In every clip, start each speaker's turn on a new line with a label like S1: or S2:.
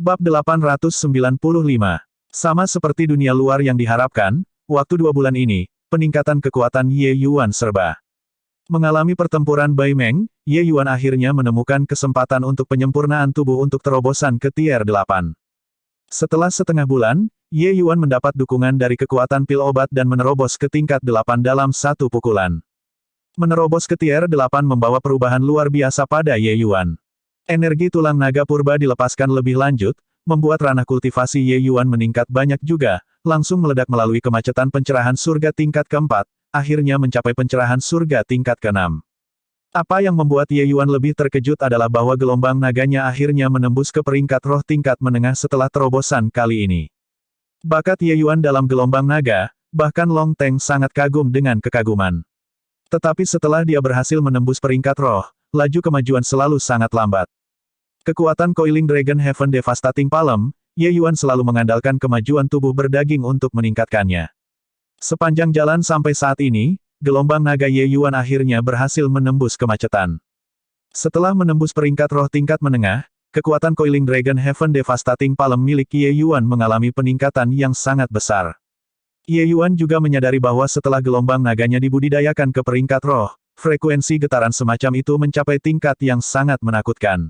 S1: Bab 895. Sama seperti dunia luar yang diharapkan, waktu 2 bulan ini, peningkatan kekuatan Ye Yuan serba. Mengalami pertempuran Bai Meng, Ye Yuan akhirnya menemukan kesempatan untuk penyempurnaan tubuh untuk terobosan ke tier 8. Setelah setengah bulan, Ye Yuan mendapat dukungan dari kekuatan pil obat dan menerobos ke tingkat 8 dalam satu pukulan. Menerobos ke tier 8 membawa perubahan luar biasa pada Ye Yuan. Energi tulang naga purba dilepaskan lebih lanjut, membuat ranah kultivasi Ye Yuan meningkat banyak juga, langsung meledak melalui kemacetan pencerahan surga tingkat keempat, akhirnya mencapai pencerahan surga tingkat keenam. Apa yang membuat Ye Yuan lebih terkejut adalah bahwa gelombang naganya akhirnya menembus ke peringkat roh tingkat menengah setelah terobosan kali ini. Bakat Ye Yuan dalam gelombang naga, bahkan Long Teng sangat kagum dengan kekaguman. Tetapi setelah dia berhasil menembus peringkat roh, laju kemajuan selalu sangat lambat. Kekuatan Coiling Dragon Heaven Devastating Palm, Ye Yuan selalu mengandalkan kemajuan tubuh berdaging untuk meningkatkannya. Sepanjang jalan sampai saat ini, gelombang naga Ye Yuan akhirnya berhasil menembus kemacetan. Setelah menembus peringkat roh tingkat menengah, kekuatan Coiling Dragon Heaven Devastating Palm milik Ye Yuan mengalami peningkatan yang sangat besar. Ye Yuan juga menyadari bahwa setelah gelombang naganya dibudidayakan ke peringkat roh, frekuensi getaran semacam itu mencapai tingkat yang sangat menakutkan.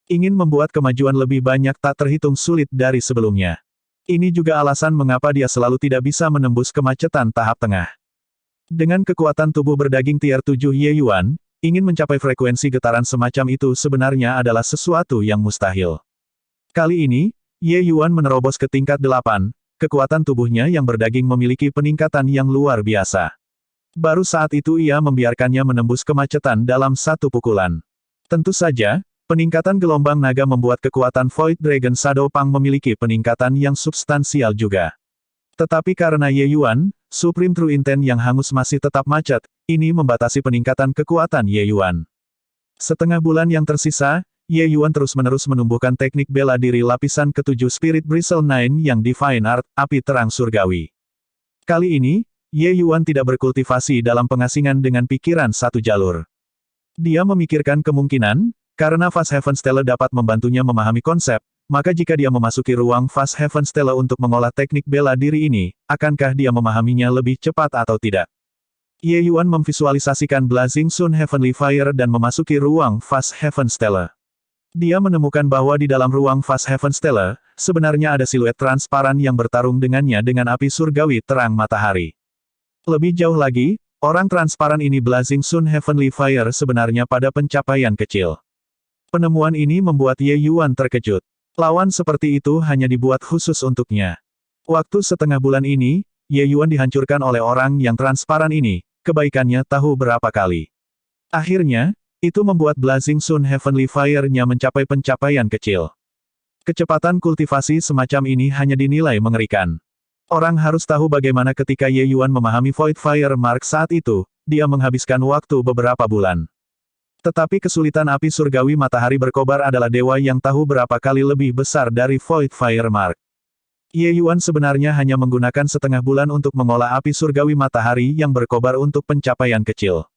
S1: Ingin membuat kemajuan lebih banyak tak terhitung sulit dari sebelumnya. Ini juga alasan mengapa dia selalu tidak bisa menembus kemacetan tahap tengah. Dengan kekuatan tubuh berdaging tier 7 Ye Yuan, ingin mencapai frekuensi getaran semacam itu sebenarnya adalah sesuatu yang mustahil. Kali ini, Ye Yuan menerobos ke tingkat 8, kekuatan tubuhnya yang berdaging memiliki peningkatan yang luar biasa. Baru saat itu ia membiarkannya menembus kemacetan dalam satu pukulan. Tentu saja, peningkatan gelombang naga membuat kekuatan Void Dragon Shadow Pang memiliki peningkatan yang substansial juga. Tetapi karena Ye Yuan, Supreme True Intent yang hangus masih tetap macet, ini membatasi peningkatan kekuatan Ye Yuan. Setengah bulan yang tersisa, Ye Yuan terus-menerus menumbuhkan teknik bela diri lapisan ke-7 Spirit Bristle 9 yang Divine Art, api terang surgawi. Kali ini, Ye Yuan tidak berkultivasi dalam pengasingan dengan pikiran satu jalur. Dia memikirkan kemungkinan, karena Fast Heaven Stele dapat membantunya memahami konsep, maka jika dia memasuki ruang Fast Heaven Stele untuk mengolah teknik bela diri ini, akankah dia memahaminya lebih cepat atau tidak? Ye Yuan memvisualisasikan Blazing Sun Heavenly Fire dan memasuki ruang Fast Heaven Stele. Dia menemukan bahwa di dalam ruang Fast Heaven Stele, sebenarnya ada siluet transparan yang bertarung dengannya dengan api surgawi terang matahari. Lebih jauh lagi, orang transparan ini Blazing Sun Heavenly Fire sebenarnya pada pencapaian kecil. Penemuan ini membuat Ye Yuan terkejut. Lawan seperti itu hanya dibuat khusus untuknya. Waktu setengah bulan ini, Ye Yuan dihancurkan oleh orang yang transparan ini, kebaikannya tahu berapa kali. Akhirnya, itu membuat Blazing Sun Heavenly Fire-nya mencapai pencapaian kecil. Kecepatan kultivasi semacam ini hanya dinilai mengerikan. Orang harus tahu bagaimana ketika Ye Yuan memahami Void Fire Mark saat itu, dia menghabiskan waktu beberapa bulan. Tetapi kesulitan api surgawi matahari berkobar adalah dewa yang tahu berapa kali lebih besar dari Void Fire Mark. Ye Yuan sebenarnya hanya menggunakan setengah bulan untuk mengolah api surgawi matahari yang berkobar untuk pencapaian kecil.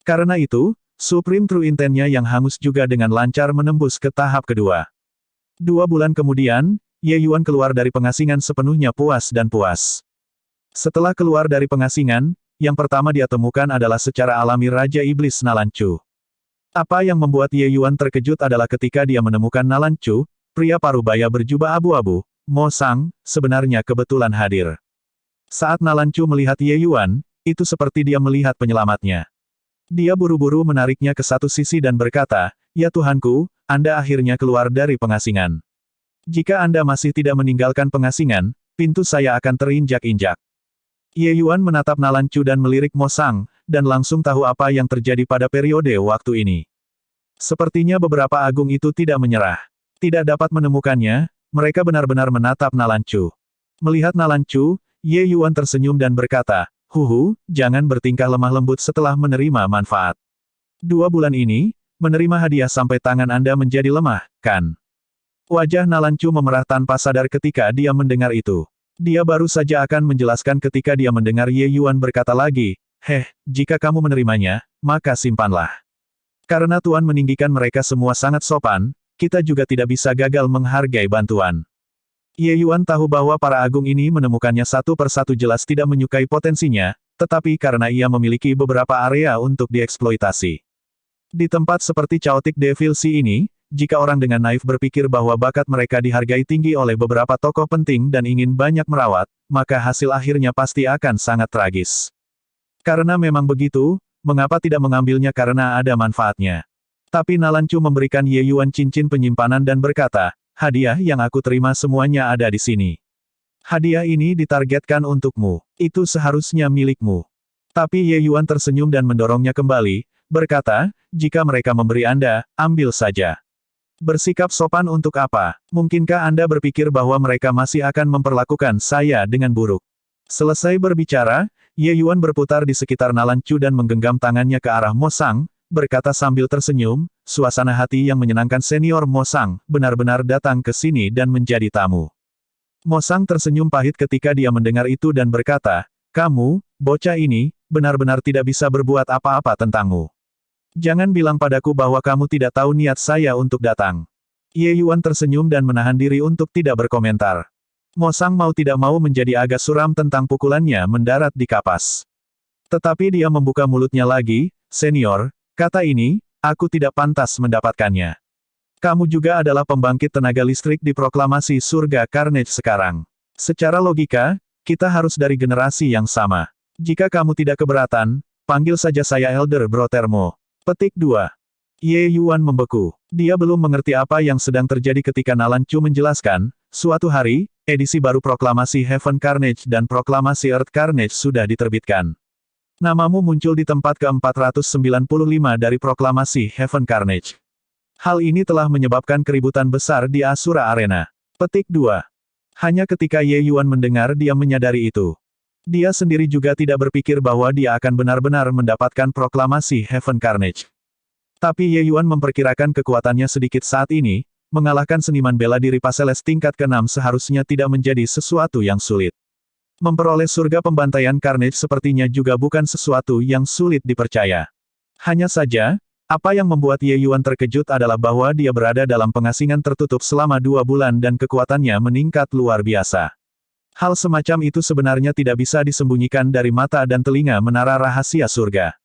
S1: Karena itu, Supreme True Intent-nya yang hangus juga dengan lancar menembus ke tahap kedua. 2 bulan kemudian, Ye Yuan keluar dari pengasingan sepenuhnya puas dan puas. Setelah keluar dari pengasingan, yang pertama dia temukan adalah secara alami Raja Iblis Nalan Chu. Apa yang membuat Ye Yuan terkejut adalah ketika dia menemukan Nalan Chu, pria parubaya berjubah abu-abu, Mo Sang, sebenarnya kebetulan hadir. Saat Nalan Chu melihat Ye Yuan, itu seperti dia melihat penyelamatnya. Dia buru-buru menariknya ke satu sisi dan berkata, "Ya Tuhanku, Anda akhirnya keluar dari pengasingan. Jika Anda masih tidak meninggalkan pengasingan, pintu saya akan terinjak-injak." Ye Yuan menatap Nalan Chu dan melirik Mo Sang, dan langsung tahu apa yang terjadi pada periode waktu ini. Sepertinya beberapa agung itu tidak menyerah. Tidak dapat menemukannya, mereka benar-benar menatap Nalan Chu. Melihat Nalan Chu, Ye Yuan tersenyum dan berkata, "Huhu, jangan bertingkah lemah lembut setelah menerima manfaat. 2 bulan ini, menerima hadiah sampai tangan Anda menjadi lemah, kan?" Wajah Nalan Chu memerah tanpa sadar ketika dia mendengar itu. Dia baru saja akan menjelaskan ketika dia mendengar Ye Yuan berkata lagi, jika kamu menerimanya, maka simpanlah. Karena Tuan meninggikan mereka semua sangat sopan, kita juga tidak bisa gagal menghargai bantuan. Ye Yuan tahu bahwa para agung ini menemukannya satu persatu jelas tidak menyukai potensinya, tetapi karena ia memiliki beberapa area untuk dieksploitasi. Di tempat seperti Chaotic Devil Sea ini, jika orang dengan naif berpikir bahwa bakat mereka dihargai tinggi oleh beberapa tokoh penting dan ingin banyak merawat, maka hasil akhirnya pasti akan sangat tragis. Karena memang begitu, mengapa tidak mengambilnya karena ada manfaatnya? Tapi Nalancu memberikan Ye Yuan cincin penyimpanan dan berkata, hadiah yang aku terima semuanya ada di sini. Hadiah ini ditargetkan untukmu. Itu seharusnya milikmu. Tapi Ye Yuan tersenyum dan mendorongnya kembali, berkata, jika mereka memberi Anda, ambil saja. Bersikap sopan untuk apa? Mungkinkah Anda berpikir bahwa mereka masih akan memperlakukan saya dengan buruk? Selesai berbicara, Ye Yuan berputar di sekitar Nalancu dan menggenggam tangannya ke arah Mo Sang, berkata sambil tersenyum, suasana hati yang menyenangkan senior Mo Sang, benar-benar datang ke sini dan menjadi tamu. Mo Sang tersenyum pahit ketika dia mendengar itu dan berkata, kamu, bocah ini, benar-benar tidak bisa berbuat apa-apa tentangmu. Jangan bilang padaku bahwa kamu tidak tahu niat saya untuk datang. Ye Yuan tersenyum dan menahan diri untuk tidak berkomentar. Mo Sang mau tidak mau menjadi agak suram tentang pukulannya mendarat di kapas. Tetapi dia membuka mulutnya lagi, senior, kata ini, aku tidak pantas mendapatkannya. Kamu juga adalah pembangkit tenaga listrik di proklamasi surga Carnage sekarang. Secara logika, kita harus dari generasi yang sama. Jika kamu tidak keberatan, panggil saja saya Elder Brotermo. Petik 2. Ye Yuan membeku. Dia belum mengerti apa yang sedang terjadi ketika Nalancu menjelaskan, suatu hari, edisi baru proklamasi Heaven Carnage dan proklamasi Earth Carnage sudah diterbitkan. Namamu muncul di tempat ke-495 dari proklamasi Heaven Carnage. Hal ini telah menyebabkan keributan besar di Asura Arena. Petik 2. Hanya ketika Ye Yuan mendengar dia menyadari itu. Dia sendiri juga tidak berpikir bahwa dia akan benar-benar mendapatkan proklamasi Heaven Carnage. Tapi Ye Yuan memperkirakan kekuatannya sedikit saat ini, mengalahkan seniman bela diri Paseles tingkat ke-6 seharusnya tidak menjadi sesuatu yang sulit. Memperoleh surga pembantaian Carnage sepertinya juga bukan sesuatu yang sulit dipercaya. Hanya saja, apa yang membuat Ye Yuan terkejut adalah bahwa dia berada dalam pengasingan tertutup selama 2 bulan dan kekuatannya meningkat luar biasa. Hal semacam itu sebenarnya tidak bisa disembunyikan dari mata dan telinga menara rahasia surga.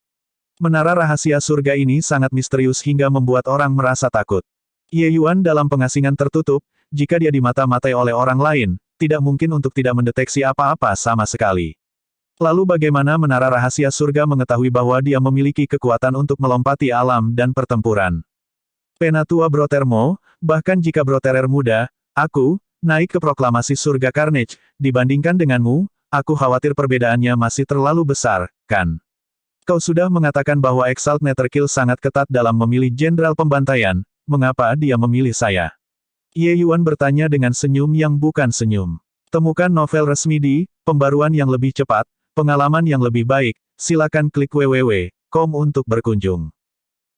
S1: Menara rahasia surga ini sangat misterius hingga membuat orang merasa takut. Ye Yuan dalam pengasingan tertutup, jika dia dimata-matai oleh orang lain, tidak mungkin untuk tidak mendeteksi apa-apa sama sekali. Lalu bagaimana menara rahasia surga mengetahui bahwa dia memiliki kekuatan untuk melompati alam dan pertempuran? Penatua Brotermo, bahkan jika Broterer muda, aku, naik ke proklamasi surga Carnage, dibandingkan denganmu, aku khawatir perbedaannya masih terlalu besar, kan? Kau sudah mengatakan bahwa Exalt Netherkill sangat ketat dalam memilih jenderal pembantaian, mengapa dia memilih saya? Ye Yuan bertanya dengan senyum yang bukan senyum. Temukan novel resmi di Pembaruan yang lebih cepat, pengalaman yang lebih baik, silakan klik www.com untuk berkunjung.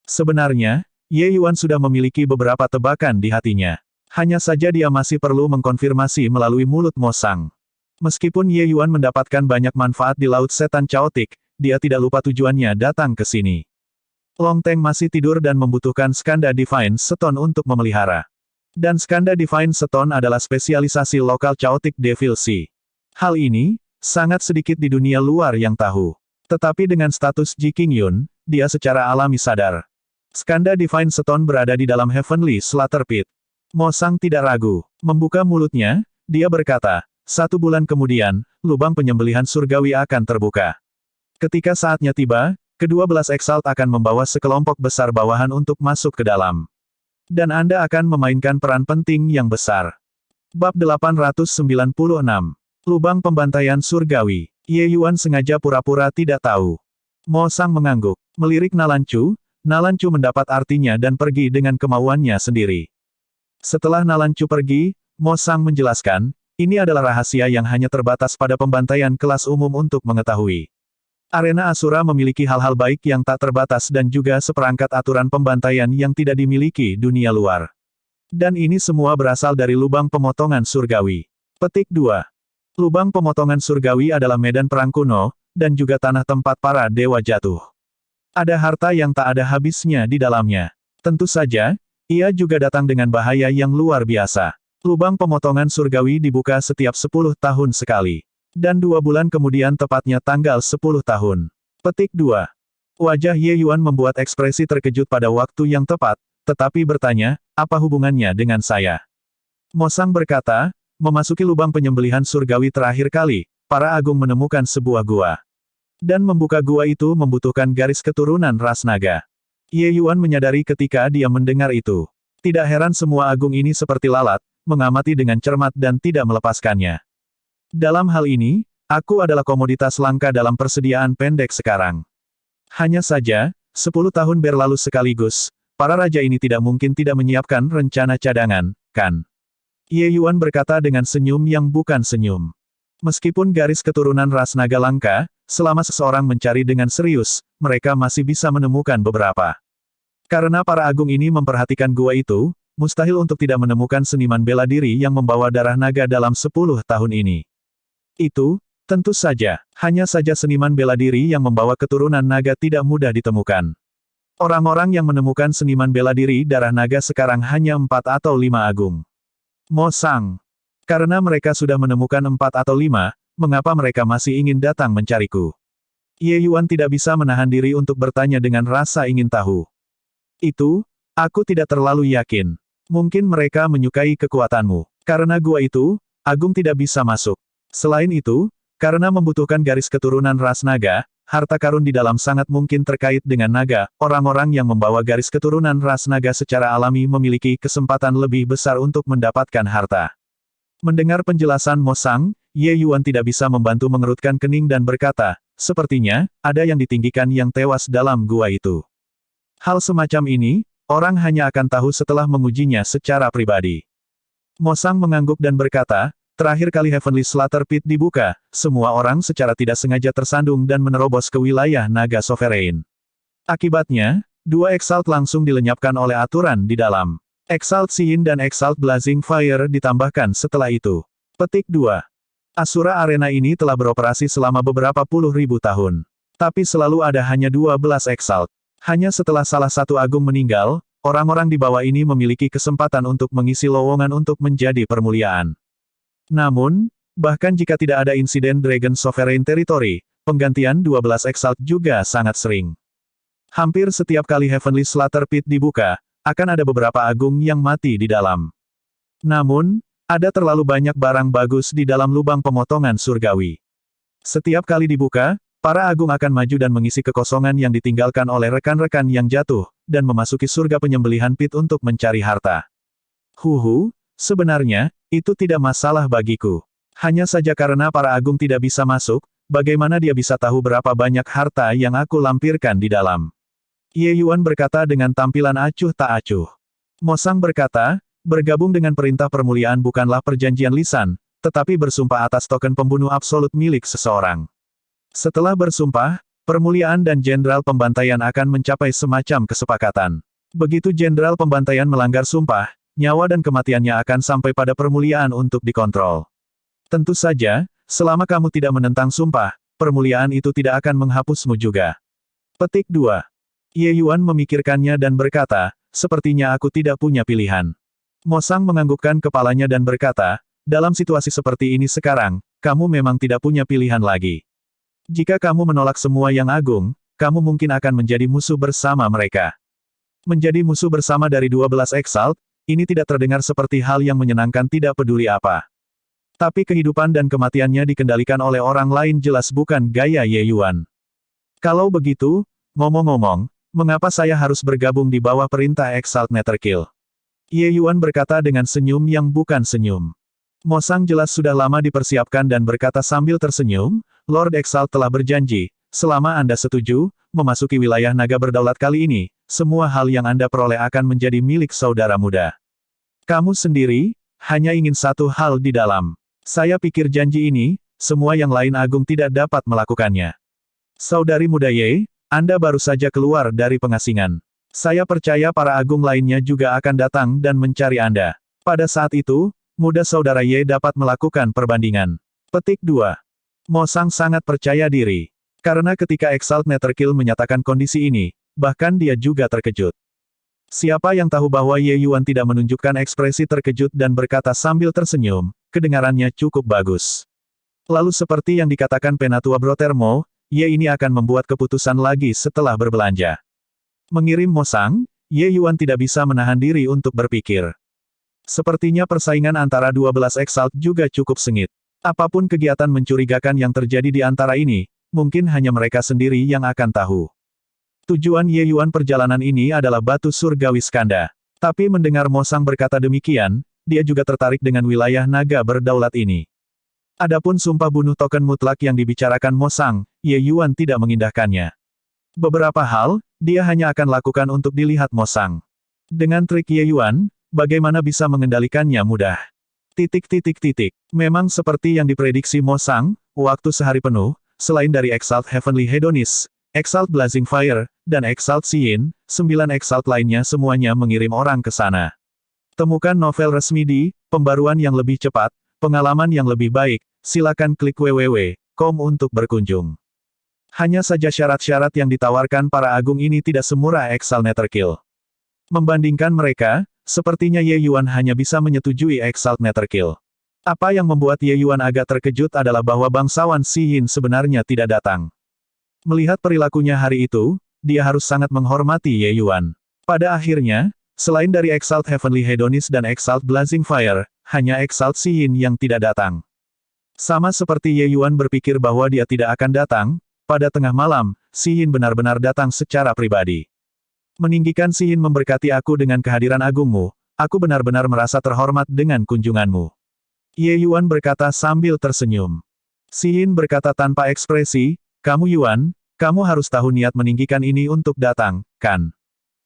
S1: Sebenarnya, Ye Yuan sudah memiliki beberapa tebakan di hatinya. Hanya saja dia masih perlu mengkonfirmasi melalui mulut Mo Sang. Meskipun Ye Yuan mendapatkan banyak manfaat di Laut Setan Chaotic, dia tidak lupa tujuannya datang ke sini. Long Teng masih tidur dan membutuhkan Skanda Divine Stone untuk memelihara. Dan Skanda Divine Stone adalah spesialisasi lokal Chaotic Devil Sea. Hal ini, sangat sedikit di dunia luar yang tahu. Tetapi dengan status Ji Qingyun, dia secara alami sadar. Skanda Divine Stone berada di dalam Heavenly Slaughter Pit. Mo Sang tidak ragu. Membuka mulutnya, dia berkata, 1 bulan kemudian, lubang penyembelihan surgawi akan terbuka. Ketika saatnya tiba, ke-12 Exalt akan membawa sekelompok besar bawahan untuk masuk ke dalam. Dan Anda akan memainkan peran penting yang besar. Bab 896. Lubang pembantaian surgawi. Ye Yuan sengaja pura-pura tidak tahu. Mo Sang mengangguk. Melirik Nalancu, Nalancu mendapat artinya dan pergi dengan kemauannya sendiri. Setelah Nalancu pergi, Mo Sang menjelaskan, ini adalah rahasia yang hanya terbatas pada pembantaian kelas umum untuk mengetahui. Arena Asura memiliki hal-hal baik yang tak terbatas dan juga seperangkat aturan pembantaian yang tidak dimiliki dunia luar. Dan ini semua berasal dari lubang pemotongan surgawi. Petik 2. Lubang pemotongan surgawi adalah medan perang kuno, dan juga tanah tempat para dewa jatuh. Ada harta yang tak ada habisnya di dalamnya. Tentu saja, Ia juga datang dengan bahaya yang luar biasa. Lubang pemotongan surgawi dibuka setiap 10 tahun sekali. Dan 2 bulan kemudian tepatnya tanggal 10 tahun. Petik 2. Wajah Ye Yuan membuat ekspresi terkejut pada waktu yang tepat, tetapi bertanya, apa hubungannya dengan saya? Mo Sang berkata, memasuki lubang penyembelihan surgawi terakhir kali, para agung menemukan sebuah gua. Dan membuka gua itu membutuhkan garis keturunan ras naga. Ye Yuan menyadari ketika dia mendengar itu. Tidak heran semua agung ini seperti lalat, mengamati dengan cermat dan tidak melepaskannya. Dalam hal ini, aku adalah komoditas langka dalam persediaan pendek sekarang. Hanya saja, 10 tahun berlalu sekaligus, para raja ini tidak mungkin tidak menyiapkan rencana cadangan, kan? Ye Yuan berkata dengan senyum yang bukan senyum. Meskipun garis keturunan ras naga langka, selama seseorang mencari dengan serius, mereka masih bisa menemukan beberapa. Karena para agung ini memperhatikan gua itu, mustahil untuk tidak menemukan seniman bela diri yang membawa darah naga dalam 10 tahun ini. Itu, tentu saja, hanya saja seniman bela diri yang membawa keturunan naga tidak mudah ditemukan. Orang-orang yang menemukan seniman bela diri darah naga sekarang hanya 4 atau 5 agung. Mo Sang. Karena mereka sudah menemukan 4 atau 5, mengapa mereka masih ingin datang mencariku? Ye Yuan tidak bisa menahan diri untuk bertanya dengan rasa ingin tahu. Itu, aku tidak terlalu yakin. Mungkin mereka menyukai kekuatanmu. Karena gua itu, agung tidak bisa masuk. Selain itu, karena membutuhkan garis keturunan ras naga, harta karun di dalam sangat mungkin terkait dengan naga, orang-orang yang membawa garis keturunan ras naga secara alami memiliki kesempatan lebih besar untuk mendapatkan harta. Mendengar penjelasan Mo Sang, Ye Yuan tidak bisa membantu mengerutkan kening dan berkata, sepertinya, ada yang ditinggikan yang tewas dalam gua itu. Hal semacam ini, orang hanya akan tahu setelah mengujinya secara pribadi. Mo Sang mengangguk dan berkata, terakhir kali Heavenly Slaughter Pit dibuka, semua orang secara tidak sengaja tersandung dan menerobos ke wilayah naga sovereign. Akibatnya, 2 Exalt langsung dilenyapkan oleh aturan di dalam. Exalt Siin dan Exalt Blazing Fire ditambahkan setelah itu. Petik 2. Asura Arena ini telah beroperasi selama beberapa puluh ribu tahun. Tapi selalu ada hanya 12 Exalt. Hanya setelah salah satu agung meninggal, orang-orang di bawah ini memiliki kesempatan untuk mengisi lowongan untuk menjadi permuliaan. Namun, bahkan jika tidak ada insiden Dragon Sovereign Territory, penggantian 12 Exalt juga sangat sering. Hampir setiap kali Heavenly Slaughter Pit dibuka, akan ada beberapa agung yang mati di dalam. Namun, ada terlalu banyak barang bagus di dalam lubang pemotongan surgawi. Setiap kali dibuka, para agung akan maju dan mengisi kekosongan yang ditinggalkan oleh rekan-rekan yang jatuh, dan memasuki surga penyembelihan Pit untuk mencari harta. Sebenarnya, itu tidak masalah bagiku. Hanya saja karena para agung tidak bisa masuk, bagaimana dia bisa tahu berapa banyak harta yang aku lampirkan di dalam? Ye Yuan berkata dengan tampilan acuh tak acuh. Mo Sang berkata, bergabung dengan perintah permuliaan bukanlah perjanjian lisan, tetapi bersumpah atas token pembunuh absolut milik seseorang. Setelah bersumpah, permuliaan dan jenderal pembantaian akan mencapai semacam kesepakatan. Begitu jenderal pembantaian melanggar sumpah, nyawa dan kematiannya akan sampai pada permuliaan untuk dikontrol. Tentu saja, selama kamu tidak menentang sumpah, permuliaan itu tidak akan menghapusmu juga. Petik 2. Ye Yuan memikirkannya dan berkata, sepertinya aku tidak punya pilihan. Mo Sang menganggukkan kepalanya dan berkata, dalam situasi seperti ini sekarang, kamu memang tidak punya pilihan lagi. Jika kamu menolak semua yang agung, kamu mungkin akan menjadi musuh bersama mereka. Menjadi musuh bersama dari 12 Exalt, ini tidak terdengar seperti hal yang menyenangkan tidak peduli apa. Tapi kehidupan dan kematiannya dikendalikan oleh orang lain jelas bukan gaya Ye Yuan. Kalau begitu, ngomong-ngomong, mengapa saya harus bergabung di bawah perintah Exalt Netherkill? Ye Yuan berkata dengan senyum yang bukan senyum. Mo Sang jelas sudah lama dipersiapkan dan berkata sambil tersenyum, Lord Exalt telah berjanji, selama Anda setuju, memasuki wilayah naga berdaulat kali ini, semua hal yang Anda peroleh akan menjadi milik saudara muda. Kamu sendiri, hanya ingin satu hal di dalam. Saya pikir janji ini, semua yang lain agung tidak dapat melakukannya. Saudari muda Ye, Anda baru saja keluar dari pengasingan. Saya percaya para agung lainnya juga akan datang dan mencari Anda. Pada saat itu, muda saudara Ye dapat melakukan perbandingan. Petik 2. Mo Sang sangat percaya diri. Karena ketika Exalt Netherkill menyatakan kondisi ini, bahkan dia juga terkejut. Siapa yang tahu bahwa Ye Yuan tidak menunjukkan ekspresi terkejut dan berkata sambil tersenyum, kedengarannya cukup bagus. Lalu seperti yang dikatakan Penatua Brotermo, Ye ini akan membuat keputusan lagi setelah berbelanja. Mengirim Mo Sang, Ye Yuan tidak bisa menahan diri untuk berpikir. Sepertinya persaingan antara 12 Exalt juga cukup sengit. Apapun kegiatan mencurigakan yang terjadi di antara ini, mungkin hanya mereka sendiri yang akan tahu. Tujuan Ye Yuan perjalanan ini adalah batu surgawi Skanda. Tapi mendengar Mo Sang berkata demikian, dia juga tertarik dengan wilayah naga berdaulat ini. Adapun sumpah bunuh token mutlak yang dibicarakan Mo Sang, Ye Yuan tidak mengindahkannya. Beberapa hal, dia hanya akan lakukan untuk dilihat Mo Sang. Dengan trik Ye Yuan, bagaimana bisa mengendalikannya mudah. Memang seperti yang diprediksi Mo Sang, waktu sehari penuh, selain dari Exalt Heavenly Hedonist, Exalt Blazing Fire, dan Exalt Yin, 9 Exalt lainnya semuanya mengirim orang ke sana. Temukan novel resmi di pembaruan yang lebih cepat, pengalaman yang lebih baik, silakan klik www.com untuk berkunjung. Hanya saja syarat-syarat yang ditawarkan para agung ini tidak semurah Exalt Netherkill. Membandingkan mereka, sepertinya Ye Yuan hanya bisa menyetujui Exalt Netherkill. Apa yang membuat Ye Yuan agak terkejut adalah bahwa bangsawan Yin sebenarnya tidak datang. Melihat perilakunya hari itu, dia harus sangat menghormati Ye Yuan. Pada akhirnya, selain dari Exalt Heavenly Hedonist dan Exalt Blazing Fire, hanya Exalt Yin yang tidak datang. Sama seperti Ye Yuan berpikir bahwa dia tidak akan datang, pada tengah malam, Yin benar-benar datang secara pribadi. Meninggikan Yin memberkati aku dengan kehadiran agungmu, aku benar-benar merasa terhormat dengan kunjunganmu. Ye Yuan berkata sambil tersenyum. Yin berkata tanpa ekspresi, kamu Yuan, kamu harus tahu niat meninggikan ini untuk datang, kan?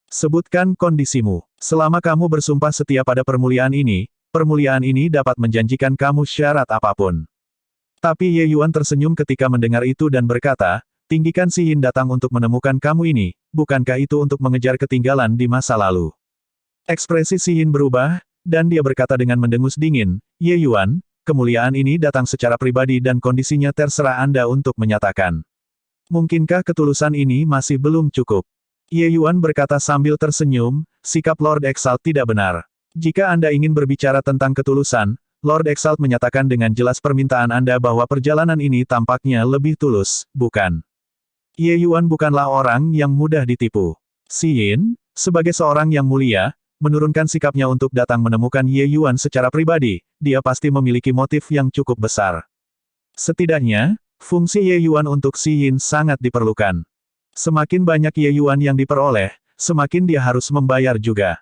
S1: Sebutkan kondisimu. Selama kamu bersumpah setia pada permuliaan ini dapat menjanjikan kamu syarat apapun. Tapi Ye Yuan tersenyum ketika mendengar itu dan berkata, tinggikan Yin datang untuk menemukan kamu ini, bukankah itu untuk mengejar ketinggalan di masa lalu? Ekspresi Yin berubah, dan dia berkata dengan mendengus dingin, Ye Yuan, kemuliaan ini datang secara pribadi dan kondisinya terserah Anda untuk menyatakan. Mungkinkah ketulusan ini masih belum cukup? Ye Yuan berkata sambil tersenyum, sikap Lord Exalt tidak benar. Jika Anda ingin berbicara tentang ketulusan, Lord Exalt menyatakan dengan jelas permintaan Anda bahwa perjalanan ini tampaknya lebih tulus, bukan? Ye Yuan bukanlah orang yang mudah ditipu. Yin, sebagai seorang yang mulia, menurunkan sikapnya untuk datang menemukan Ye Yuan secara pribadi, dia pasti memiliki motif yang cukup besar. Setidaknya, fungsi Ye Yuan untuk Yin sangat diperlukan. Semakin banyak Ye Yuan yang diperoleh, semakin dia harus membayar juga.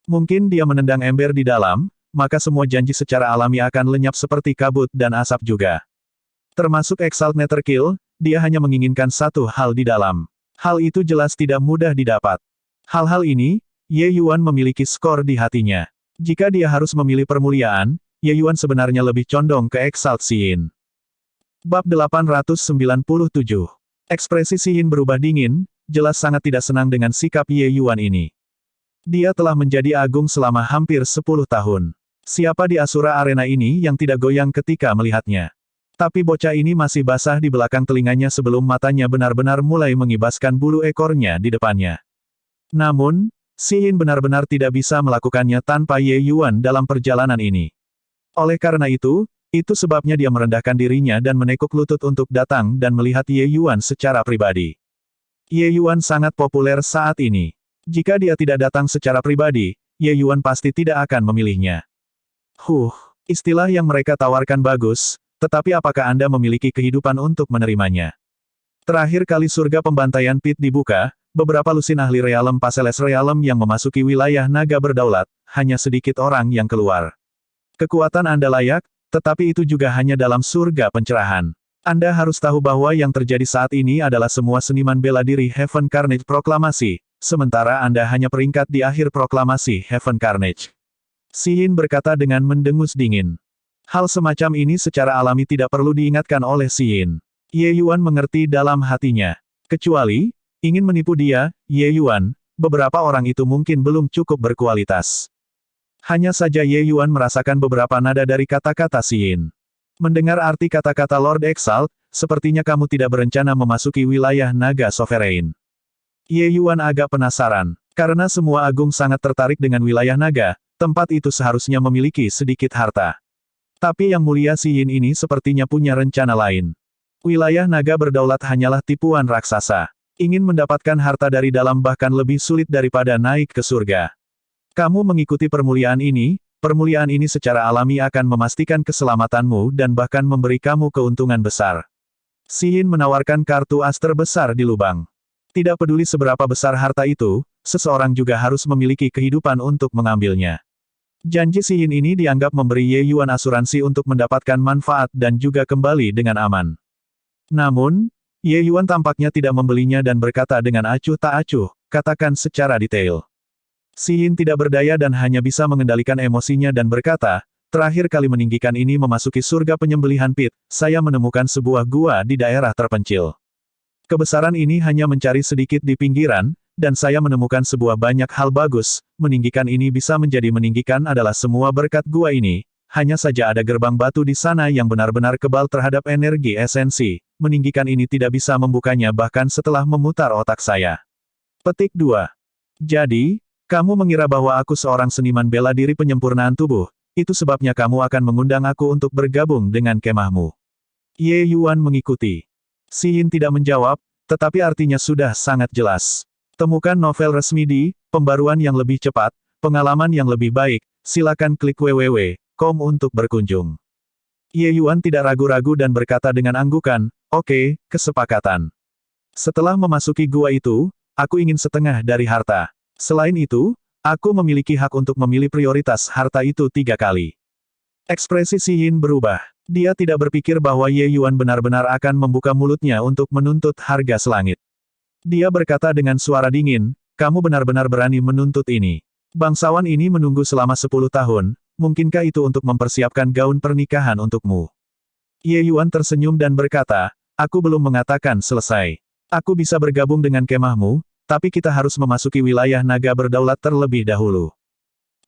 S1: Mungkin dia menendang ember di dalam, maka semua janji secara alami akan lenyap seperti kabut dan asap juga. Termasuk Exalt Netherkill, dia hanya menginginkan satu hal di dalam. Hal itu jelas tidak mudah didapat. Hal-hal ini, Ye Yuan memiliki skor di hatinya. Jika dia harus memilih permuliaan, Ye Yuan sebenarnya lebih condong ke Exalt Yin. Bab 897. Ekspresi Yin berubah dingin, jelas sangat tidak senang dengan sikap Ye Yuan ini. Dia telah menjadi agung selama hampir 10 tahun. Siapa di Asura Arena ini yang tidak goyang ketika melihatnya? Tapi bocah ini masih basah di belakang telinganya sebelum matanya benar-benar mulai mengibaskan bulu ekornya di depannya. Namun, Yin benar-benar tidak bisa melakukannya tanpa Ye Yuan dalam perjalanan ini. Oleh karena itu sebabnya dia merendahkan dirinya dan menekuk lutut untuk datang dan melihat Ye Yuan secara pribadi. Ye Yuan sangat populer saat ini. Jika dia tidak datang secara pribadi, Ye Yuan pasti tidak akan memilihnya. Istilah yang mereka tawarkan bagus, tetapi apakah Anda memiliki kehidupan untuk menerimanya? Terakhir kali surga pembantaian Pit dibuka, beberapa lusin ahli realem Paseles Realem yang memasuki wilayah naga berdaulat, hanya sedikit orang yang keluar. Kekuatan Anda layak, tetapi itu juga hanya dalam surga pencerahan. Anda harus tahu bahwa yang terjadi saat ini adalah semua seniman bela diri Heaven Carnage proklamasi, sementara Anda hanya peringkat di akhir proklamasi Heaven Carnage. Yin berkata dengan mendengus dingin. Hal semacam ini secara alami tidak perlu diingatkan oleh Yin. Ye Yuan mengerti dalam hatinya. Kecuali, ingin menipu dia, Ye Yuan, beberapa orang itu mungkin belum cukup berkualitas. Hanya saja Ye Yuan merasakan beberapa nada dari kata-kata Yin. Mendengar arti kata-kata Lord Exalt, sepertinya kamu tidak berencana memasuki wilayah naga sovereign. Ye Yuan agak penasaran. Karena semua agung sangat tertarik dengan wilayah naga, tempat itu seharusnya memiliki sedikit harta. Tapi Yang Mulia Si Yin ini sepertinya punya rencana lain. Wilayah naga berdaulat hanyalah tipuan raksasa. Ingin mendapatkan harta dari dalam bahkan lebih sulit daripada naik ke surga. Kamu mengikuti permuliaan ini secara alami akan memastikan keselamatanmu dan bahkan memberi kamu keuntungan besar. Si Yin menawarkan kartu as terbesar di lubang. Tidak peduli seberapa besar harta itu, seseorang juga harus memiliki kehidupan untuk mengambilnya. Janji Si Yin ini dianggap memberi Ye Yuan asuransi untuk mendapatkan manfaat dan juga kembali dengan aman. Namun, Ye Yuan tampaknya tidak membelinya dan berkata dengan acuh tak acuh, katakan secara detail. Si Yin tidak berdaya dan hanya bisa mengendalikan emosinya dan berkata, terakhir kali meninggikan ini memasuki surga penyembelihan Pit, saya menemukan sebuah gua di daerah terpencil. Kebesaran ini hanya mencari sedikit di pinggiran, dan saya menemukan sebuah banyak hal bagus, meninggikan ini bisa menjadi meninggikan adalah semua berkat gua ini, hanya saja ada gerbang batu di sana yang benar-benar kebal terhadap energi esensi, meninggikan ini tidak bisa membukanya bahkan setelah memutar otak saya. Petik 2. Jadi, kamu mengira bahwa aku seorang seniman bela diri penyempurnaan tubuh, itu sebabnya kamu akan mengundang aku untuk bergabung dengan kemahmu. Ye Yuan mengikuti. Si Yin tidak menjawab, tetapi artinya sudah sangat jelas. Temukan novel resmi di Pembaruan yang lebih cepat, pengalaman yang lebih baik, silakan klik www.com untuk berkunjung. Ye Yuan tidak ragu-ragu dan berkata dengan anggukan, oke, kesepakatan. Setelah memasuki gua itu, aku ingin setengah dari harta. Selain itu, aku memiliki hak untuk memilih prioritas harta itu 3 kali. Ekspresi Si Yin berubah. Dia tidak berpikir bahwa Ye Yuan benar-benar akan membuka mulutnya untuk menuntut harga selangit. Dia berkata dengan suara dingin, kamu benar-benar berani menuntut ini. Bangsawan ini menunggu selama 10 tahun, mungkinkah itu untuk mempersiapkan gaun pernikahan untukmu? Ye Yuan tersenyum dan berkata, aku belum mengatakan selesai. Aku bisa bergabung dengan kemahmu, tapi kita harus memasuki wilayah naga berdaulat terlebih dahulu.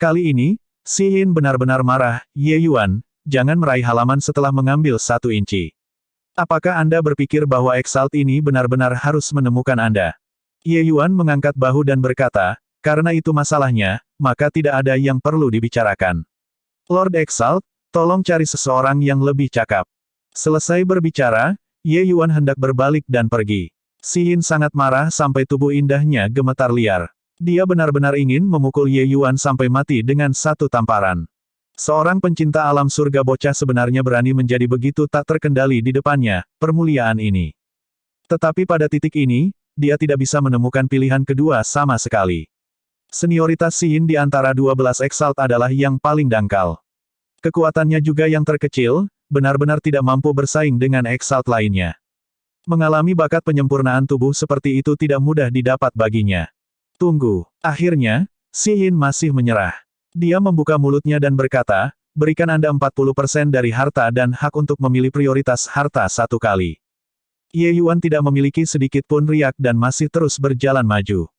S1: Kali ini, Si Yin benar-benar marah, Ye Yuan, jangan meraih halaman setelah mengambil 1 inci. Apakah Anda berpikir bahwa Exalt ini benar-benar harus menemukan Anda? Ye Yuan mengangkat bahu dan berkata, karena itu masalahnya, maka tidak ada yang perlu dibicarakan. Lord Exalt, tolong cari seseorang yang lebih cakap. Selesai berbicara, Ye Yuan hendak berbalik dan pergi. Si Yin sangat marah sampai tubuh indahnya gemetar liar. Dia benar-benar ingin memukul Ye Yuan sampai mati dengan 1 tamparan. Seorang pencinta alam surga bocah sebenarnya berani menjadi begitu tak terkendali di depannya, permuliaan ini. Tetapi pada titik ini, dia tidak bisa menemukan pilihan kedua sama sekali. Senioritas Si Yin di antara 12 Exalt adalah yang paling dangkal. Kekuatannya juga yang terkecil, benar-benar tidak mampu bersaing dengan Exalt lainnya. Mengalami bakat penyempurnaan tubuh seperti itu tidak mudah didapat baginya. Tunggu. Akhirnya, Si Yin masih menyerah. Dia membuka mulutnya dan berkata, berikan Anda 40% dari harta dan hak untuk memilih prioritas harta 1 kali. Ye Yuan tidak memiliki sedikit pun riak dan masih terus berjalan maju.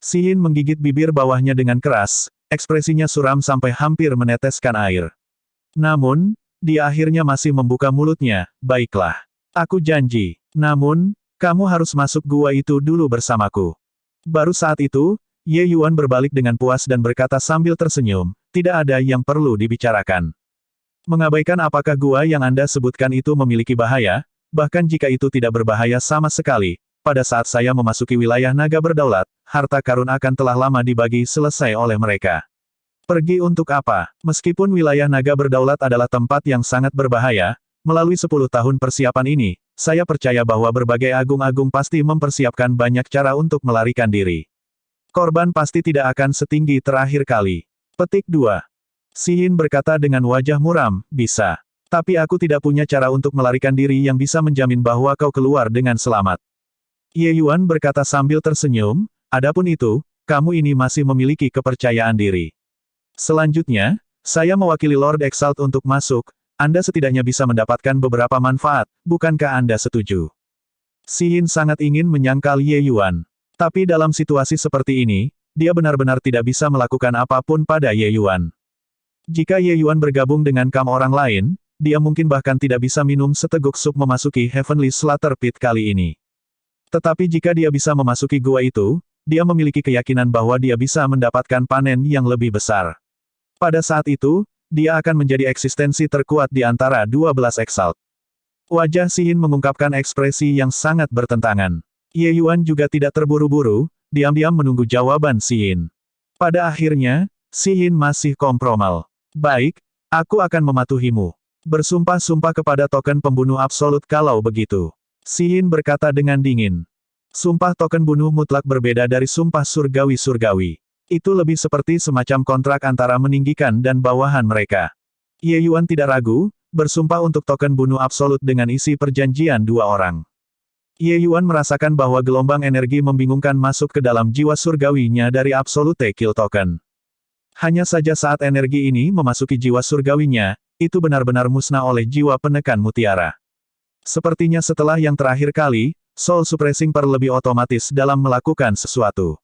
S1: Si Yin menggigit bibir bawahnya dengan keras, ekspresinya suram sampai hampir meneteskan air. Namun, dia akhirnya masih membuka mulutnya, baiklah. Aku janji. Namun, kamu harus masuk gua itu dulu bersamaku. Baru saat itu, Ye Yuan berbalik dengan puas dan berkata sambil tersenyum, tidak ada yang perlu dibicarakan. Mengabaikan apakah gua yang Anda sebutkan itu memiliki bahaya, bahkan jika itu tidak berbahaya sama sekali, pada saat saya memasuki wilayah naga berdaulat, harta karun akan telah lama dibagi selesai oleh mereka. Pergi untuk apa? Meskipun wilayah naga berdaulat adalah tempat yang sangat berbahaya, melalui 10 tahun persiapan ini, saya percaya bahwa berbagai agung-agung pasti mempersiapkan banyak cara untuk melarikan diri. Korban pasti tidak akan setinggi terakhir kali. Petik 2. Si Yin berkata dengan wajah muram, bisa. Tapi aku tidak punya cara untuk melarikan diri yang bisa menjamin bahwa kau keluar dengan selamat. Ye Yuan berkata sambil tersenyum, adapun itu, kamu ini masih memiliki kepercayaan diri. Selanjutnya, saya mewakili Lord Exalt untuk masuk, Anda setidaknya bisa mendapatkan beberapa manfaat, bukankah Anda setuju? Si Yin sangat ingin menyangkal Ye Yuan. Tapi dalam situasi seperti ini, dia benar-benar tidak bisa melakukan apapun pada Ye Yuan. Jika Ye Yuan bergabung dengan kam orang lain, dia mungkin bahkan tidak bisa minum seteguk sup memasuki Heavenly Slaughter Pit kali ini. Tetapi jika dia bisa memasuki gua itu, dia memiliki keyakinan bahwa dia bisa mendapatkan panen yang lebih besar. Pada saat itu, dia akan menjadi eksistensi terkuat di antara 12 Exalt. Wajah Xi Yin mengungkapkan ekspresi yang sangat bertentangan. Ye Yuan juga tidak terburu-buru, diam-diam menunggu jawaban Xi Yin. Pada akhirnya, Xi Yin masih kompromal. Baik, aku akan mematuhimu. Bersumpah-sumpah kepada token pembunuh absolut kalau begitu. Xi Yin berkata dengan dingin. Sumpah token bunuh mutlak berbeda dari sumpah surgawi-surgawi. Itu lebih seperti semacam kontrak antara meninggikan dan bawahan mereka. Ye Yuan tidak ragu, bersumpah untuk token bunuh absolut dengan isi perjanjian dua orang. Ye Yuan merasakan bahwa gelombang energi membingungkan masuk ke dalam jiwa surgawinya dari Absolute Kill Token. Hanya saja saat energi ini memasuki jiwa surgawinya, itu benar-benar musnah oleh jiwa penekan mutiara. Sepertinya setelah yang terakhir kali, Soul Suppressing Pearl lebih otomatis dalam melakukan sesuatu.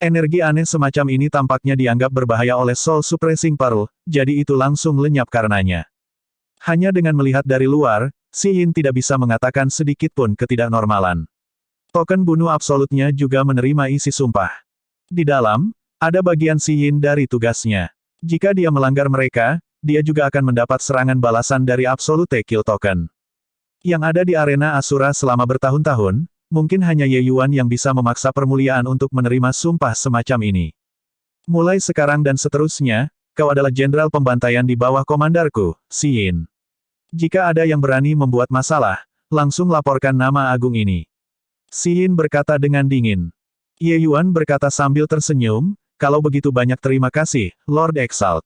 S1: Energi aneh semacam ini tampaknya dianggap berbahaya oleh Soul Suppressing Pearl, jadi itu langsung lenyap karenanya. Hanya dengan melihat dari luar, Xi Yin tidak bisa mengatakan sedikitpun ketidaknormalan. Token bunuh absolutnya juga menerima isi sumpah. Di dalam, ada bagian Xi Yin dari tugasnya. Jika dia melanggar mereka, dia juga akan mendapat serangan balasan dari Absolute Kill Token. Yang ada di arena Asura selama bertahun-tahun, mungkin hanya Ye Yuan yang bisa memaksa permuliaan untuk menerima sumpah semacam ini. Mulai sekarang dan seterusnya, kau adalah jenderal pembantaian di bawah komandarku, Xi Yin. Jika ada yang berani membuat masalah, langsung laporkan nama agung ini. Xi Yin berkata dengan dingin. Ye Yuan berkata sambil tersenyum, kalau begitu banyak terima kasih, Lord Exalt.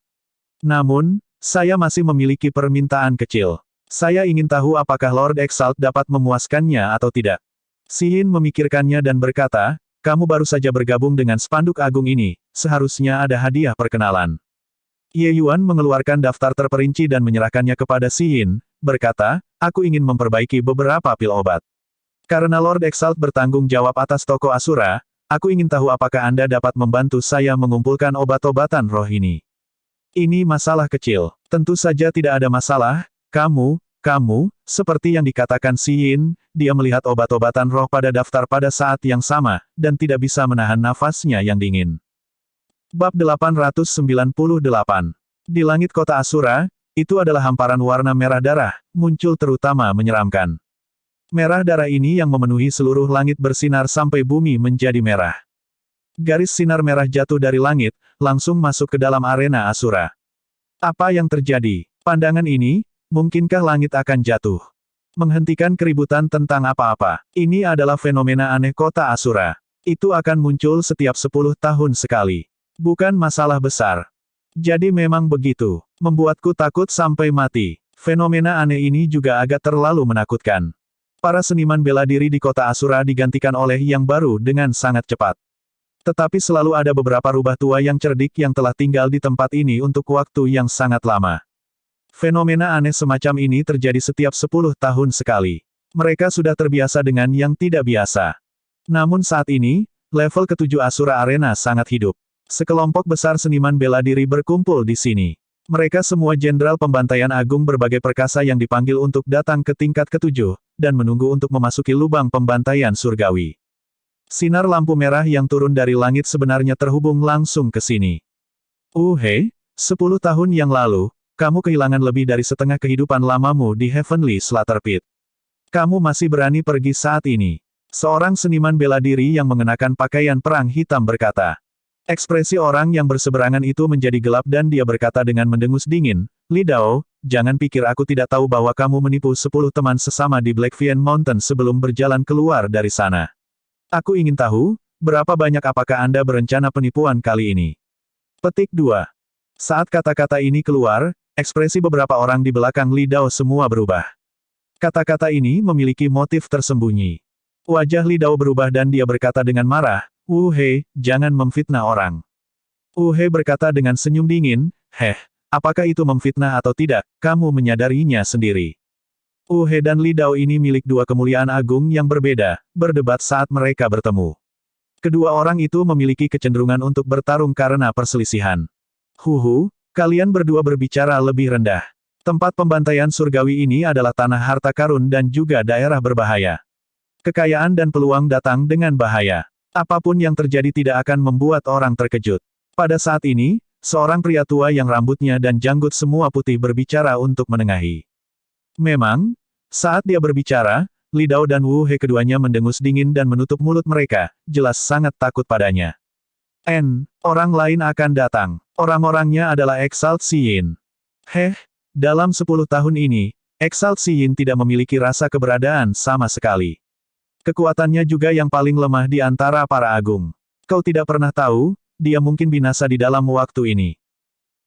S1: Namun, saya masih memiliki permintaan kecil. Saya ingin tahu apakah Lord Exalt dapat memuaskannya atau tidak. Xi Yin memikirkannya dan berkata, kamu baru saja bergabung dengan spanduk agung ini, seharusnya ada hadiah perkenalan. Ye Yuan mengeluarkan daftar terperinci dan menyerahkannya kepada Xi Yin, berkata, aku ingin memperbaiki beberapa pil obat. Karena Lord Exalt bertanggung jawab atas toko Asura, aku ingin tahu apakah Anda dapat membantu saya mengumpulkan obat-obatan roh ini. Ini masalah kecil. Tentu saja tidak ada masalah, kamu, seperti yang dikatakan Xi Yin, dia melihat obat-obatan roh pada daftar pada saat yang sama, dan tidak bisa menahan nafasnya yang dingin. Bab 898. Di langit kota Asura, itu adalah hamparan warna merah darah, muncul terutama menyeramkan. Merah darah ini yang memenuhi seluruh langit bersinar sampai bumi menjadi merah. Garis sinar merah jatuh dari langit, langsung masuk ke dalam arena Asura. Apa yang terjadi? Pandangan ini, mungkinkah langit akan jatuh? Menghentikan keributan tentang apa-apa. Ini adalah fenomena aneh kota Asura. Itu akan muncul setiap 10 tahun sekali. Bukan masalah besar. Jadi memang begitu. Membuatku takut sampai mati. Fenomena aneh ini juga agak terlalu menakutkan. Para seniman bela diri di kota Asura digantikan oleh yang baru dengan sangat cepat. Tetapi selalu ada beberapa rubah tua yang cerdik yang telah tinggal di tempat ini untuk waktu yang sangat lama. Fenomena aneh semacam ini terjadi setiap 10 tahun sekali. Mereka sudah terbiasa dengan yang tidak biasa. Namun saat ini, level ke-7 Asura Arena sangat hidup. Sekelompok besar seniman bela diri berkumpul di sini. Mereka semua jenderal pembantaian agung berbagai perkasa yang dipanggil untuk datang ke tingkat ke-7, dan menunggu untuk memasuki lubang pembantaian surgawi. Sinar lampu merah yang turun dari langit sebenarnya terhubung langsung ke sini. 10 tahun yang lalu, kamu kehilangan lebih dari setengah kehidupan lamamu di Heavenly Slaughter Pit. Kamu masih berani pergi saat ini. Seorang seniman bela diri yang mengenakan pakaian perang hitam berkata. Ekspresi orang yang berseberangan itu menjadi gelap dan dia berkata dengan mendengus dingin, Li Dao, jangan pikir aku tidak tahu bahwa kamu menipu 10 teman sesama di Blackvian Mountain sebelum berjalan keluar dari sana. Aku ingin tahu, berapa banyak apakah Anda berencana penipuan kali ini? Petik 2. Saat kata-kata ini keluar, ekspresi beberapa orang di belakang Li Dao semua berubah. Kata-kata ini memiliki motif tersembunyi. Wajah Li Dao berubah dan dia berkata dengan marah, jangan memfitnah orang. Berkata dengan senyum dingin, apakah itu memfitnah atau tidak, kamu menyadarinya sendiri. Dan Li Dao ini milik dua kemuliaan agung yang berbeda, berdebat saat mereka bertemu. Kedua orang itu memiliki kecenderungan untuk bertarung karena perselisihan. Kalian berdua berbicara lebih rendah. Tempat pembantaian surgawi ini adalah tanah harta karun dan juga daerah berbahaya. Kekayaan dan peluang datang dengan bahaya. Apapun yang terjadi tidak akan membuat orang terkejut. Pada saat ini, seorang pria tua yang rambutnya dan janggut semua putih berbicara untuk menengahi. Memang, saat dia berbicara, Li Dao dan Wu He keduanya mendengus dingin dan menutup mulut mereka, jelas sangat takut padanya. Orang lain akan datang. Orang-orangnya adalah Exalt Yin. Dalam 10 tahun ini, Exalt Yin tidak memiliki rasa keberadaan sama sekali. Kekuatannya juga yang paling lemah di antara para agung. Kau tidak pernah tahu, dia mungkin binasa di dalam waktu ini.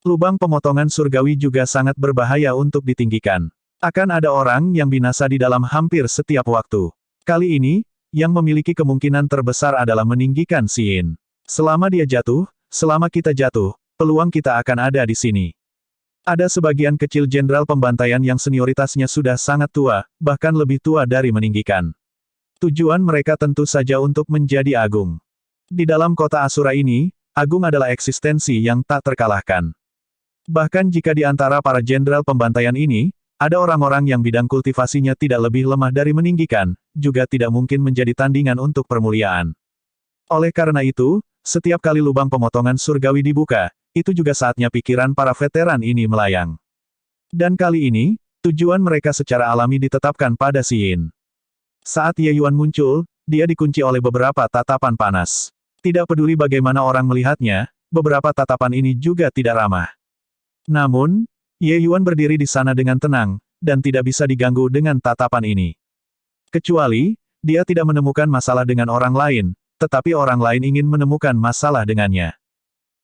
S1: Lubang pemotongan surgawi juga sangat berbahaya untuk ditinggikan. Akan ada orang yang binasa di dalam hampir setiap waktu. Kali ini, yang memiliki kemungkinan terbesar adalah meninggikan Yin. Selama dia jatuh, selama kita jatuh, peluang kita akan ada di sini. Ada sebagian kecil jenderal pembantaian yang senioritasnya sudah sangat tua, bahkan lebih tua dari meninggikan. Tujuan mereka tentu saja untuk menjadi agung. Di dalam kota Asura ini, agung adalah eksistensi yang tak terkalahkan. Bahkan jika di antara para jenderal pembantaian ini, ada orang-orang yang bidang kultivasinya tidak lebih lemah dari meninggikan, juga tidak mungkin menjadi tandingan untuk permuliaan. Oleh karena itu, setiap kali lubang pemotongan surgawi dibuka, itu juga saatnya pikiran para veteran ini melayang. Dan kali ini, tujuan mereka secara alami ditetapkan pada Yin. Saat Ye Yuan muncul, dia dikunci oleh beberapa tatapan panas. Tidak peduli bagaimana orang melihatnya, beberapa tatapan ini juga tidak ramah. Namun, Ye Yuan berdiri di sana dengan tenang, dan tidak bisa diganggu dengan tatapan ini. Kecuali, dia tidak menemukan masalah dengan orang lain, tetapi orang lain ingin menemukan masalah dengannya.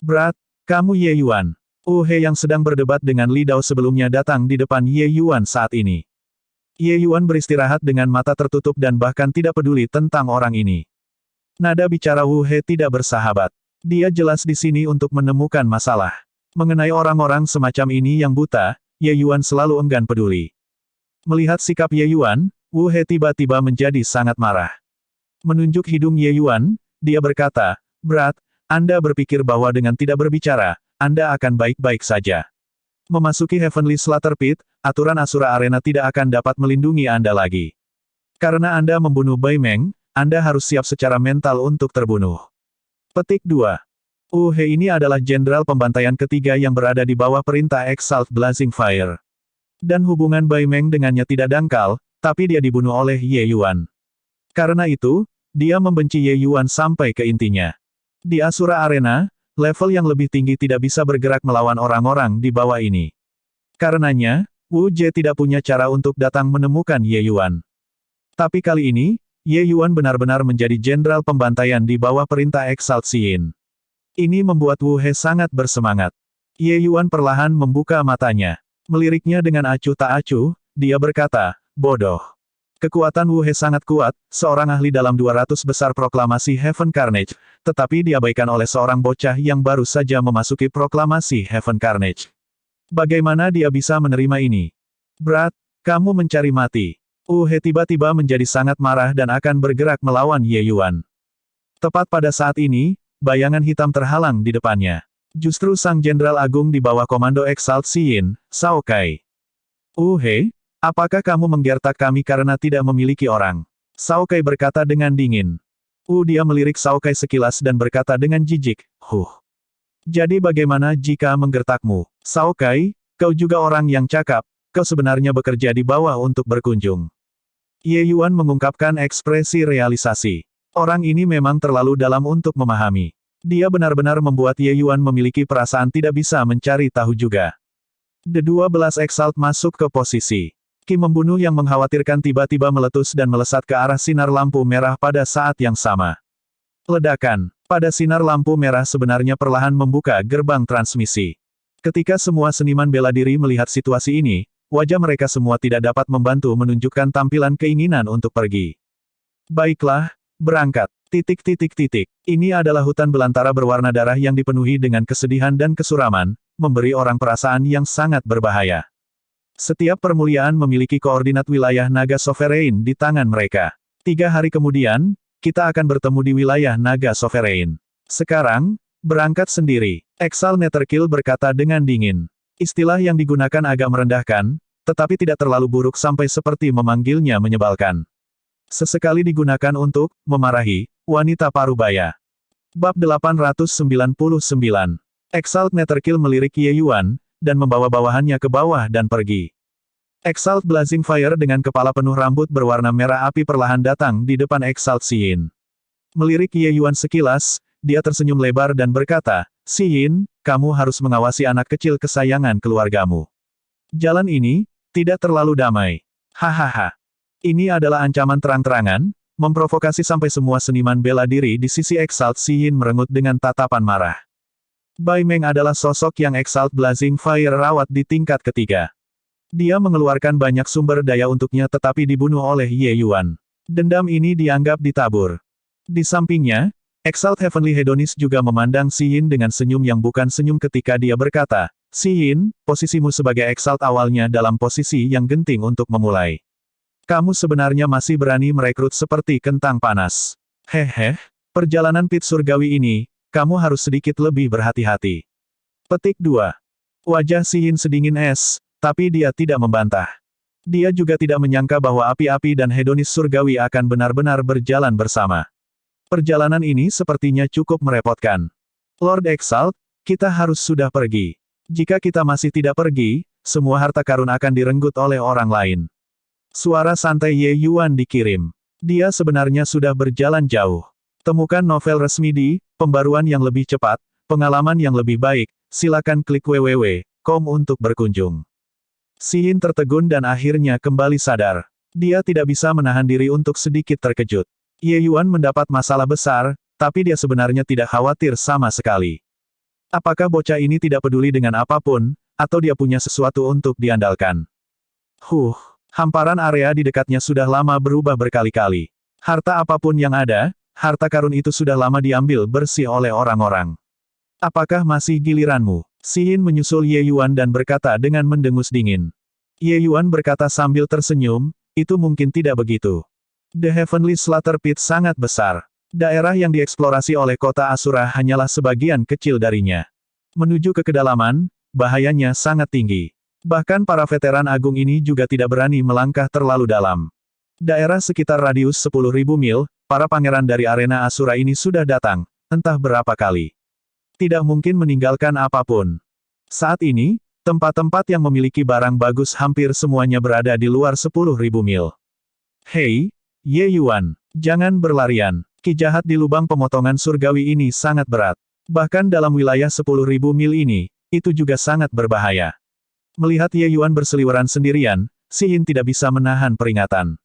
S1: Berat, kamu Ye Yuan. Wu He yang sedang berdebat dengan Li Dao sebelumnya datang di depan Ye Yuan saat ini. Ye Yuan beristirahat dengan mata tertutup dan bahkan tidak peduli tentang orang ini. Nada bicara Wu He tidak bersahabat. Dia jelas di sini untuk menemukan masalah. Mengenai orang-orang semacam ini yang buta, Ye Yuan selalu enggan peduli. Melihat sikap Ye Yuan, Wu He tiba-tiba menjadi sangat marah. Menunjuk hidung Ye Yuan, dia berkata, "Berat, Anda berpikir bahwa dengan tidak berbicara, Anda akan baik-baik saja. Memasuki Heavenly Slaughter Pit, aturan Asura Arena tidak akan dapat melindungi Anda lagi. Karena Anda membunuh Bai Meng, Anda harus siap secara mental untuk terbunuh." Petik 2. Wu He ini adalah jenderal pembantaian ketiga yang berada di bawah perintah Exalt Blazing Fire. Dan hubungan Bai Meng dengannya tidak dangkal, tapi dia dibunuh oleh Ye Yuan. Karena itu, dia membenci Ye Yuan sampai ke intinya. Di Asura Arena, level yang lebih tinggi tidak bisa bergerak melawan orang-orang di bawah ini. Karenanya, Wu Jie tidak punya cara untuk datang menemukan Ye Yuan. Tapi kali ini, Ye Yuan benar-benar menjadi jenderal pembantaian di bawah perintah Exalt Yin. Ini membuat Wu He sangat bersemangat. Ye Yuan perlahan membuka matanya. Meliriknya dengan acuh tak acuh, dia berkata, "Bodoh." Kekuatan Wu He sangat kuat, seorang ahli dalam 200 besar proklamasi Heaven Carnage, tetapi diabaikan oleh seorang bocah yang baru saja memasuki proklamasi Heaven Carnage. Bagaimana dia bisa menerima ini? Berat, kamu mencari mati. Wu He tiba-tiba menjadi sangat marah dan akan bergerak melawan Ye Yuan. Tepat pada saat ini, bayangan hitam terhalang di depannya. Justru sang jenderal agung di bawah komando Exalt Yin, Cao Kai. "Wu He, apakah kamu menggertak kami karena tidak memiliki orang?" Cao Kai berkata dengan dingin. Dia melirik Cao Kai sekilas dan berkata dengan jijik, "Jadi bagaimana jika menggertakmu? Cao Kai, kau juga orang yang cakap, kau sebenarnya bekerja di bawah untuk berkunjung." Ye Yuan mengungkapkan ekspresi realisasi. Orang ini memang terlalu dalam untuk memahami. Dia benar-benar membuat Ye Yuan memiliki perasaan tidak bisa mencari tahu juga. The-12 Exalt masuk ke posisi. Ki membunuh yang mengkhawatirkan tiba-tiba meletus dan melesat ke arah sinar lampu merah pada saat yang sama. Ledakan. Pada sinar lampu merah sebenarnya perlahan membuka gerbang transmisi. Ketika semua seniman bela diri melihat situasi ini, wajah mereka semua tidak dapat membantu menunjukkan tampilan keinginan untuk pergi. "Baiklah, berangkat. Ini adalah hutan belantara berwarna darah yang dipenuhi dengan kesedihan dan kesuraman, memberi orang perasaan yang sangat berbahaya. Setiap permuliaan memiliki koordinat wilayah naga sovereign di tangan mereka. 3 hari kemudian, kita akan bertemu di wilayah naga sovereign. Sekarang, berangkat sendiri." Exalt Netherkill berkata dengan dingin. Istilah yang digunakan agak merendahkan, tetapi tidak terlalu buruk sampai seperti memanggilnya menyebalkan. Sesekali digunakan untuk memarahi, wanita parubaya. Bab 899. Exalt Netherkill melirik Ye Yuan, dan membawa bawahannya ke bawah dan pergi. Exalt Blazing Fire dengan kepala penuh rambut berwarna merah api perlahan datang di depan Exalt Yin. Melirik Ye Yuan sekilas, dia tersenyum lebar dan berkata, Yin, kamu harus mengawasi anak kecil kesayangan keluargamu. Jalan ini, tidak terlalu damai. Hahaha. Ini adalah ancaman terang-terangan, memprovokasi sampai semua seniman bela diri di sisi Exalt Yin merengut dengan tatapan marah. Bai Meng adalah sosok yang Exalt Blazing Fire rawat di tingkat ketiga. Dia mengeluarkan banyak sumber daya untuknya tetapi dibunuh oleh Ye Yuan. Dendam ini dianggap ditabur. Di sampingnya, Exalt Heavenly Hedonist juga memandang Yin dengan senyum yang bukan senyum ketika dia berkata, Yin, posisimu sebagai Exalt awalnya dalam posisi yang genting untuk memulai. Kamu sebenarnya masih berani merekrut seperti kentang panas. Hehe, perjalanan pit surgawi ini, kamu harus sedikit lebih berhati-hati. Petik 2. Wajah Yin sedingin es, tapi dia tidak membantah. Dia juga tidak menyangka bahwa api-api dan hedonis surgawi akan benar-benar berjalan bersama. Perjalanan ini sepertinya cukup merepotkan. Lord Exalt, kita harus sudah pergi. Jika kita masih tidak pergi, semua harta karun akan direnggut oleh orang lain. Suara santai Ye Yuan dikirim. Dia sebenarnya sudah berjalan jauh. Temukan novel resmi di pembaruan yang lebih cepat, pengalaman yang lebih baik, silakan klik www.com untuk berkunjung. Yin tertegun dan akhirnya kembali sadar. Dia tidak bisa menahan diri untuk sedikit terkejut. Ye Yuan mendapat masalah besar, tapi dia sebenarnya tidak khawatir sama sekali. Apakah bocah ini tidak peduli dengan apapun, atau dia punya sesuatu untuk diandalkan? Hamparan area di dekatnya sudah lama berubah berkali-kali. Harta apapun yang ada, harta karun itu sudah lama diambil bersih oleh orang-orang. Apakah masih giliranmu? Yin menyusul Ye Yuan dan berkata dengan mendengus dingin. Ye Yuan berkata sambil tersenyum, itu mungkin tidak begitu. The Heavenly Slaughter Pit sangat besar. Daerah yang dieksplorasi oleh kota Asura hanyalah sebagian kecil darinya. Menuju ke kedalaman, bahayanya sangat tinggi. Bahkan para veteran agung ini juga tidak berani melangkah terlalu dalam. Daerah sekitar radius 10.000 mil, para pangeran dari arena Asura ini sudah datang, entah berapa kali. Tidak mungkin meninggalkan apapun. Saat ini, tempat-tempat yang memiliki barang bagus hampir semuanya berada di luar 10.000 mil. Hei, Ye Yuan, jangan berlarian. Ki jahat di lubang pemotongan surgawi ini sangat berat. Bahkan dalam wilayah 10.000 mil ini, itu juga sangat berbahaya. Melihat Ye Yuan berseliweran sendirian, Yin tidak bisa menahan peringatan.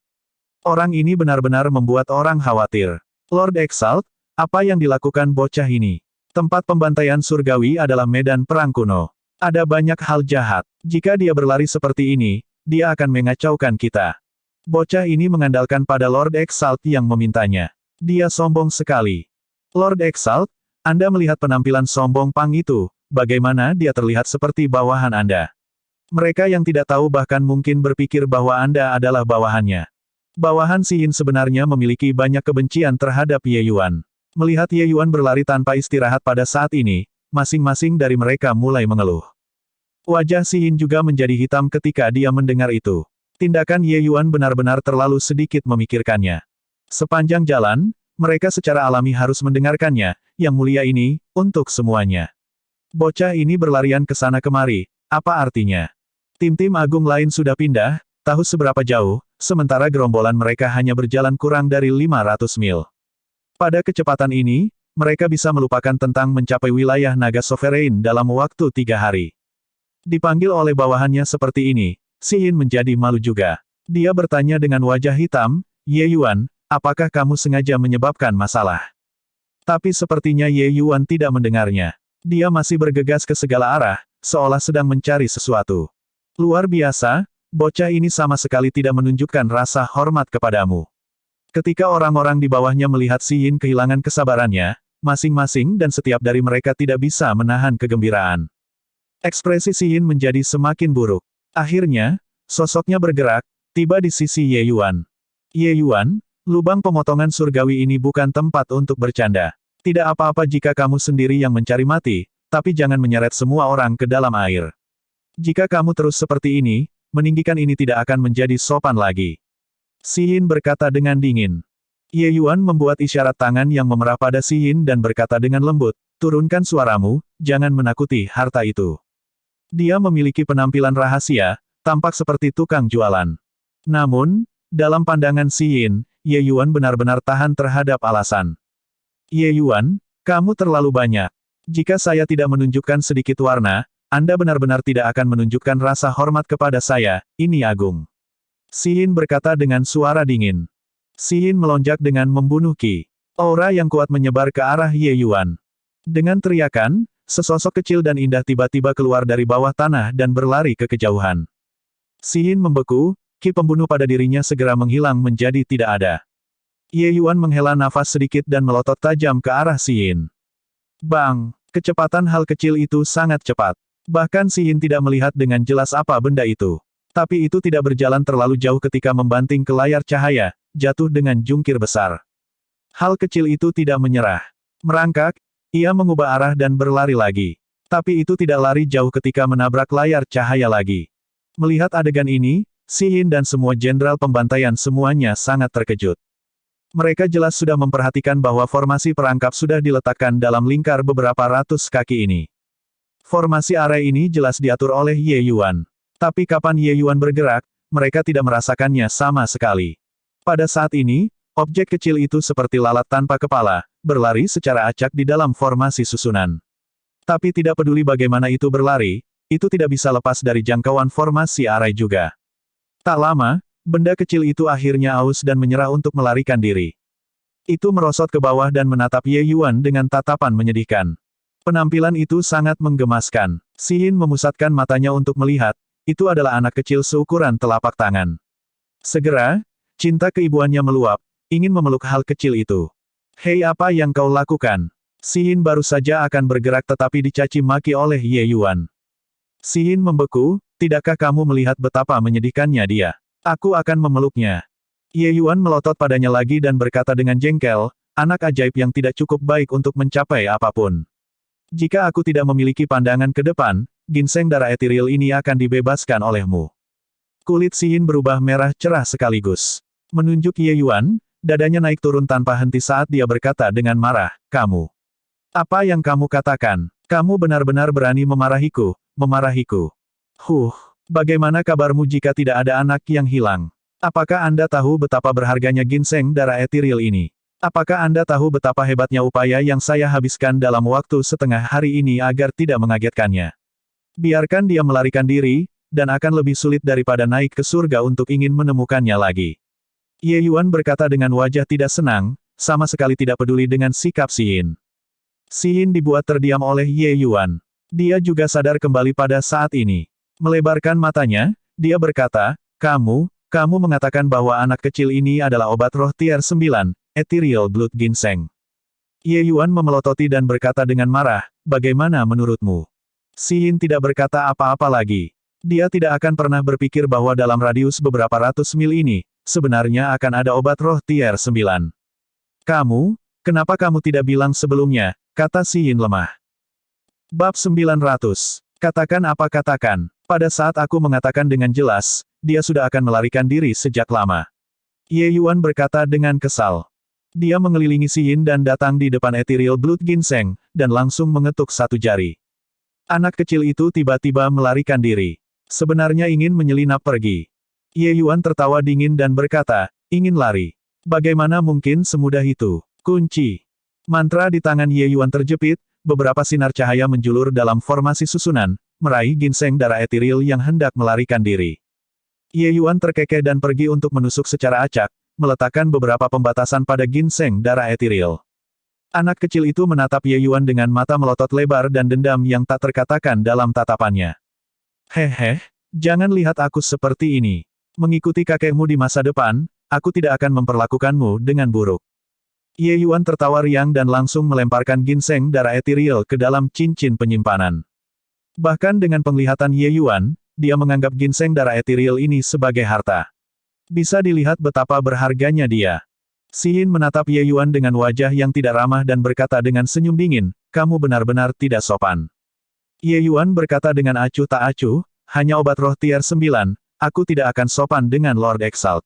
S1: Orang ini benar-benar membuat orang khawatir. Lord Exalt, apa yang dilakukan bocah ini? Tempat pembantaian surgawi adalah medan perang kuno. Ada banyak hal jahat. Jika dia berlari seperti ini, dia akan mengacaukan kita. Bocah ini mengandalkan pada Lord Exalt yang memintanya. Dia sombong sekali. Lord Exalt, Anda melihat penampilan sombong Pang itu, bagaimana dia terlihat seperti bawahan Anda. Mereka yang tidak tahu bahkan mungkin berpikir bahwa Anda adalah bawahannya. Bawahan Yin sebenarnya memiliki banyak kebencian terhadap Ye Yuan. Melihat Ye Yuan berlari tanpa istirahat pada saat ini, masing-masing dari mereka mulai mengeluh. Wajah Yin juga menjadi hitam ketika dia mendengar itu. Tindakan Ye Yuan benar-benar terlalu sedikit memikirkannya. Sepanjang jalan, mereka secara alami harus mendengarkannya, yang mulia ini, untuk semuanya. Bocah ini berlarian ke sana kemari, apa artinya? Tim-tim agung lain sudah pindah, tahu seberapa jauh, sementara gerombolan mereka hanya berjalan kurang dari 500 mil. Pada kecepatan ini, mereka bisa melupakan tentang mencapai wilayah naga sovereign dalam waktu 3 hari. Dipanggil oleh bawahannya seperti ini, Yin menjadi malu juga. Dia bertanya dengan wajah hitam, Ye Yuan, apakah kamu sengaja menyebabkan masalah? Tapi sepertinya Ye Yuan tidak mendengarnya. Dia masih bergegas ke segala arah, seolah sedang mencari sesuatu. Luar biasa, bocah ini sama sekali tidak menunjukkan rasa hormat kepadamu. Ketika orang-orang di bawahnya melihat Yin kehilangan kesabarannya, masing-masing dan setiap dari mereka tidak bisa menahan kegembiraan. Ekspresi Yin menjadi semakin buruk. Akhirnya, sosoknya bergerak, tiba di sisi Ye Yuan. Ye Yuan, lubang pemotongan surgawi ini bukan tempat untuk bercanda. Tidak apa-apa jika kamu sendiri yang mencari mati, tapi jangan menyeret semua orang ke dalam air. Jika kamu terus seperti ini, meninggikan ini tidak akan menjadi sopan lagi. Yin berkata dengan dingin. Ye Yuan membuat isyarat tangan yang memerah pada Si Yin dan berkata dengan lembut, turunkan suaramu, jangan menakuti harta itu. Dia memiliki penampilan rahasia, tampak seperti tukang jualan. Namun, dalam pandangan Si Yin, Ye Yuan benar-benar tahan terhadap alasan. Ye Yuan, kamu terlalu banyak. Jika saya tidak menunjukkan sedikit warna, Anda benar-benar tidak akan menunjukkan rasa hormat kepada saya, ini agung. Si Yin berkata dengan suara dingin. Si Yin melonjak dengan membunuh Qi. Aura yang kuat menyebar ke arah Ye Yuan. Dengan teriakan, sesosok kecil dan indah tiba-tiba keluar dari bawah tanah dan berlari ke kejauhan. Si Yin membeku, Qi pembunuh pada dirinya segera menghilang menjadi tidak ada. Ye Yuan menghela nafas sedikit dan melotot tajam ke arah Si Yin. Bang! Kecepatan hal kecil itu sangat cepat. Bahkan Si Yin tidak melihat dengan jelas apa benda itu. Tapi itu tidak berjalan terlalu jauh ketika membanting ke layar cahaya, jatuh dengan jungkir besar. Hal kecil itu tidak menyerah. Merangkak, ia mengubah arah dan berlari lagi. Tapi itu tidak lari jauh ketika menabrak layar cahaya lagi. Melihat adegan ini, Si Yin dan semua jenderal pembantaian semuanya sangat terkejut. Mereka jelas sudah memperhatikan bahwa formasi perangkap sudah diletakkan dalam lingkar beberapa ratus kaki ini. Formasi area ini jelas diatur oleh Ye Yuan. Tapi kapan Ye Yuan bergerak, mereka tidak merasakannya sama sekali. Pada saat ini, objek kecil itu seperti lalat tanpa kepala, berlari secara acak di dalam formasi susunan. Tapi tidak peduli bagaimana itu berlari, itu tidak bisa lepas dari jangkauan formasi area juga. Tak lama, benda kecil itu akhirnya aus dan menyerah untuk melarikan diri. Itu merosot ke bawah dan menatap Ye Yuan dengan tatapan menyedihkan. Penampilan itu sangat menggemaskan. Si Yin memusatkan matanya untuk melihat, itu adalah anak kecil seukuran telapak tangan. Segera, cinta keibuannya meluap, ingin memeluk hal kecil itu. Hei, apa yang kau lakukan? Si Yin baru saja akan bergerak tetapi dicaci maki oleh Ye Yuan. Si Yin membeku, tidakkah kamu melihat betapa menyedihkannya dia? Aku akan memeluknya. Ye Yuan melotot padanya lagi dan berkata dengan jengkel, anak ajaib yang tidak cukup baik untuk mencapai apapun. Jika aku tidak memiliki pandangan ke depan, ginseng darah etiril ini akan dibebaskan olehmu. Kulit Si Yin berubah merah cerah sekaligus. Menunjuk Ye Yuan, dadanya naik turun tanpa henti saat dia berkata dengan marah, kamu. Apa yang kamu katakan? Kamu benar-benar berani memarahiku, memarahiku. Bagaimana kabarmu jika tidak ada anak yang hilang? Apakah Anda tahu betapa berharganya ginseng darah etiril ini? Apakah Anda tahu betapa hebatnya upaya yang saya habiskan dalam waktu setengah hari ini agar tidak mengagetkannya? Biarkan dia melarikan diri, dan akan lebih sulit daripada naik ke surga untuk ingin menemukannya lagi. Ye Yuan berkata dengan wajah tidak senang, sama sekali tidak peduli dengan sikap Si Yin. Si Yin dibuat terdiam oleh Ye Yuan. Dia juga sadar kembali pada saat ini. Melebarkan matanya, dia berkata, kamu mengatakan bahwa anak kecil ini adalah obat roh tier 9, Ethereal Blood Ginseng. Ye Yuan memelototi dan berkata dengan marah, bagaimana menurutmu? Si Yin tidak berkata apa-apa lagi. Dia tidak akan pernah berpikir bahwa dalam radius beberapa ratus mil ini, sebenarnya akan ada obat roh tier 9. Kenapa kamu tidak bilang sebelumnya, kata Si Yin lemah. Bab 900. Katakan apa katakan. Pada saat aku mengatakan dengan jelas, dia sudah akan melarikan diri sejak lama. Ye Yuan berkata dengan kesal. Dia mengelilingi Si Yin dan datang di depan Ethereal Blood Ginseng, dan langsung mengetuk satu jari. Anak kecil itu tiba-tiba melarikan diri. Sebenarnya ingin menyelinap pergi. Ye Yuan tertawa dingin dan berkata, ingin lari. Bagaimana mungkin semudah itu? Kunci. Mantra di tangan Ye Yuan terjepit, beberapa sinar cahaya menjulur dalam formasi susunan, meraih ginseng darah etiril yang hendak melarikan diri. Ye Yuan terkekeh dan pergi untuk menusuk secara acak, meletakkan beberapa pembatasan pada ginseng darah etiril. Anak kecil itu menatap Ye Yuan dengan mata melotot lebar dan dendam yang tak terkatakan dalam tatapannya. Hehe, jangan lihat aku seperti ini. Mengikuti kakekmu di masa depan, aku tidak akan memperlakukanmu dengan buruk. Ye Yuan tertawa riang dan langsung melemparkan ginseng darah etiril ke dalam cincin penyimpanan. Bahkan dengan penglihatan Ye Yuan, dia menganggap ginseng darah etiril ini sebagai harta. Bisa dilihat betapa berharganya dia. Si Yin menatap Ye Yuan dengan wajah yang tidak ramah dan berkata dengan senyum dingin, kamu benar-benar tidak sopan. Ye Yuan berkata dengan acuh tak acuh, hanya obat roh tier 9, aku tidak akan sopan dengan Lord Exalt.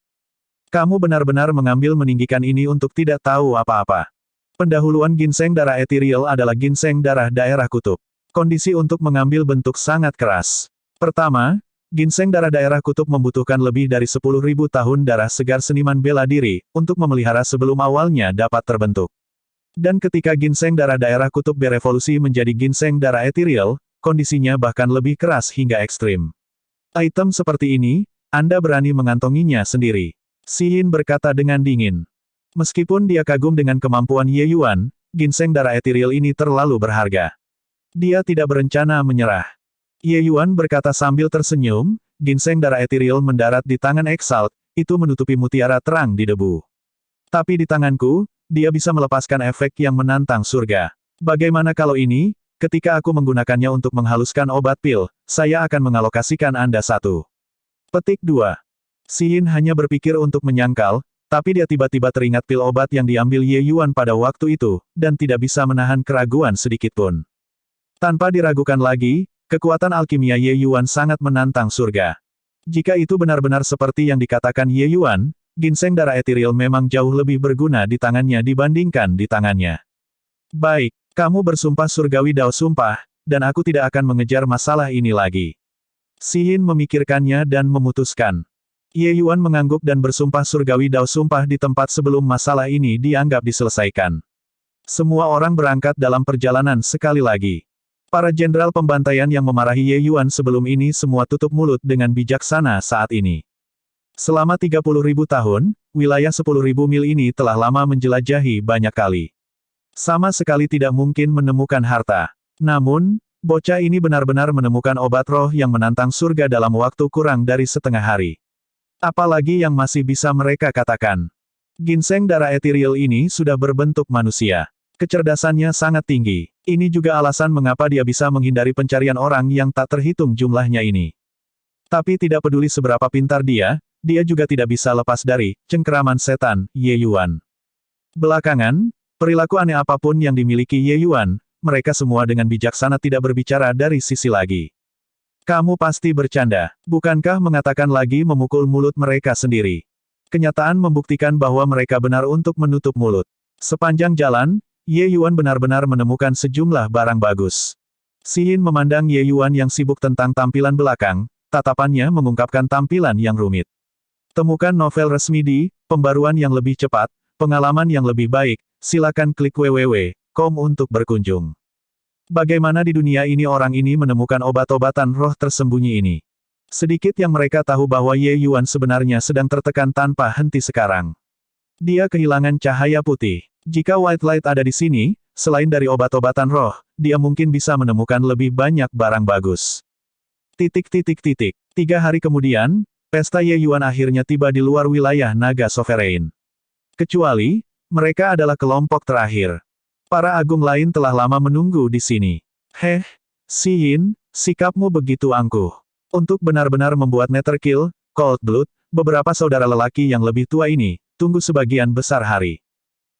S1: Kamu benar-benar mengambil meninggikan ini untuk tidak tahu apa-apa. Pendahuluan ginseng darah ethereal adalah ginseng darah daerah kutub. Kondisi untuk mengambil bentuk sangat keras. Pertama, ginseng darah daerah kutub membutuhkan lebih dari 10.000 tahun darah segar seniman bela diri, untuk memelihara sebelum awalnya dapat terbentuk. Dan ketika ginseng darah daerah kutub berevolusi menjadi ginseng darah ethereal, kondisinya bahkan lebih keras hingga ekstrim. Item seperti ini, Anda berani mengantonginya sendiri. Xi Yin berkata dengan dingin. Meskipun dia kagum dengan kemampuan Ye Yuan, ginseng darah ethereal ini terlalu berharga. Dia tidak berencana menyerah. Ye Yuan berkata sambil tersenyum, ginseng darah ethereal mendarat di tangan Exalt, itu menutupi mutiara terang di debu. Tapi di tanganku, dia bisa melepaskan efek yang menantang surga. Bagaimana kalau ini, ketika aku menggunakannya untuk menghaluskan obat pil, saya akan mengalokasikan Anda satu. Petik 2. Xi Yin hanya berpikir untuk menyangkal, tapi dia tiba-tiba teringat pil obat yang diambil Ye Yuan pada waktu itu, dan tidak bisa menahan keraguan sedikitpun. Tanpa diragukan lagi, kekuatan alkimia Ye Yuan sangat menantang surga. Jika itu benar-benar seperti yang dikatakan Ye Yuan, ginseng darah ethereal memang jauh lebih berguna di tangannya dibandingkan di tangannya. Baik, kamu bersumpah surgawi Dao Sumpah, dan aku tidak akan mengejar masalah ini lagi. Xi Yin memikirkannya dan memutuskan. Ye Yuan mengangguk dan bersumpah surgawi Dao Sumpah di tempat sebelum masalah ini dianggap diselesaikan. Semua orang berangkat dalam perjalanan sekali lagi. Para jenderal pembantaian yang memarahi Ye Yuan sebelum ini semua tutup mulut dengan bijaksana saat ini. Selama 30.000 tahun, wilayah 10.000 mil ini telah lama menjelajahi banyak kali. Sama sekali tidak mungkin menemukan harta. Namun, bocah ini benar-benar menemukan obat roh yang menantang surga dalam waktu kurang dari setengah hari. Apalagi yang masih bisa mereka katakan. Ginseng darah ethereal ini sudah berbentuk manusia. Kecerdasannya sangat tinggi. Ini juga alasan mengapa dia bisa menghindari pencarian orang yang tak terhitung jumlahnya ini. Tapi tidak peduli seberapa pintar dia juga tidak bisa lepas dari cengkeraman setan, Ye Yuan. Belakangan, perilaku aneh apapun yang dimiliki Ye Yuan, mereka semua dengan bijaksana tidak berbicara dari sisi lagi. Kamu pasti bercanda, bukankah mengatakan lagi memukul mulut mereka sendiri? Kenyataan membuktikan bahwa mereka benar untuk menutup mulut. Sepanjang jalan, Ye Yuan benar-benar menemukan sejumlah barang bagus. Xi Yin memandang Ye Yuan yang sibuk tentang tampilan belakang, tatapannya mengungkapkan tampilan yang rumit. Temukan novel resmi di pembaruan yang lebih cepat, pengalaman yang lebih baik, silakan klik www.com untuk berkunjung. Bagaimana di dunia ini orang ini menemukan obat-obatan roh tersembunyi ini? Sedikit yang mereka tahu bahwa Ye Yuan sebenarnya sedang tertekan tanpa henti sekarang. Dia kehilangan cahaya putih. Jika White Light ada di sini, selain dari obat-obatan roh, dia mungkin bisa menemukan lebih banyak barang bagus. 3 hari kemudian, pesta Ye Yuan akhirnya tiba di luar wilayah naga Sovereign. Kecuali, mereka adalah kelompok terakhir. Para agung lain telah lama menunggu di sini. Xi Yin, sikapmu begitu angkuh. Untuk benar-benar membuat Netherkill, Cold Blood, beberapa saudara lelaki yang lebih tua ini, tunggu sebagian besar hari.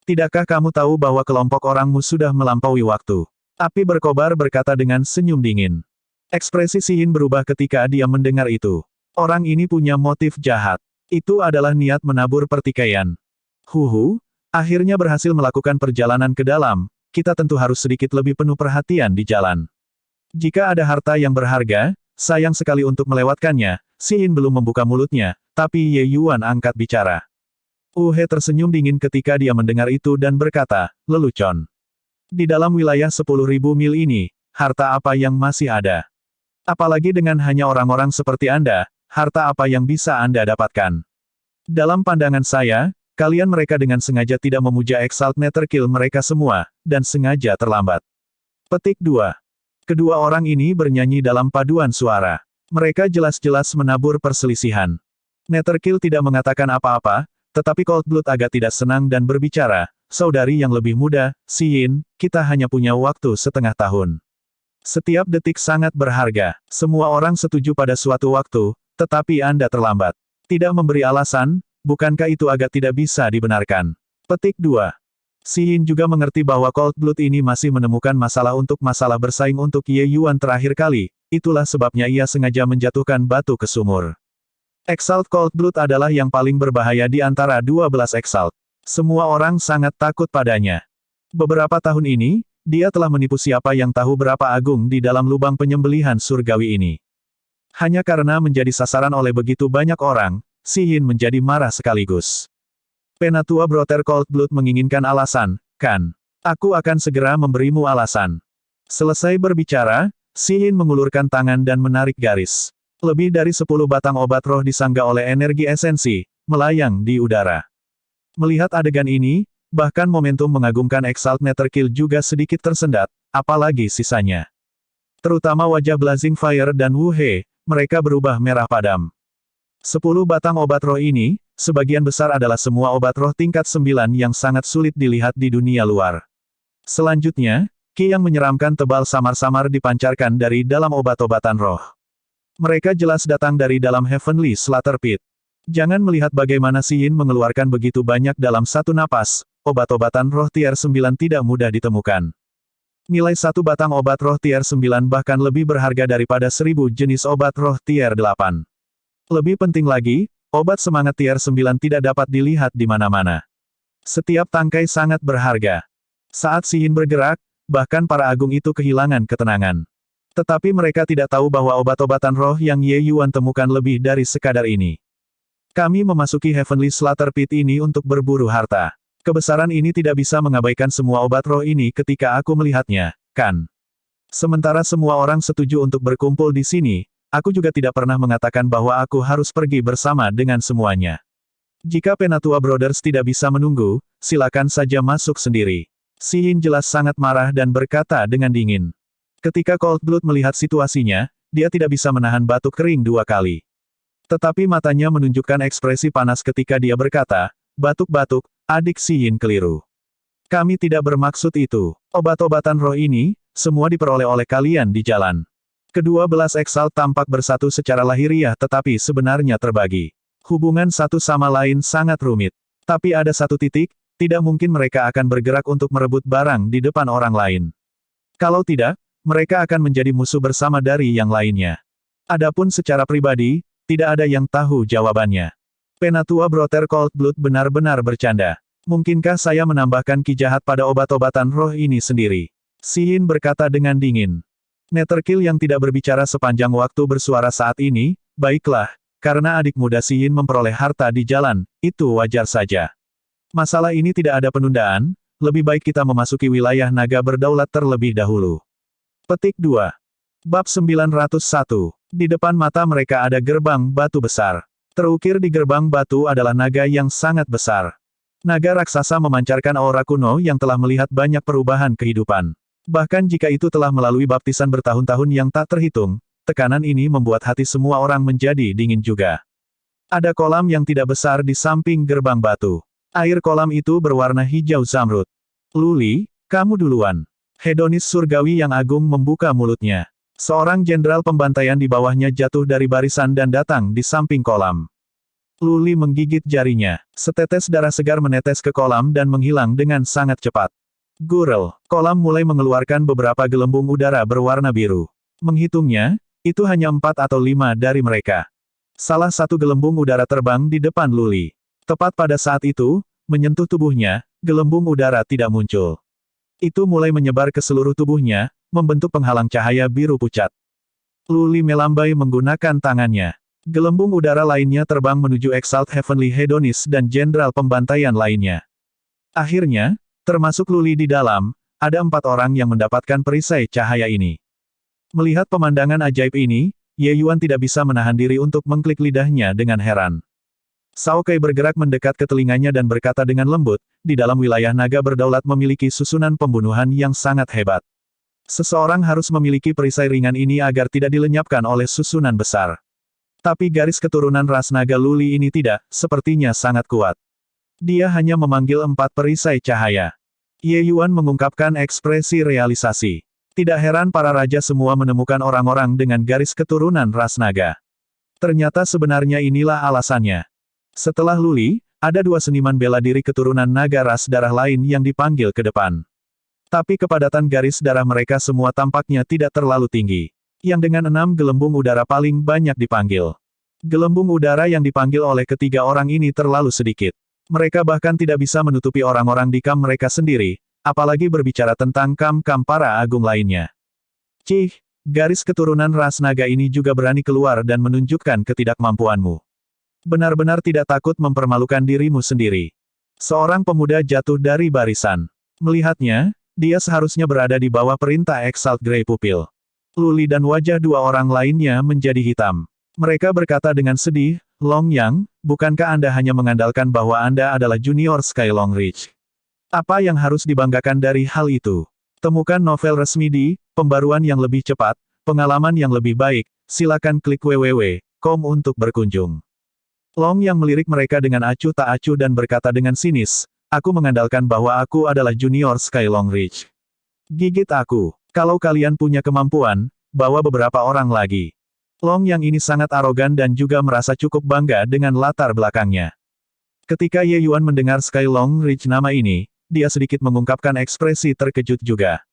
S1: Tidakkah kamu tahu bahwa kelompok orangmu sudah melampaui waktu? Api berkobar berkata dengan senyum dingin. Ekspresi Xi Yin berubah ketika dia mendengar itu. Orang ini punya motif jahat. Itu adalah niat menabur pertikaian. Akhirnya berhasil melakukan perjalanan ke dalam, kita tentu harus sedikit lebih penuh perhatian di jalan. Jika ada harta yang berharga, sayang sekali untuk melewatkannya. Xi Yin belum membuka mulutnya, tapi Ye Yuan angkat bicara. He tersenyum dingin ketika dia mendengar itu dan berkata, lelucon. Di dalam wilayah 10.000 mil ini, harta apa yang masih ada? Apalagi dengan hanya orang-orang seperti Anda, harta apa yang bisa Anda dapatkan? Dalam pandangan saya, kalian mereka dengan sengaja tidak memuja Exalt Netherkill mereka semua, dan sengaja terlambat. Petik 2. Kedua orang ini bernyanyi dalam paduan suara. Mereka jelas-jelas menabur perselisihan. Netherkill tidak mengatakan apa-apa, tetapi Cold Blood agak tidak senang dan berbicara, saudari yang lebih muda, Xi Yin, kita hanya punya waktu setengah tahun. Setiap detik sangat berharga. Semua orang setuju pada suatu waktu, tetapi Anda terlambat. Tidak memberi alasan, bukankah itu agak tidak bisa dibenarkan? Petik 2. Xi Yin juga mengerti bahwa Cold Blood ini masih menemukan masalah untuk masalah bersaing untuk Ye Yuan terakhir kali, itulah sebabnya ia sengaja menjatuhkan batu ke sumur. Exalt Cold Blood adalah yang paling berbahaya di antara 12 Exalt. Semua orang sangat takut padanya. Beberapa tahun ini, dia telah menipu siapa yang tahu berapa agung di dalam lubang penyembelihan surgawi ini. Hanya karena menjadi sasaran oleh begitu banyak orang, Si Yin menjadi marah sekaligus. Penatua Brother Cold Blood menginginkan alasan, kan? Aku akan segera memberimu alasan. Selesai berbicara, Si Yin mengulurkan tangan dan menarik garis. Lebih dari 10 batang obat roh disangga oleh energi esensi, melayang di udara. Melihat adegan ini, bahkan momentum mengagumkan Exalt Netherkill juga sedikit tersendat, apalagi sisanya. Terutama wajah Blazing Fire dan Wu He, mereka berubah merah padam. 10 batang obat roh ini, sebagian besar adalah semua obat roh tingkat 9 yang sangat sulit dilihat di dunia luar. Selanjutnya, Ki yang menyeramkan tebal samar-samar dipancarkan dari dalam obat-obatan roh. Mereka jelas datang dari dalam Heavenly Slaughter Pit. Jangan melihat bagaimana Si Yin mengeluarkan begitu banyak dalam satu napas, obat-obatan roh tier 9 tidak mudah ditemukan. Nilai satu batang obat roh tier 9 bahkan lebih berharga daripada 1000 jenis obat roh tier 8. Lebih penting lagi, obat semangat tier 9 tidak dapat dilihat di mana-mana. Setiap tangkai sangat berharga. Saat Si Yin bergerak, bahkan para agung itu kehilangan ketenangan. Tetapi mereka tidak tahu bahwa obat-obatan roh yang Ye Yuan temukan lebih dari sekadar ini. Kami memasuki Heavenly Slaughter Pit ini untuk berburu harta. Kebesaran ini tidak bisa mengabaikan semua obat roh ini ketika aku melihatnya, kan? Sementara semua orang setuju untuk berkumpul di sini, aku juga tidak pernah mengatakan bahwa aku harus pergi bersama dengan semuanya. Jika Penatua Brothers tidak bisa menunggu, silakan saja masuk sendiri. Si Yin jelas sangat marah dan berkata dengan dingin. Ketika Cold Blood melihat situasinya, dia tidak bisa menahan batuk kering 2 kali. Tetapi matanya menunjukkan ekspresi panas ketika dia berkata, batuk-batuk, adik Si Yin keliru. Kami tidak bermaksud itu. Obat-obatan roh ini, semua diperoleh oleh kalian di jalan. Kedua belas Exalt tampak bersatu secara lahiriah tetapi sebenarnya terbagi. Hubungan satu sama lain sangat rumit. Tapi ada satu titik, tidak mungkin mereka akan bergerak untuk merebut barang di depan orang lain. Kalau tidak, mereka akan menjadi musuh bersama dari yang lainnya. Adapun secara pribadi, tidak ada yang tahu jawabannya. Penatua Brother Cold Blood benar-benar bercanda. Mungkinkah saya menambahkan ki jahat pada obat-obatan roh ini sendiri? Si Yin berkata dengan dingin. Netherkill yang tidak berbicara sepanjang waktu bersuara saat ini, baiklah, karena adik muda Si Yin memperoleh harta di jalan, itu wajar saja. Masalah ini tidak ada penundaan, lebih baik kita memasuki wilayah naga berdaulat terlebih dahulu. Petik 2. Bab 901. Di depan mata mereka ada gerbang batu besar. Terukir di gerbang batu adalah naga yang sangat besar. Naga raksasa memancarkan aura kuno yang telah melihat banyak perubahan kehidupan. Bahkan jika itu telah melalui baptisan bertahun-tahun yang tak terhitung, tekanan ini membuat hati semua orang menjadi dingin juga. Ada kolam yang tidak besar di samping gerbang batu. Air kolam itu berwarna hijau zamrud. Luli, kamu duluan. Hedonis surgawi yang agung membuka mulutnya. Seorang jenderal pembantaian di bawahnya jatuh dari barisan dan datang di samping kolam. Luli menggigit jarinya. Setetes darah segar menetes ke kolam dan menghilang dengan sangat cepat. Gurel, kolam mulai mengeluarkan beberapa gelembung udara berwarna biru. Menghitungnya, itu hanya 4 atau 5 dari mereka. Salah satu gelembung udara terbang di depan Luli. Tepat pada saat itu, menyentuh tubuhnya, gelembung udara tidak muncul. Itu mulai menyebar ke seluruh tubuhnya, membentuk penghalang cahaya biru pucat. Luli melambai menggunakan tangannya. Gelembung udara lainnya terbang menuju Exalt Heavenly Hedonis dan jenderal pembantaian lainnya. Akhirnya, termasuk Luli di dalam, ada 4 orang yang mendapatkan perisai cahaya ini. Melihat pemandangan ajaib ini, Ye Yuan tidak bisa menahan diri untuk mengklik lidahnya dengan heran. Cao Kai bergerak mendekat ke telinganya dan berkata dengan lembut, di dalam wilayah naga berdaulat memiliki susunan pembunuhan yang sangat hebat. Seseorang harus memiliki perisai ringan ini agar tidak dilenyapkan oleh susunan besar. Tapi garis keturunan ras naga Luli ini tidak, sepertinya sangat kuat. Dia hanya memanggil 4 perisai cahaya. Ye Yuan mengungkapkan ekspresi realisasi. Tidak heran para raja semua menemukan orang-orang dengan garis keturunan ras naga. Ternyata sebenarnya inilah alasannya. Setelah Luli, ada 2 seniman bela diri keturunan naga ras darah lain yang dipanggil ke depan. Tapi kepadatan garis darah mereka semua tampaknya tidak terlalu tinggi. Yang dengan 6 gelembung udara paling banyak dipanggil. Gelembung udara yang dipanggil oleh ketiga orang ini terlalu sedikit. Mereka bahkan tidak bisa menutupi orang-orang di kamp mereka sendiri, apalagi berbicara tentang kamp-kamp para agung lainnya. Cih, garis keturunan ras naga ini juga berani keluar dan menunjukkan ketidakmampuanmu. Benar-benar tidak takut mempermalukan dirimu sendiri. Seorang pemuda jatuh dari barisan. Melihatnya, dia seharusnya berada di bawah perintah Exalt Grey Pupil. Luli dan wajah dua orang lainnya menjadi hitam. Mereka berkata dengan sedih, Long Yang, bukankah Anda hanya mengandalkan bahwa Anda adalah junior Sky Long Ridge? Apa yang harus dibanggakan dari hal itu? Temukan novel resmi di pembaruan yang lebih cepat, pengalaman yang lebih baik, silakan klik www.com untuk berkunjung. Long Yang melirik mereka dengan acuh tak acuh dan berkata dengan sinis, aku mengandalkan bahwa aku adalah junior Sky Long Ridge. Gigit aku. Kalau kalian punya kemampuan, bawa beberapa orang lagi. Long Yang ini sangat arogan dan juga merasa cukup bangga dengan latar belakangnya. Ketika Ye Yuan mendengar Sky Long Ridge nama ini, dia sedikit mengungkapkan ekspresi terkejut juga.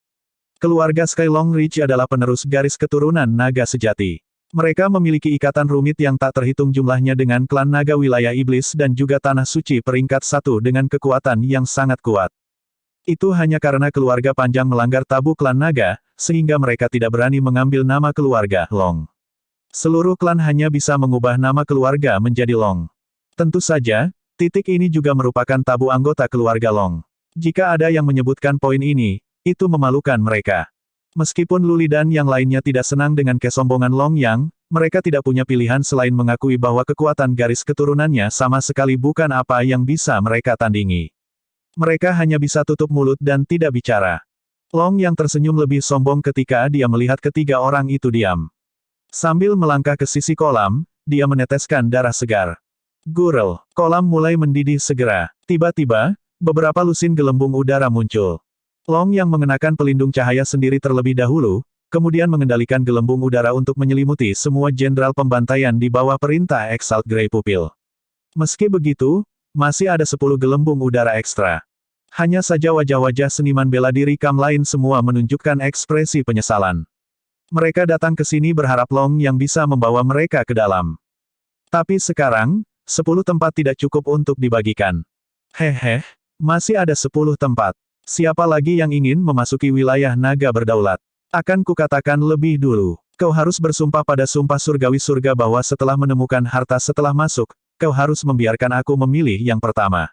S1: Keluarga Sky Long Ridge adalah penerus garis keturunan naga sejati. Mereka memiliki ikatan rumit yang tak terhitung jumlahnya dengan klan naga wilayah iblis dan juga tanah suci peringkat 1 dengan kekuatan yang sangat kuat. Itu hanya karena keluarga panjang melanggar tabu klan naga, sehingga mereka tidak berani mengambil nama keluarga Long. Seluruh klan hanya bisa mengubah nama keluarga menjadi Long. Tentu saja, titik ini juga merupakan tabu anggota keluarga Long. Jika ada yang menyebutkan poin ini, itu memalukan mereka. Meskipun Luli dan yang lainnya tidak senang dengan kesombongan Long Yang, mereka tidak punya pilihan selain mengakui bahwa kekuatan garis keturunannya sama sekali bukan apa yang bisa mereka tandingi. Mereka hanya bisa tutup mulut dan tidak bicara. Long Yang tersenyum lebih sombong ketika dia melihat ketiga orang itu diam. Sambil melangkah ke sisi kolam, dia meneteskan darah segar. Gurel, kolam mulai mendidih segera. Tiba-tiba, beberapa lusin gelembung udara muncul. Long yang mengenakan pelindung cahaya sendiri terlebih dahulu, kemudian mengendalikan gelembung udara untuk menyelimuti semua jenderal pembantaian di bawah perintah Exalt Grey Pupil. Meski begitu, masih ada 10 gelembung udara ekstra. Hanya saja wajah-wajah seniman bela diri kamp lain semua menunjukkan ekspresi penyesalan. Mereka datang ke sini berharap Long yang bisa membawa mereka ke dalam. Tapi sekarang, 10 tempat tidak cukup untuk dibagikan. Hehe, masih ada 10 tempat. Siapa lagi yang ingin memasuki wilayah naga berdaulat? Akan kukatakan lebih dulu. Kau harus bersumpah pada sumpah surgawi surga bahwa setelah menemukan harta setelah masuk, kau harus membiarkan aku memilih yang pertama.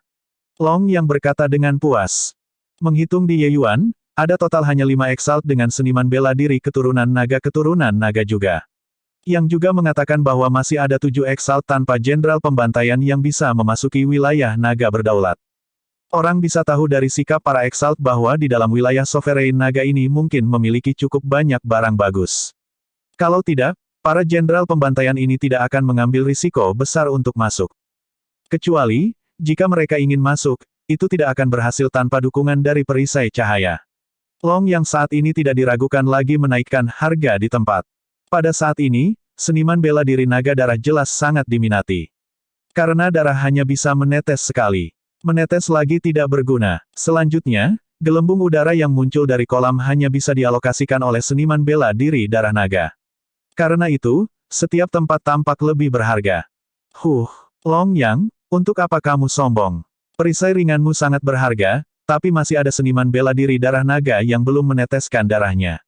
S1: Long yang berkata dengan puas. Menghitung di Ye Yuan, ada total hanya 5 Exalt dengan seniman bela diri keturunan naga juga. Yang juga mengatakan bahwa masih ada 7 Exalt tanpa jenderal pembantaian yang bisa memasuki wilayah naga berdaulat. Orang bisa tahu dari sikap para Exalt bahwa di dalam wilayah Sovereign naga ini mungkin memiliki cukup banyak barang bagus. Kalau tidak, para jenderal pembantaian ini tidak akan mengambil risiko besar untuk masuk. Kecuali, jika mereka ingin masuk, itu tidak akan berhasil tanpa dukungan dari perisai cahaya. Long yang saat ini tidak diragukan lagi menaikkan harga di tempat. Pada saat ini, seniman bela diri naga darah jelas sangat diminati. Karena darah hanya bisa menetes sekali. Menetes lagi tidak berguna. Selanjutnya, gelembung udara yang muncul dari kolam hanya bisa dialokasikan oleh seniman bela diri darah naga. Karena itu, setiap tempat tampak lebih berharga. Long Yang, untuk apa kamu sombong? Perisai ringanmu sangat berharga, tapi masih ada seniman bela diri darah naga yang belum meneteskan darahnya.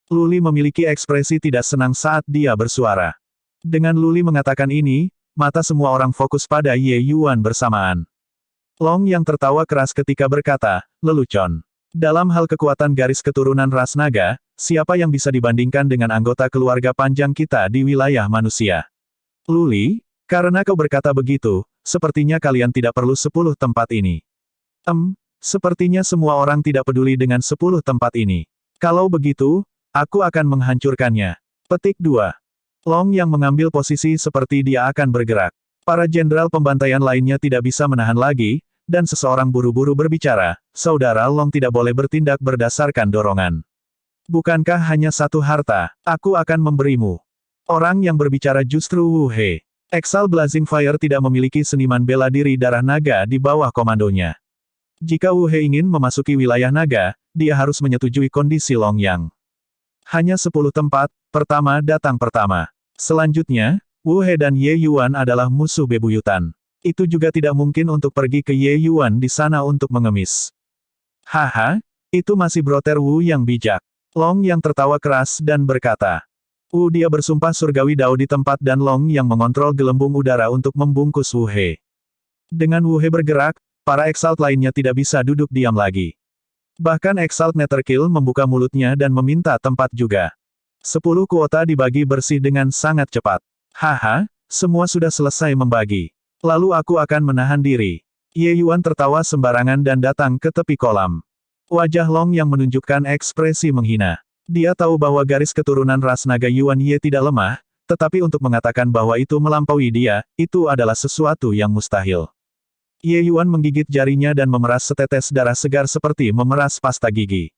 S1: Luli memiliki ekspresi tidak senang saat dia bersuara. Dengan Luli mengatakan ini, mata semua orang fokus pada Ye Yuan bersamaan. Long yang tertawa keras ketika berkata, lelucon. Dalam hal kekuatan garis keturunan ras naga, siapa yang bisa dibandingkan dengan anggota keluarga panjang kita di wilayah manusia? Luli, karena kau berkata begitu, sepertinya kalian tidak perlu 10 tempat ini. Sepertinya semua orang tidak peduli dengan 10 tempat ini. Kalau begitu, aku akan menghancurkannya. Petik 2. Long yang mengambil posisi seperti dia akan bergerak. Para jenderal pembantaian lainnya tidak bisa menahan lagi, dan seseorang buru-buru berbicara, Saudara Long tidak boleh bertindak berdasarkan dorongan. Bukankah hanya satu harta, aku akan memberimu. Orang yang berbicara justru Wu He. Exalt Blazing Fire tidak memiliki seniman bela diri darah naga di bawah komandonya. Jika Wu He ingin memasuki wilayah naga, dia harus menyetujui kondisi Long Yang. Hanya 10 tempat, pertama datang pertama. Selanjutnya, Wu He dan Ye Yuan adalah musuh bebuyutan. Itu juga tidak mungkin untuk pergi ke Ye Yuan di sana untuk mengemis. Haha, itu masih broter Wu yang bijak. Long yang tertawa keras dan berkata. Dia bersumpah surgawi Dao di tempat dan Long yang mengontrol gelembung udara untuk membungkus Wu He. Dengan Wu He bergerak, para Exalt lainnya tidak bisa duduk diam lagi. Bahkan Exalt Netherkill membuka mulutnya dan meminta tempat juga. 10 kuota dibagi bersih dengan sangat cepat. Haha, semua sudah selesai membagi. Lalu aku akan menahan diri. Ye Yuan tertawa sembarangan dan datang ke tepi kolam. Wajah Long yang menunjukkan ekspresi menghina. Dia tahu bahwa garis keturunan ras naga Yuan Ye tidak lemah, tetapi untuk mengatakan bahwa itu melampaui dia, itu adalah sesuatu yang mustahil. Ye Yuan menggigit jarinya dan memeras setetes darah segar seperti memeras pasta gigi.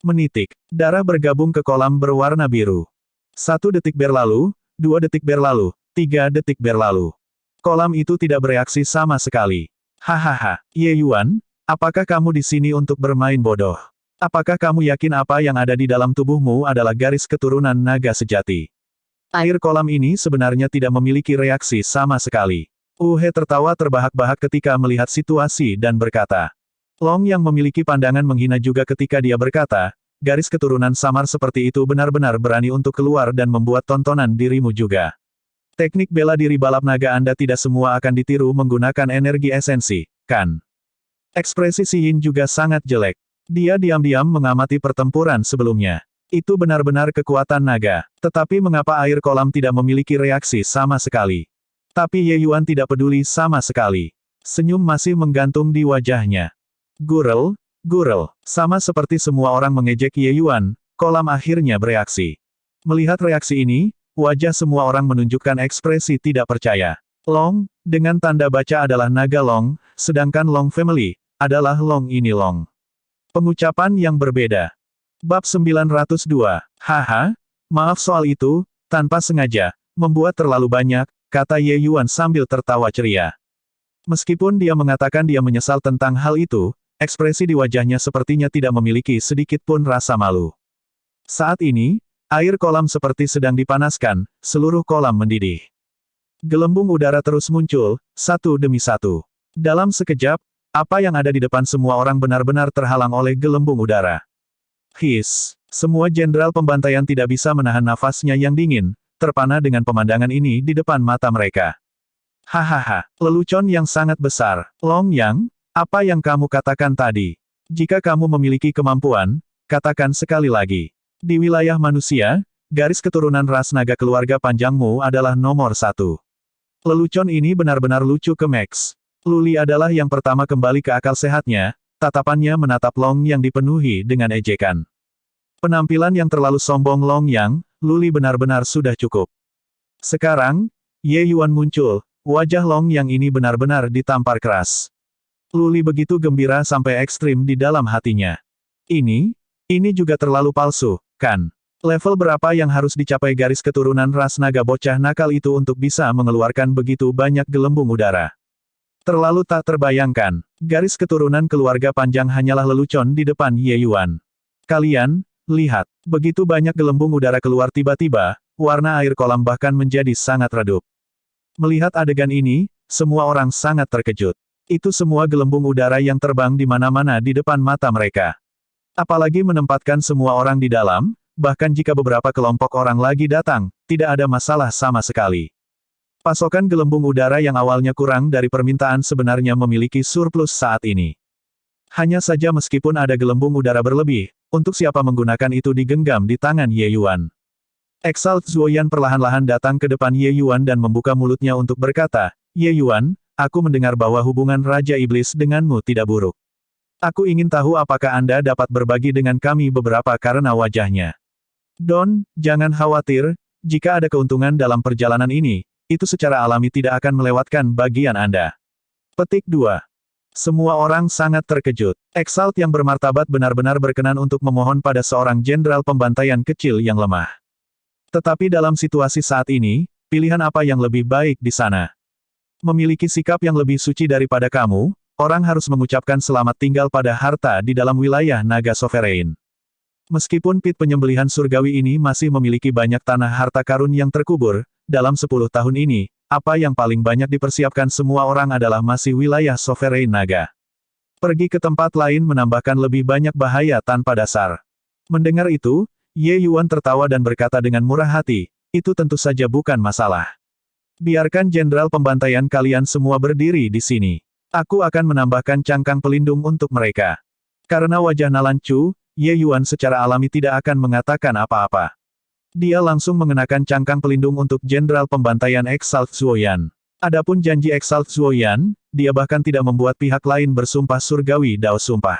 S1: Menitik. Darah bergabung ke kolam berwarna biru. 1 detik berlalu, 2 detik berlalu, 3 detik berlalu. Kolam itu tidak bereaksi sama sekali. Hahaha, Ye Yuan, apakah kamu di sini untuk bermain bodoh? Apakah kamu yakin apa yang ada di dalam tubuhmu adalah garis keturunan naga sejati? Air kolam ini sebenarnya tidak memiliki reaksi sama sekali. Wu He tertawa terbahak-bahak ketika melihat situasi dan berkata. Long yang memiliki pandangan menghina juga ketika dia berkata, garis keturunan samar seperti itu benar-benar berani untuk keluar dan membuat tontonan dirimu juga. Teknik bela diri balap naga Anda tidak semua akan ditiru menggunakan energi esensi, kan? Ekspresi Xi Yin juga sangat jelek. Dia diam-diam mengamati pertempuran sebelumnya. Itu benar-benar kekuatan naga. Tetapi mengapa air kolam tidak memiliki reaksi sama sekali? Tapi Ye Yuan tidak peduli sama sekali. Senyum masih menggantung di wajahnya. Gurel, gurel. Sama seperti semua orang mengejek Ye Yuan, kolam akhirnya bereaksi. Melihat reaksi ini, wajah semua orang menunjukkan ekspresi tidak percaya. Long, dengan tanda baca adalah naga Long, sedangkan Long Family, adalah Long ini Long. Pengucapan yang berbeda. Bab 902. Haha, maaf soal itu, tanpa sengaja, membuat terlalu banyak, kata Ye Yuan sambil tertawa ceria. Meskipun dia mengatakan dia menyesal tentang hal itu, ekspresi di wajahnya sepertinya tidak memiliki sedikit pun rasa malu. Saat ini, air kolam seperti sedang dipanaskan, seluruh kolam mendidih. Gelembung udara terus muncul, satu demi satu. Dalam sekejap, apa yang ada di depan semua orang benar-benar terhalang oleh gelembung udara. His, semua jenderal pembantaian tidak bisa menahan nafasnya yang dingin, terpana dengan pemandangan ini di depan mata mereka. Hahaha, lelucon yang sangat besar. Long Yang, apa yang kamu katakan tadi? Jika kamu memiliki kemampuan, katakan sekali lagi. Di wilayah manusia, garis keturunan ras naga keluarga panjangmu adalah nomor 1. Lelucon ini benar-benar lucu ke Max. Luli adalah yang pertama kembali ke akal sehatnya, tatapannya menatap Long yang dipenuhi dengan ejekan. Penampilan yang terlalu sombong Long Yang, Luli benar-benar sudah cukup. Sekarang, Ye Yuan muncul, wajah Long Yang ini benar-benar ditampar keras. Luli begitu gembira sampai ekstrim di dalam hatinya. Ini juga terlalu palsu, kan? Level berapa yang harus dicapai garis keturunan ras naga bocah nakal itu untuk bisa mengeluarkan begitu banyak gelembung udara? Terlalu tak terbayangkan. Garis keturunan keluarga panjang hanyalah lelucon di depan Ye Yuan. Kalian, lihat, begitu banyak gelembung udara keluar tiba-tiba, warna air kolam bahkan menjadi sangat redup. Melihat adegan ini, semua orang sangat terkejut. Itu semua gelembung udara yang terbang di mana-mana di depan mata mereka. Apalagi menempatkan semua orang di dalam, bahkan jika beberapa kelompok orang lagi datang, tidak ada masalah sama sekali. Pasokan gelembung udara yang awalnya kurang dari permintaan sebenarnya memiliki surplus saat ini. Hanya saja meskipun ada gelembung udara berlebih, untuk siapa menggunakan itu digenggam di tangan Ye Yuan. Exalt Zuoyan perlahan-lahan datang ke depan Ye Yuan dan membuka mulutnya untuk berkata, Ye Yuan, aku mendengar bahwa hubungan Raja Iblis denganmu tidak buruk. Aku ingin tahu apakah Anda dapat berbagi dengan kami beberapa karena wajahnya. Don, jangan khawatir, jika ada keuntungan dalam perjalanan ini, itu secara alami tidak akan melewatkan bagian Anda. Petik 2. Semua orang sangat terkejut. Exalt yang bermartabat benar-benar berkenan untuk memohon pada seorang jenderal pembantaian kecil yang lemah. Tetapi dalam situasi saat ini, pilihan apa yang lebih baik di sana? Memiliki sikap yang lebih suci daripada kamu, orang harus mengucapkan selamat tinggal pada harta di dalam wilayah naga sovereign. Meskipun pit penyembelihan surgawi ini masih memiliki banyak tanah harta karun yang terkubur, dalam 10 tahun ini, apa yang paling banyak dipersiapkan semua orang adalah masih wilayah Sovereign Naga. Pergi ke tempat lain menambahkan lebih banyak bahaya tanpa dasar. Mendengar itu, Ye Yuan tertawa dan berkata dengan murah hati, itu tentu saja bukan masalah. Biarkan jenderal pembantaian kalian semua berdiri di sini. Aku akan menambahkan cangkang pelindung untuk mereka. Karena wajah Nalan Chu, Ye Yuan secara alami tidak akan mengatakan apa-apa. Dia langsung mengenakan cangkang pelindung untuk jenderal pembantaian Exalt Zuoyan. Adapun janji Exalt Zuoyan, dia bahkan tidak membuat pihak lain bersumpah surgawi Dao Sumpah.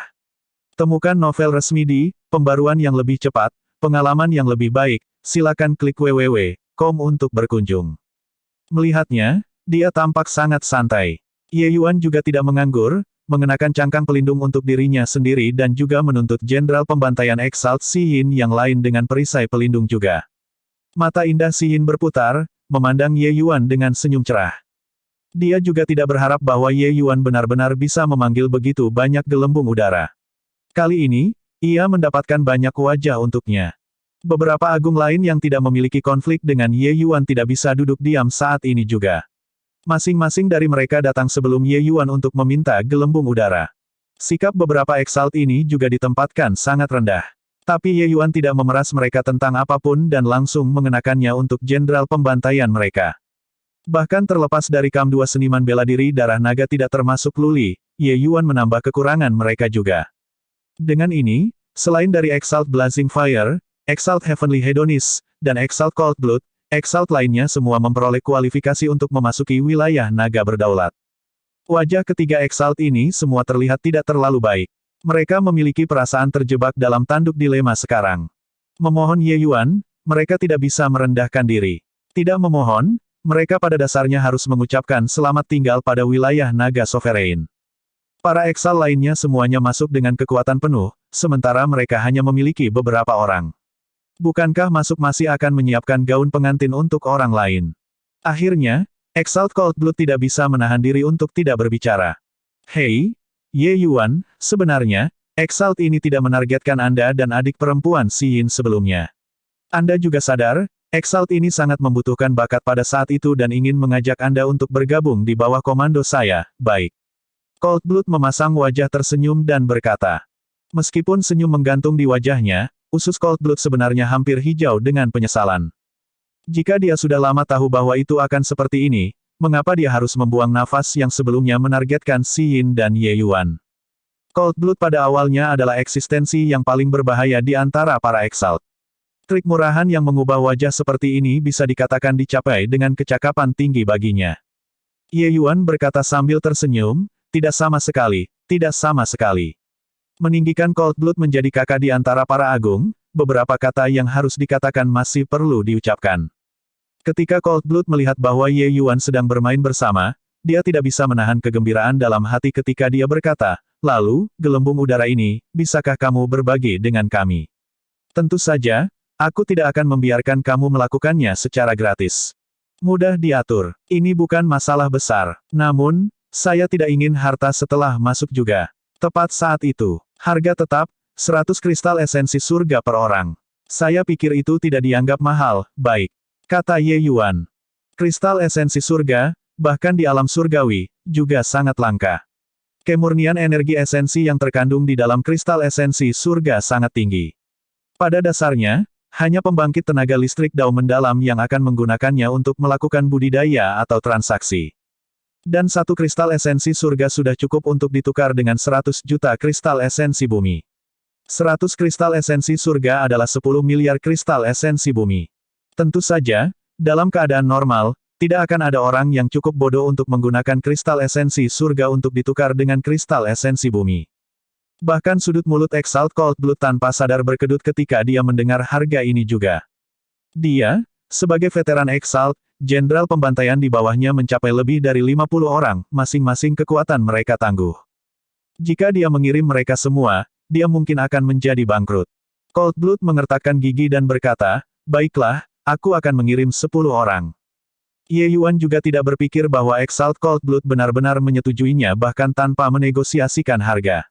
S1: Temukan novel resmi di Pembaruan yang lebih cepat, pengalaman yang lebih baik, silakan klik www.com untuk berkunjung. Melihatnya, dia tampak sangat santai. Ye Yuan juga tidak menganggur, mengenakan cangkang pelindung untuk dirinya sendiri dan juga menuntut jenderal pembantaian Exalt Siyin yang lain dengan perisai pelindung juga. Mata indah Siyin berputar, memandang Ye Yuan dengan senyum cerah. Dia juga tidak berharap bahwa Ye Yuan benar-benar bisa memanggil begitu banyak gelembung udara. Kali ini, ia mendapatkan banyak wajah untuknya. Beberapa agung lain yang tidak memiliki konflik dengan Ye Yuan tidak bisa duduk diam saat ini juga. Masing-masing dari mereka datang sebelum Ye Yuan untuk meminta gelembung udara. Sikap beberapa Exalt ini juga ditempatkan sangat rendah. Tapi Ye Yuan tidak memeras mereka tentang apapun dan langsung mengenakannya untuk jenderal pembantaian mereka. Bahkan terlepas dari kam 2 seniman bela diri darah naga tidak termasuk Luli, Ye Yuan menambah kekurangan mereka juga. Dengan ini, selain dari Exalt Blazing Fire, Exalt Heavenly Hedonist, dan Exalt Cold Blood, Exalt lainnya semua memperoleh kualifikasi untuk memasuki wilayah naga berdaulat. Wajah ketiga Exalt ini semua terlihat tidak terlalu baik. Mereka memiliki perasaan terjebak dalam tanduk dilema sekarang. Memohon Ye Yuan, mereka tidak bisa merendahkan diri. Tidak memohon, mereka pada dasarnya harus mengucapkan selamat tinggal pada wilayah naga Sovereign. Para Exalt lainnya semuanya masuk dengan kekuatan penuh, sementara mereka hanya memiliki beberapa orang. Bukankah masuk masih akan menyiapkan gaun pengantin untuk orang lain? Akhirnya, Exalt Cold Blood tidak bisa menahan diri untuk tidak berbicara. Hei, Ye Yuan, sebenarnya, Exalt ini tidak menargetkan Anda dan adik perempuan Siyin sebelumnya. Anda juga sadar, Exalt ini sangat membutuhkan bakat pada saat itu dan ingin mengajak Anda untuk bergabung di bawah komando saya, baik. Cold Blood memasang wajah tersenyum dan berkata. Meskipun senyum menggantung di wajahnya, usus Cold Blood sebenarnya hampir hijau dengan penyesalan. Jika dia sudah lama tahu bahwa itu akan seperti ini, mengapa dia harus membuang nafas yang sebelumnya menargetkan Siyin dan Ye Yuan? Cold Blood pada awalnya adalah eksistensi yang paling berbahaya di antara para Exalt. Trik murahan yang mengubah wajah seperti ini bisa dikatakan dicapai dengan kecakapan tinggi baginya. Ye Yuan berkata sambil tersenyum, tidak sama sekali, tidak sama sekali. Meninggikan Cold Blood menjadi kakak di antara para agung, beberapa kata yang harus dikatakan masih perlu diucapkan. Ketika Cold Blood melihat bahwa Ye Yuan sedang bermain bersama, dia tidak bisa menahan kegembiraan dalam hati ketika dia berkata, lalu, gelembung udara ini, bisakah kamu berbagi dengan kami? Tentu saja, aku tidak akan membiarkan kamu melakukannya secara gratis. Mudah diatur. Ini bukan masalah besar. Namun, saya tidak ingin harta setelah masuk juga. Tepat saat itu, harga tetap, 100 kristal esensi surga per orang. Saya pikir itu tidak dianggap mahal, baik. Kata Ye Yuan. Kristal esensi surga, bahkan di alam surgawi, juga sangat langka. Kemurnian energi esensi yang terkandung di dalam kristal esensi surga sangat tinggi. Pada dasarnya, hanya pembangkit tenaga listrik Dao mendalam yang akan menggunakannya untuk melakukan budidaya atau transaksi. Dan satu kristal esensi surga sudah cukup untuk ditukar dengan 100 juta kristal esensi bumi. 100 kristal esensi surga adalah 10 miliar kristal esensi bumi. Tentu saja, dalam keadaan normal, tidak akan ada orang yang cukup bodoh untuk menggunakan kristal esensi surga untuk ditukar dengan kristal esensi bumi. Bahkan sudut mulut Exalt Cold Blood tanpa sadar berkedut ketika dia mendengar harga ini juga. Dia, sebagai veteran Exalt, jenderal pembantaian di bawahnya mencapai lebih dari 50 orang, masing-masing kekuatan mereka tangguh. Jika dia mengirim mereka semua, dia mungkin akan menjadi bangkrut. Cold Blood mengertakkan gigi dan berkata, baiklah, aku akan mengirim 10 orang. Ye Yuan juga tidak berpikir bahwa Exalt Cold Blood benar-benar menyetujuinya bahkan tanpa menegosiasikan harga.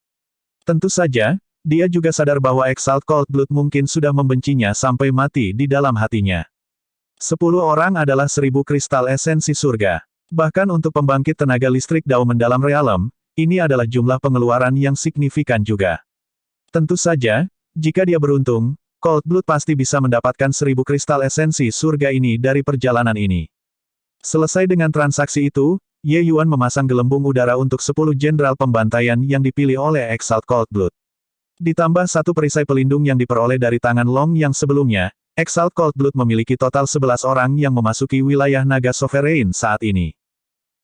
S1: Tentu saja, Dia juga sadar bahwa Exalt Cold Blood mungkin sudah membencinya sampai mati di dalam hatinya. 10 orang adalah 1000 kristal esensi surga. Bahkan untuk pembangkit tenaga listrik Dao mendalam realem, ini adalah jumlah pengeluaran yang signifikan juga. Tentu saja, jika dia beruntung, Cold Blood pasti bisa mendapatkan 1000 kristal esensi surga ini dari perjalanan ini. Selesai dengan transaksi itu, Ye Yuan memasang gelembung udara untuk 10 jenderal pembantaian yang dipilih oleh Exalt Cold Blood. Ditambah satu perisai pelindung yang diperoleh dari tangan Long yang sebelumnya, Exalt Cold Blood memiliki total 11 orang yang memasuki wilayah naga sovereign saat ini.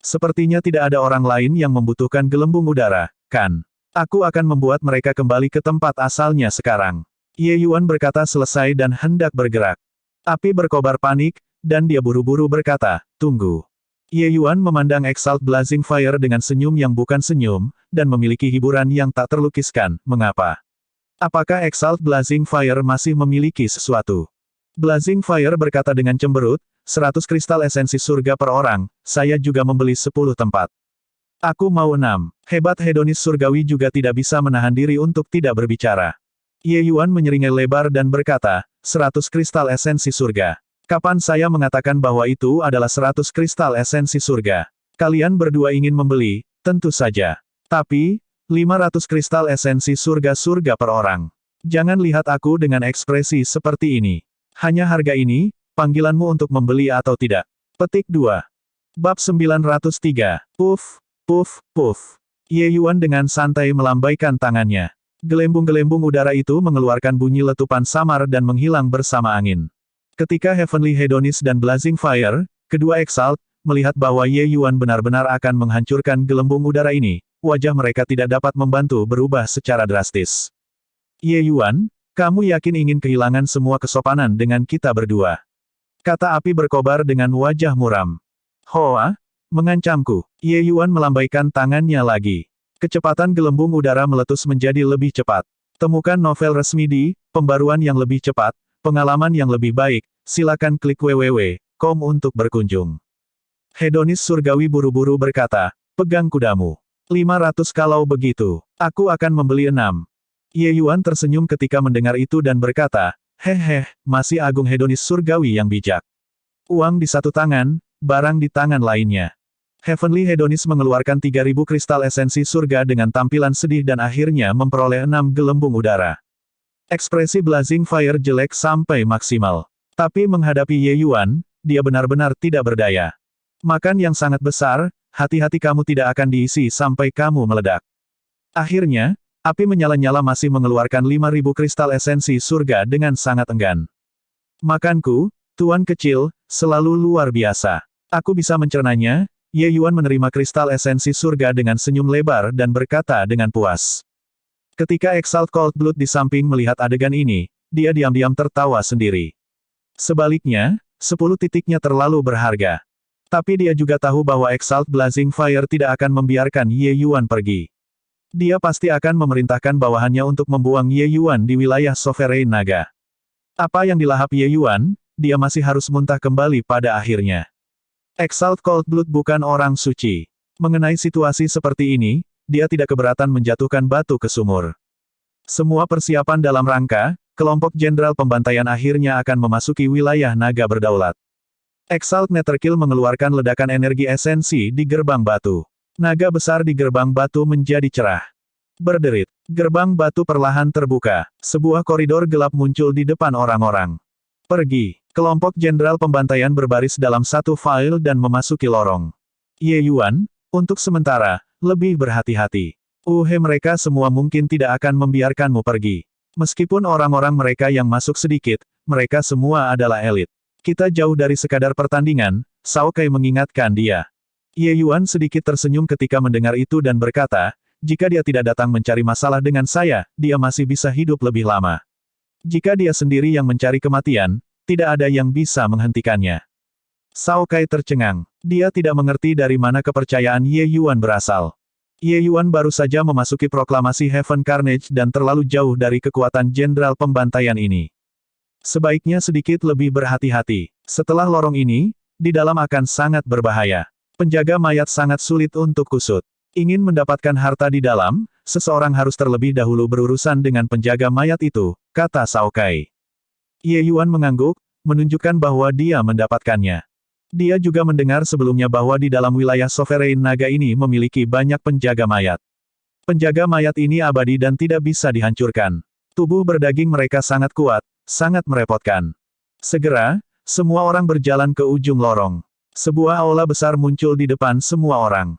S1: Sepertinya tidak ada orang lain yang membutuhkan gelembung udara, kan? Aku akan membuat mereka kembali ke tempat asalnya sekarang. Ye Yuan berkata selesai dan hendak bergerak. Api berkobar panik, dan dia buru-buru berkata, tunggu. Ye Yuan memandang Exalt Blazing Fire dengan senyum yang bukan senyum, dan memiliki hiburan yang tak terlukiskan. Mengapa? Apakah Exalt Blazing Fire masih memiliki sesuatu? Blazing Fire berkata dengan cemberut, 100 kristal esensi surga per orang, saya juga membeli 10 tempat. Aku mau 6. Hebat hedonis surgawi juga tidak bisa menahan diri untuk tidak berbicara. Ye Yuan menyeringai lebar dan berkata, 100 kristal esensi surga. Kapan saya mengatakan bahwa itu adalah 100 kristal esensi surga? Kalian berdua ingin membeli, tentu saja. Tapi, 500 kristal esensi surga-surga per orang. Jangan lihat aku dengan ekspresi seperti ini. Hanya harga ini, panggilanmu untuk membeli atau tidak. Petik 2. Bab 903. Puff, puff, puff. Ye Yuan dengan santai melambaikan tangannya. Gelembung-gelembung udara itu mengeluarkan bunyi letupan samar dan menghilang bersama angin. Ketika Heavenly Hedonis dan Blazing Fire, kedua Exalt, melihat bahwa Ye Yuan benar-benar akan menghancurkan gelembung udara ini, wajah mereka tidak dapat membantu berubah secara drastis. Ye Yuan, kamu yakin ingin kehilangan semua kesopanan dengan kita berdua? Kata api berkobar dengan wajah muram. Hoa, mengancamku. Ye Yuan melambaikan tangannya lagi. Kecepatan gelembung udara meletus menjadi lebih cepat. Temukan novel resmi di Pembaruan yang lebih cepat, pengalaman yang lebih baik, silakan klik www.com untuk berkunjung. Hedonis surgawi buru-buru berkata, pegang kudamu. 500 kalau begitu. Aku akan membeli 6. Ye Yuan tersenyum ketika mendengar itu dan berkata, hehe, masih agung hedonis surgawi yang bijak. Uang di satu tangan, barang di tangan lainnya. Heavenly Hedonis mengeluarkan 3000 kristal esensi surga dengan tampilan sedih dan akhirnya memperoleh 6 gelembung udara. Ekspresi Blazing Fire jelek sampai maksimal. Tapi menghadapi Ye Yuan, dia benar-benar tidak berdaya. Makan yang sangat besar, hati-hati kamu tidak akan diisi sampai kamu meledak. Akhirnya, api menyala-nyala masih mengeluarkan 5000 kristal esensi surga dengan sangat enggan. Makanku, tuan kecil, selalu luar biasa. Aku bisa mencernanya. Ye Yuan menerima kristal esensi surga dengan senyum lebar dan berkata dengan puas. Ketika Exalt Cold Blood di samping melihat adegan ini, dia diam-diam tertawa sendiri. Sebaliknya, 10 titiknya terlalu berharga. Tapi dia juga tahu bahwa Exalt Blazing Fire tidak akan membiarkan Ye Yuan pergi. Dia pasti akan memerintahkan bawahannya untuk membuang Ye Yuan di wilayah Sovereign Naga. Apa yang dilahap Ye Yuan, dia masih harus muntah kembali pada akhirnya. Exalt Cold Blood bukan orang suci. Mengenai situasi seperti ini, dia tidak keberatan menjatuhkan batu ke sumur. Semua persiapan dalam rangka, kelompok jenderal pembantaian akhirnya akan memasuki wilayah naga berdaulat. Exalt Netherkill mengeluarkan ledakan energi esensi di gerbang batu. Naga besar di gerbang batu menjadi cerah. Berderit. Gerbang batu perlahan terbuka. Sebuah koridor gelap muncul di depan orang-orang. Pergi. Kelompok jenderal pembantaian berbaris dalam satu file dan memasuki lorong. Ye Yuan, untuk sementara, lebih berhati-hati. Mereka semua mungkin tidak akan membiarkanmu pergi. Meskipun orang-orang mereka yang masuk sedikit, mereka semua adalah elit. Kita jauh dari sekadar pertandingan, Cao Kai mengingatkan dia. Ye Yuan sedikit tersenyum ketika mendengar itu dan berkata, jika dia tidak datang mencari masalah dengan saya, dia masih bisa hidup lebih lama. Jika dia sendiri yang mencari kematian, tidak ada yang bisa menghentikannya. Cao Kai tercengang. Dia tidak mengerti dari mana kepercayaan Ye Yuan berasal. Ye Yuan baru saja memasuki proklamasi Heaven Carnage dan terlalu jauh dari kekuatan jenderal pembantaian ini. Sebaiknya sedikit lebih berhati-hati. Setelah lorong ini, di dalam akan sangat berbahaya. Penjaga mayat sangat sulit untuk kusut. Ingin mendapatkan harta di dalam, seseorang harus terlebih dahulu berurusan dengan penjaga mayat itu, kata Cao Kai. Ye Yuan mengangguk, menunjukkan bahwa dia mendapatkannya. Dia juga mendengar sebelumnya bahwa di dalam wilayah Sovereign Naga ini memiliki banyak penjaga mayat. Penjaga mayat ini abadi dan tidak bisa dihancurkan. Tubuh berdaging mereka sangat kuat, sangat merepotkan. Segera, semua orang berjalan ke ujung lorong. Sebuah aula besar muncul di depan semua orang.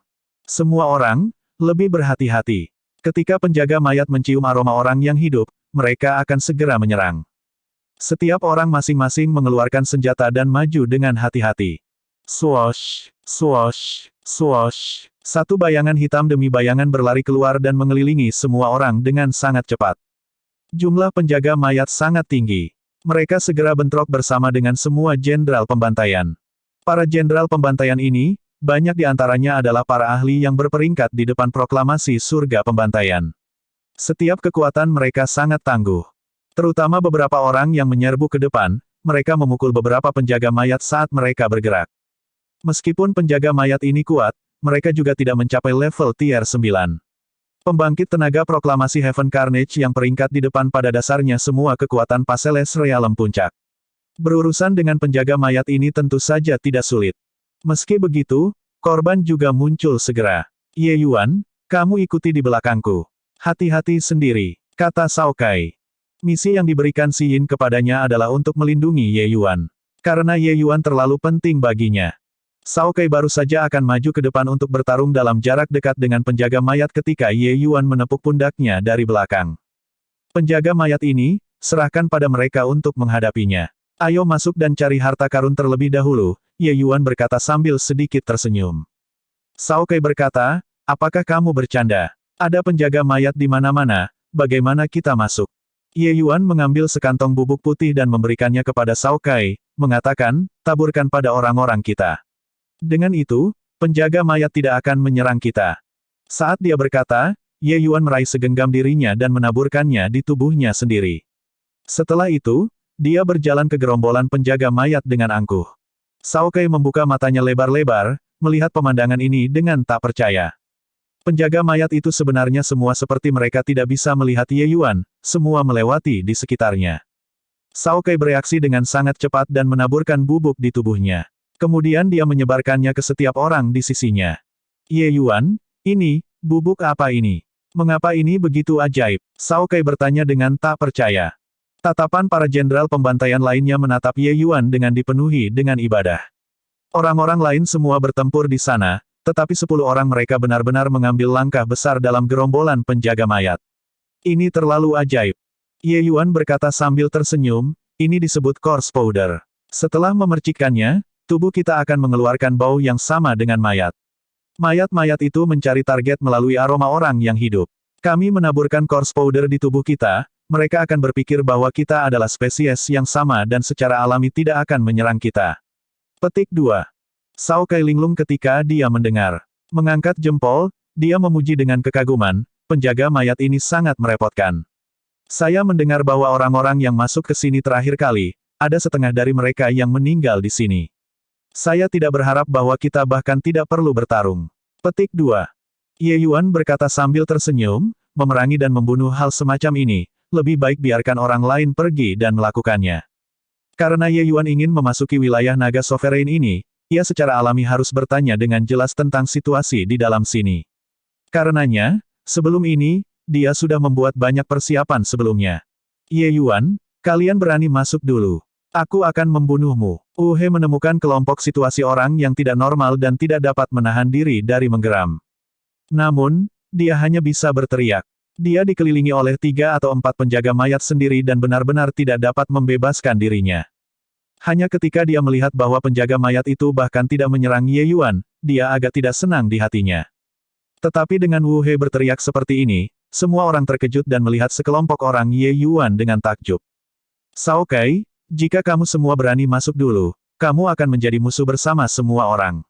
S1: Semua orang, lebih berhati-hati. Ketika penjaga mayat mencium aroma orang yang hidup, mereka akan segera menyerang. Setiap orang masing-masing mengeluarkan senjata dan maju dengan hati-hati. Swoosh, swoosh, swoosh. Satu bayangan hitam demi bayangan berlari keluar dan mengelilingi semua orang dengan sangat cepat. Jumlah penjaga mayat sangat tinggi. Mereka segera bentrok bersama dengan semua jenderal pembantaian. Para jenderal pembantaian ini, banyak di antaranya adalah para ahli yang berperingkat di depan proklamasi surga pembantaian. Setiap kekuatan mereka sangat tangguh. Terutama beberapa orang yang menyerbu ke depan, mereka memukul beberapa penjaga mayat saat mereka bergerak. Meskipun penjaga mayat ini kuat, mereka juga tidak mencapai level tier 9. Pembangkit tenaga proklamasi Heaven Carnage yang peringkat di depan pada dasarnya semua kekuatan Paseles Realm puncak. Berurusan dengan penjaga mayat ini tentu saja tidak sulit. Meski begitu, korban juga muncul segera. Ye Yuan, kamu ikuti di belakangku. Hati-hati sendiri, kata Cao Kai. Misi yang diberikan Xi Yin kepadanya adalah untuk melindungi Ye Yuan. Karena Ye Yuan terlalu penting baginya. Cao Kai baru saja akan maju ke depan untuk bertarung dalam jarak dekat dengan penjaga mayat ketika Ye Yuan menepuk pundaknya dari belakang. Penjaga mayat ini, serahkan pada mereka untuk menghadapinya. Ayo masuk dan cari harta karun terlebih dahulu, Ye Yuan berkata sambil sedikit tersenyum. Cao Kai berkata, apakah kamu bercanda? Ada penjaga mayat di mana-mana, bagaimana kita masuk? Ye Yuan mengambil sekantong bubuk putih dan memberikannya kepada Cao Kai, mengatakan, taburkan pada orang-orang kita. Dengan itu, penjaga mayat tidak akan menyerang kita. Saat dia berkata, Ye Yuan meraih segenggam dirinya dan menaburkannya di tubuhnya sendiri. Setelah itu, dia berjalan ke gerombolan penjaga mayat dengan angkuh. Cao Kai membuka matanya lebar-lebar, melihat pemandangan ini dengan tak percaya. Penjaga mayat itu sebenarnya semua seperti mereka tidak bisa melihat Ye Yuan, semua melewati di sekitarnya. Cao Kai bereaksi dengan sangat cepat dan menaburkan bubuk di tubuhnya. Kemudian dia menyebarkannya ke setiap orang di sisinya. Ye Yuan, ini, bubuk apa ini? Mengapa ini begitu ajaib? Cao Kai bertanya dengan tak percaya. Tatapan para jenderal pembantaian lainnya menatap Ye Yuan dengan dipenuhi dengan ibadah. Orang-orang lain semua bertempur di sana, tetapi 10 orang mereka benar-benar mengambil langkah besar dalam gerombolan penjaga mayat. Ini terlalu ajaib. Ye Yuan berkata sambil tersenyum, ini disebut corpse powder. Setelah memercikkannya, tubuh kita akan mengeluarkan bau yang sama dengan mayat. Mayat-mayat itu mencari target melalui aroma orang yang hidup. Kami menaburkan corpse powder di tubuh kita, mereka akan berpikir bahwa kita adalah spesies yang sama dan secara alami tidak akan menyerang kita. Petik 2. Cao Kai linglung ketika dia mendengar. Mengangkat jempol, dia memuji dengan kekaguman, penjaga mayat ini sangat merepotkan. Saya mendengar bahwa orang-orang yang masuk ke sini terakhir kali, ada setengah dari mereka yang meninggal di sini. Saya tidak berharap bahwa kita bahkan tidak perlu bertarung. Petik 2. Ye Yuan berkata sambil tersenyum, memerangi dan membunuh hal semacam ini, lebih baik biarkan orang lain pergi dan melakukannya. Karena Ye Yuan ingin memasuki wilayah naga sovereign ini, ia secara alami harus bertanya dengan jelas tentang situasi di dalam sini. Karenanya, sebelum ini, dia sudah membuat banyak persiapan sebelumnya. Ye Yuan, kalian berani masuk dulu. Aku akan membunuhmu. He menemukan kelompok situasi orang yang tidak normal dan tidak dapat menahan diri dari menggeram. Namun, dia hanya bisa berteriak. Dia dikelilingi oleh 3 atau 4 penjaga mayat sendiri dan benar-benar tidak dapat membebaskan dirinya. Hanya ketika dia melihat bahwa penjaga mayat itu bahkan tidak menyerang Ye Yuan, dia agak tidak senang di hatinya. Tetapi dengan Wu He berteriak seperti ini, semua orang terkejut dan melihat sekelompok orang Ye Yuan dengan takjub. Cao Kai, jika kamu semua berani masuk dulu, kamu akan menjadi musuh bersama semua orang.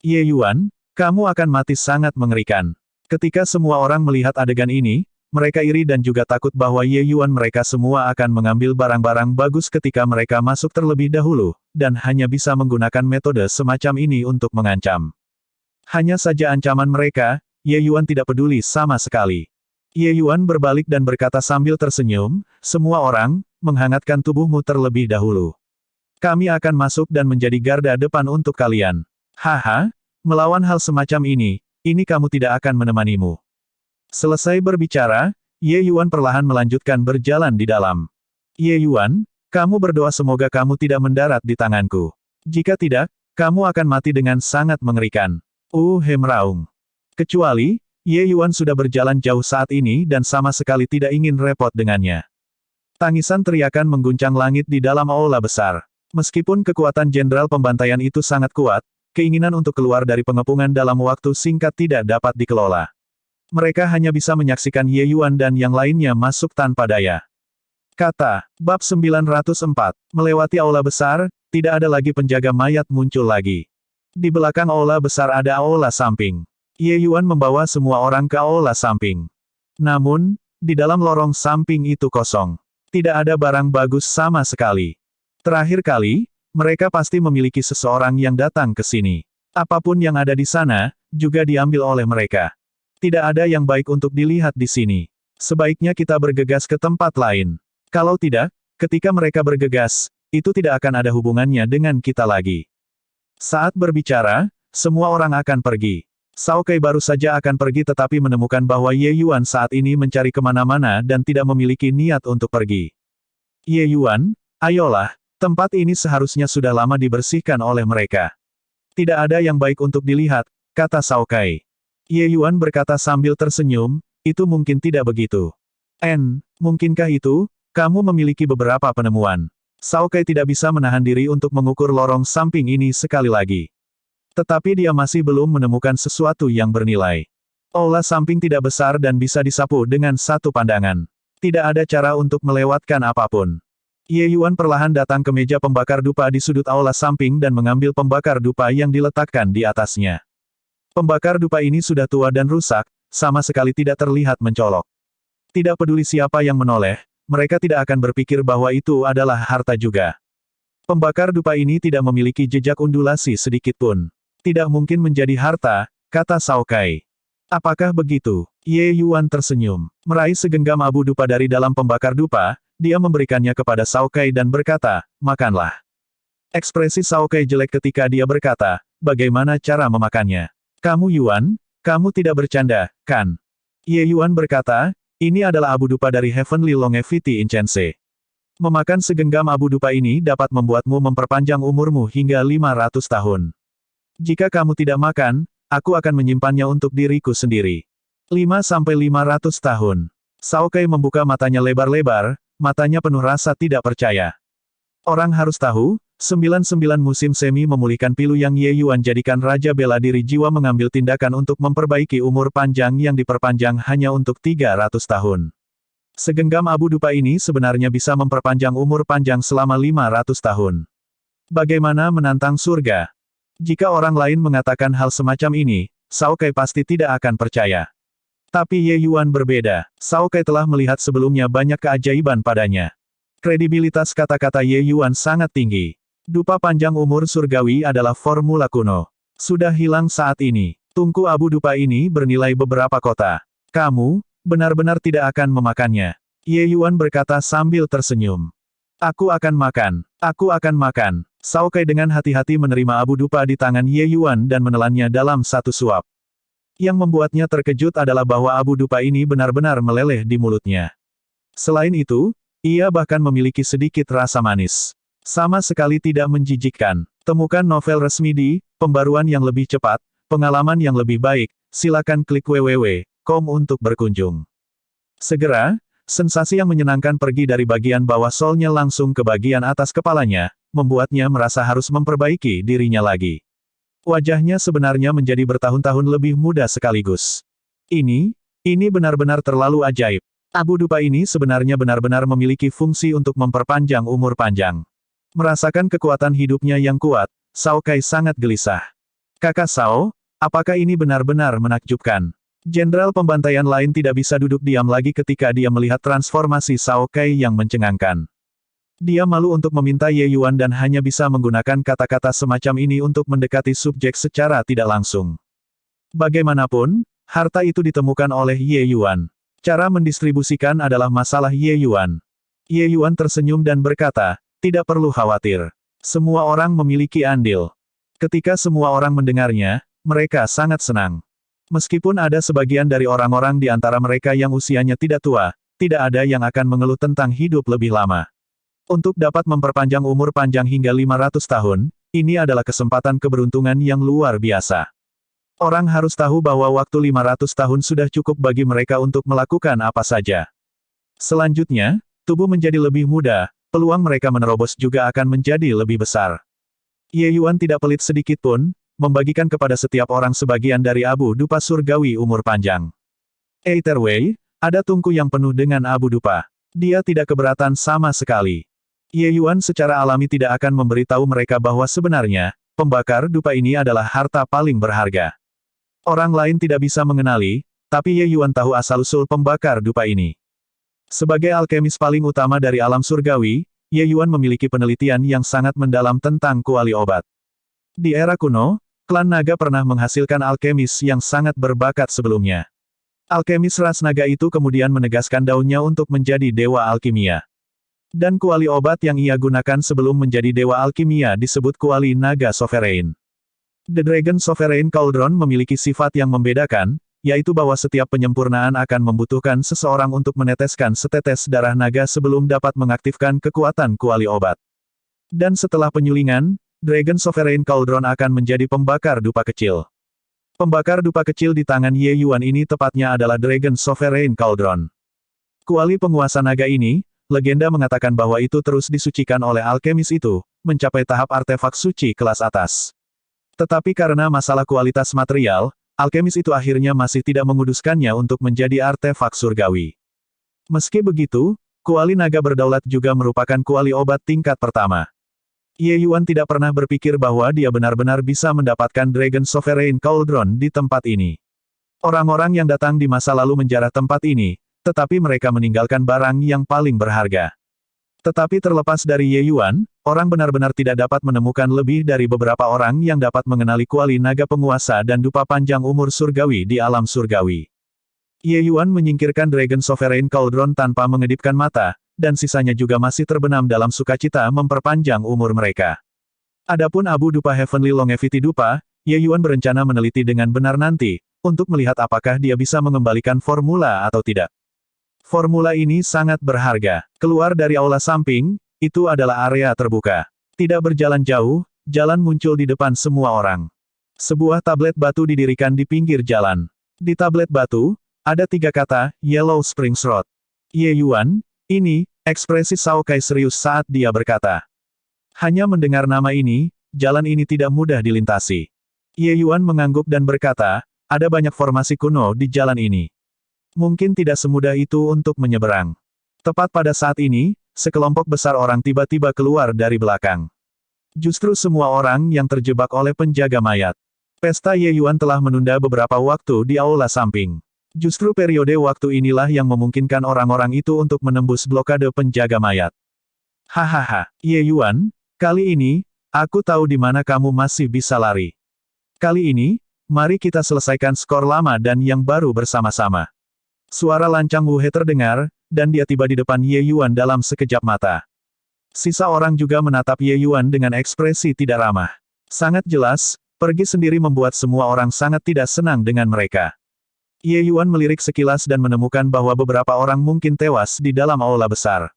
S1: Ye Yuan, kamu akan mati sangat mengerikan. Ketika semua orang melihat adegan ini, mereka iri dan juga takut bahwa Ye Yuan mereka semua akan mengambil barang-barang bagus ketika mereka masuk terlebih dahulu, dan hanya bisa menggunakan metode semacam ini untuk mengancam. Hanya saja ancaman mereka, Ye Yuan tidak peduli sama sekali. Ye Yuan berbalik dan berkata sambil tersenyum, semua orang, menghangatkan tubuhmu terlebih dahulu. Kami akan masuk dan menjadi garda depan untuk kalian. Haha, melawan hal semacam ini kamu tidak akan menemanimu. Selesai berbicara, Ye Yuan perlahan melanjutkan berjalan di dalam. Ye Yuan, kamu berdoa semoga kamu tidak mendarat di tanganku. Jika tidak, kamu akan mati dengan sangat mengerikan. Meraung. Kecuali, Ye Yuan sudah berjalan jauh saat ini dan sama sekali tidak ingin repot dengannya. Tangisan teriakan mengguncang langit di dalam aula besar. Meskipun kekuatan jenderal pembantaian itu sangat kuat, keinginan untuk keluar dari pengepungan dalam waktu singkat tidak dapat dikelola. Mereka hanya bisa menyaksikan Ye Yuan dan yang lainnya masuk tanpa daya. Kata, Bab 904, melewati aula besar, tidak ada lagi penjaga mayat muncul lagi. Di belakang aula besar ada aula samping. Ye Yuan membawa semua orang ke aula samping. Namun, di dalam lorong samping itu kosong. Tidak ada barang bagus sama sekali. Terakhir kali, mereka pasti memiliki seseorang yang datang ke sini. Apapun yang ada di sana, juga diambil oleh mereka. Tidak ada yang baik untuk dilihat di sini. Sebaiknya kita bergegas ke tempat lain. Kalau tidak, ketika mereka bergegas, itu tidak akan ada hubungannya dengan kita lagi. Saat berbicara, semua orang akan pergi. Cao Kai baru saja akan pergi tetapi menemukan bahwa Ye Yuan saat ini mencari kemana-mana dan tidak memiliki niat untuk pergi. Ye Yuan, ayolah, tempat ini seharusnya sudah lama dibersihkan oleh mereka. Tidak ada yang baik untuk dilihat, kata Cao Kai. Ye Yuan berkata sambil tersenyum, itu mungkin tidak begitu. Mungkinkah itu? Kamu memiliki beberapa penemuan. Cao Kai tidak bisa menahan diri untuk mengukur lorong samping ini sekali lagi. Tetapi dia masih belum menemukan sesuatu yang bernilai. Aula samping tidak besar dan bisa disapu dengan satu pandangan. Tidak ada cara untuk melewatkan apapun. Ye Yuan perlahan datang ke meja pembakar dupa di sudut aula samping dan mengambil pembakar dupa yang diletakkan di atasnya. Pembakar dupa ini sudah tua dan rusak, sama sekali tidak terlihat mencolok. Tidak peduli siapa yang menoleh, mereka tidak akan berpikir bahwa itu adalah harta juga. Pembakar dupa ini tidak memiliki jejak undulasi sedikit pun. Tidak mungkin menjadi harta, kata Cao Kai. Apakah begitu? Ye Yuan tersenyum. Meraih segenggam abu dupa dari dalam pembakar dupa, dia memberikannya kepada Cao Kai dan berkata, makanlah. Ekspresi Cao Kai jelek ketika dia berkata, bagaimana cara memakannya? Kamu Yuan, kamu tidak bercanda, kan? Ye Yuan berkata, ini adalah abu dupa dari Heavenly Longevity Incense. Memakan segenggam abu dupa ini dapat membuatmu memperpanjang umurmu hingga 500 tahun. Jika kamu tidak makan, aku akan menyimpannya untuk diriku sendiri. 5-500 tahun. Cao Kai membuka matanya lebar-lebar, matanya penuh rasa tidak percaya. Orang harus tahu, 99 musim semi memulihkan pilu yang Ye Yuan jadikan raja bela diri jiwa mengambil tindakan untuk memperbaiki umur panjang yang diperpanjang hanya untuk 300 tahun. Segenggam abu dupa ini sebenarnya bisa memperpanjang umur panjang selama 500 tahun. Bagaimana menantang surga? Jika orang lain mengatakan hal semacam ini, Cao Kai pasti tidak akan percaya. Tapi Ye Yuan berbeda. Cao Kai telah melihat sebelumnya banyak keajaiban padanya. Kredibilitas kata-kata Ye Yuan sangat tinggi. Dupa panjang umur surgawi adalah formula kuno. Sudah hilang saat ini. Tungku abu dupa ini bernilai beberapa kota. Kamu, benar-benar tidak akan memakannya. Ye Yuan berkata sambil tersenyum. Aku akan makan. Aku akan makan. Cao Kai dengan hati-hati menerima abu dupa di tangan Ye Yuan dan menelannya dalam satu suap. Yang membuatnya terkejut adalah bahwa abu dupa ini benar-benar meleleh di mulutnya. Selain itu, ia bahkan memiliki sedikit rasa manis. Sama sekali tidak menjijikkan. Temukan novel resmi di Pembaruan yang lebih cepat, pengalaman yang lebih baik, silakan klik www.com untuk berkunjung. Segera, sensasi yang menyenangkan pergi dari bagian bawah solnya langsung ke bagian atas kepalanya, membuatnya merasa harus memperbaiki dirinya lagi. Wajahnya sebenarnya menjadi bertahun-tahun lebih muda sekaligus. Ini benar-benar terlalu ajaib. Abu dupa ini sebenarnya benar-benar memiliki fungsi untuk memperpanjang umur panjang. Merasakan kekuatan hidupnya yang kuat, Cao Kai sangat gelisah. Kakak Cao, apakah ini benar-benar menakjubkan? Jenderal pembantaian lain tidak bisa duduk diam lagi ketika dia melihat transformasi Cao Kai yang mencengangkan. Dia malu untuk meminta Ye Yuan dan hanya bisa menggunakan kata-kata semacam ini untuk mendekati subjek secara tidak langsung. Bagaimanapun, harta itu ditemukan oleh Ye Yuan. Cara mendistribusikan adalah masalah Ye Yuan. Ye Yuan tersenyum dan berkata, tidak perlu khawatir. Semua orang memiliki andil. Ketika semua orang mendengarnya, mereka sangat senang. Meskipun ada sebagian dari orang-orang di antara mereka yang usianya tidak tua, tidak ada yang akan mengeluh tentang hidup lebih lama. Untuk dapat memperpanjang umur panjang hingga 500 tahun, ini adalah kesempatan keberuntungan yang luar biasa. Orang harus tahu bahwa waktu 500 tahun sudah cukup bagi mereka untuk melakukan apa saja. Selanjutnya, tubuh menjadi lebih muda, peluang mereka menerobos juga akan menjadi lebih besar. Ye Yuan tidak pelit sedikit pun, membagikan kepada setiap orang sebagian dari abu dupa surgawi umur panjang. Eiter Wei, ada tungku yang penuh dengan abu dupa. Dia tidak keberatan sama sekali. Ye Yuan secara alami tidak akan memberitahu mereka bahwa sebenarnya, pembakar dupa ini adalah harta paling berharga. Orang lain tidak bisa mengenali, tapi Ye Yuan tahu asal-usul pembakar dupa ini. Sebagai alkemis paling utama dari alam surgawi, Ye Yuan memiliki penelitian yang sangat mendalam tentang kuali obat. Di era kuno, klan naga pernah menghasilkan alkemis yang sangat berbakat sebelumnya. Alkemis ras naga itu kemudian menegaskan daunnya untuk menjadi dewa alkimia. Dan kuali obat yang ia gunakan sebelum menjadi dewa alkimia disebut kuali naga sovereign. The Dragon Sovereign Cauldron memiliki sifat yang membedakan, yaitu bahwa setiap penyempurnaan akan membutuhkan seseorang untuk meneteskan setetes darah naga sebelum dapat mengaktifkan kekuatan kuali obat. Dan setelah penyulingan, Dragon Sovereign Cauldron akan menjadi pembakar dupa kecil. Pembakar dupa kecil di tangan Ye Yuan ini tepatnya adalah Dragon Sovereign Cauldron. Kuali penguasa naga ini, legenda mengatakan bahwa itu terus disucikan oleh alkemis itu, mencapai tahap artefak suci kelas atas. Tetapi karena masalah kualitas material, alkemis itu akhirnya masih tidak menguduskannya untuk menjadi artefak surgawi. Meski begitu, kuali naga berdaulat juga merupakan kuali obat tingkat pertama. Ye Yuan tidak pernah berpikir bahwa dia benar-benar bisa mendapatkan Dragon Sovereign Cauldron di tempat ini. Orang-orang yang datang di masa lalu menjarah tempat ini, tetapi mereka meninggalkan barang yang paling berharga. Tetapi terlepas dari Ye Yuan, orang benar-benar tidak dapat menemukan lebih dari beberapa orang yang dapat mengenali kuali naga penguasa dan dupa panjang umur surgawi di alam surgawi. Ye Yuan menyingkirkan Dragon Sovereign Cauldron tanpa mengedipkan mata, dan sisanya juga masih terbenam dalam sukacita memperpanjang umur mereka. Adapun abu dupa Heavenly Longevity dupa, Ye Yuan berencana meneliti dengan benar nanti, untuk melihat apakah dia bisa mengembalikan formula atau tidak. Formula ini sangat berharga. Keluar dari aula samping, itu adalah area terbuka. Tidak berjalan jauh, jalan muncul di depan semua orang. Sebuah tablet batu didirikan di pinggir jalan. Di tablet batu, ada 3 kata, Yellow Springs Road. Ye Yuan, ini, ekspresi Cao Kai serius saat dia berkata. Hanya mendengar nama ini, jalan ini tidak mudah dilintasi. Ye Yuan mengangguk dan berkata, ada banyak formasi kuno di jalan ini. Mungkin tidak semudah itu untuk menyeberang. Tepat pada saat ini, sekelompok besar orang tiba-tiba keluar dari belakang. Justru semua orang yang terjebak oleh penjaga mayat. Pesta Ye Yuan telah menunda beberapa waktu di aula samping. Justru periode waktu inilah yang memungkinkan orang-orang itu untuk menembus blokade penjaga mayat. Hahaha, Ye Yuan, kali ini, aku tahu di mana kamu masih bisa lari. Kali ini, mari kita selesaikan skor lama dan yang baru bersama-sama. Suara lancang Wu He terdengar, dan dia tiba di depan Ye Yuan dalam sekejap mata. Sisa orang juga menatap Ye Yuan dengan ekspresi tidak ramah. Sangat jelas, pergi sendiri membuat semua orang sangat tidak senang dengan mereka. Ye Yuan melirik sekilas dan menemukan bahwa beberapa orang mungkin tewas di dalam aula besar.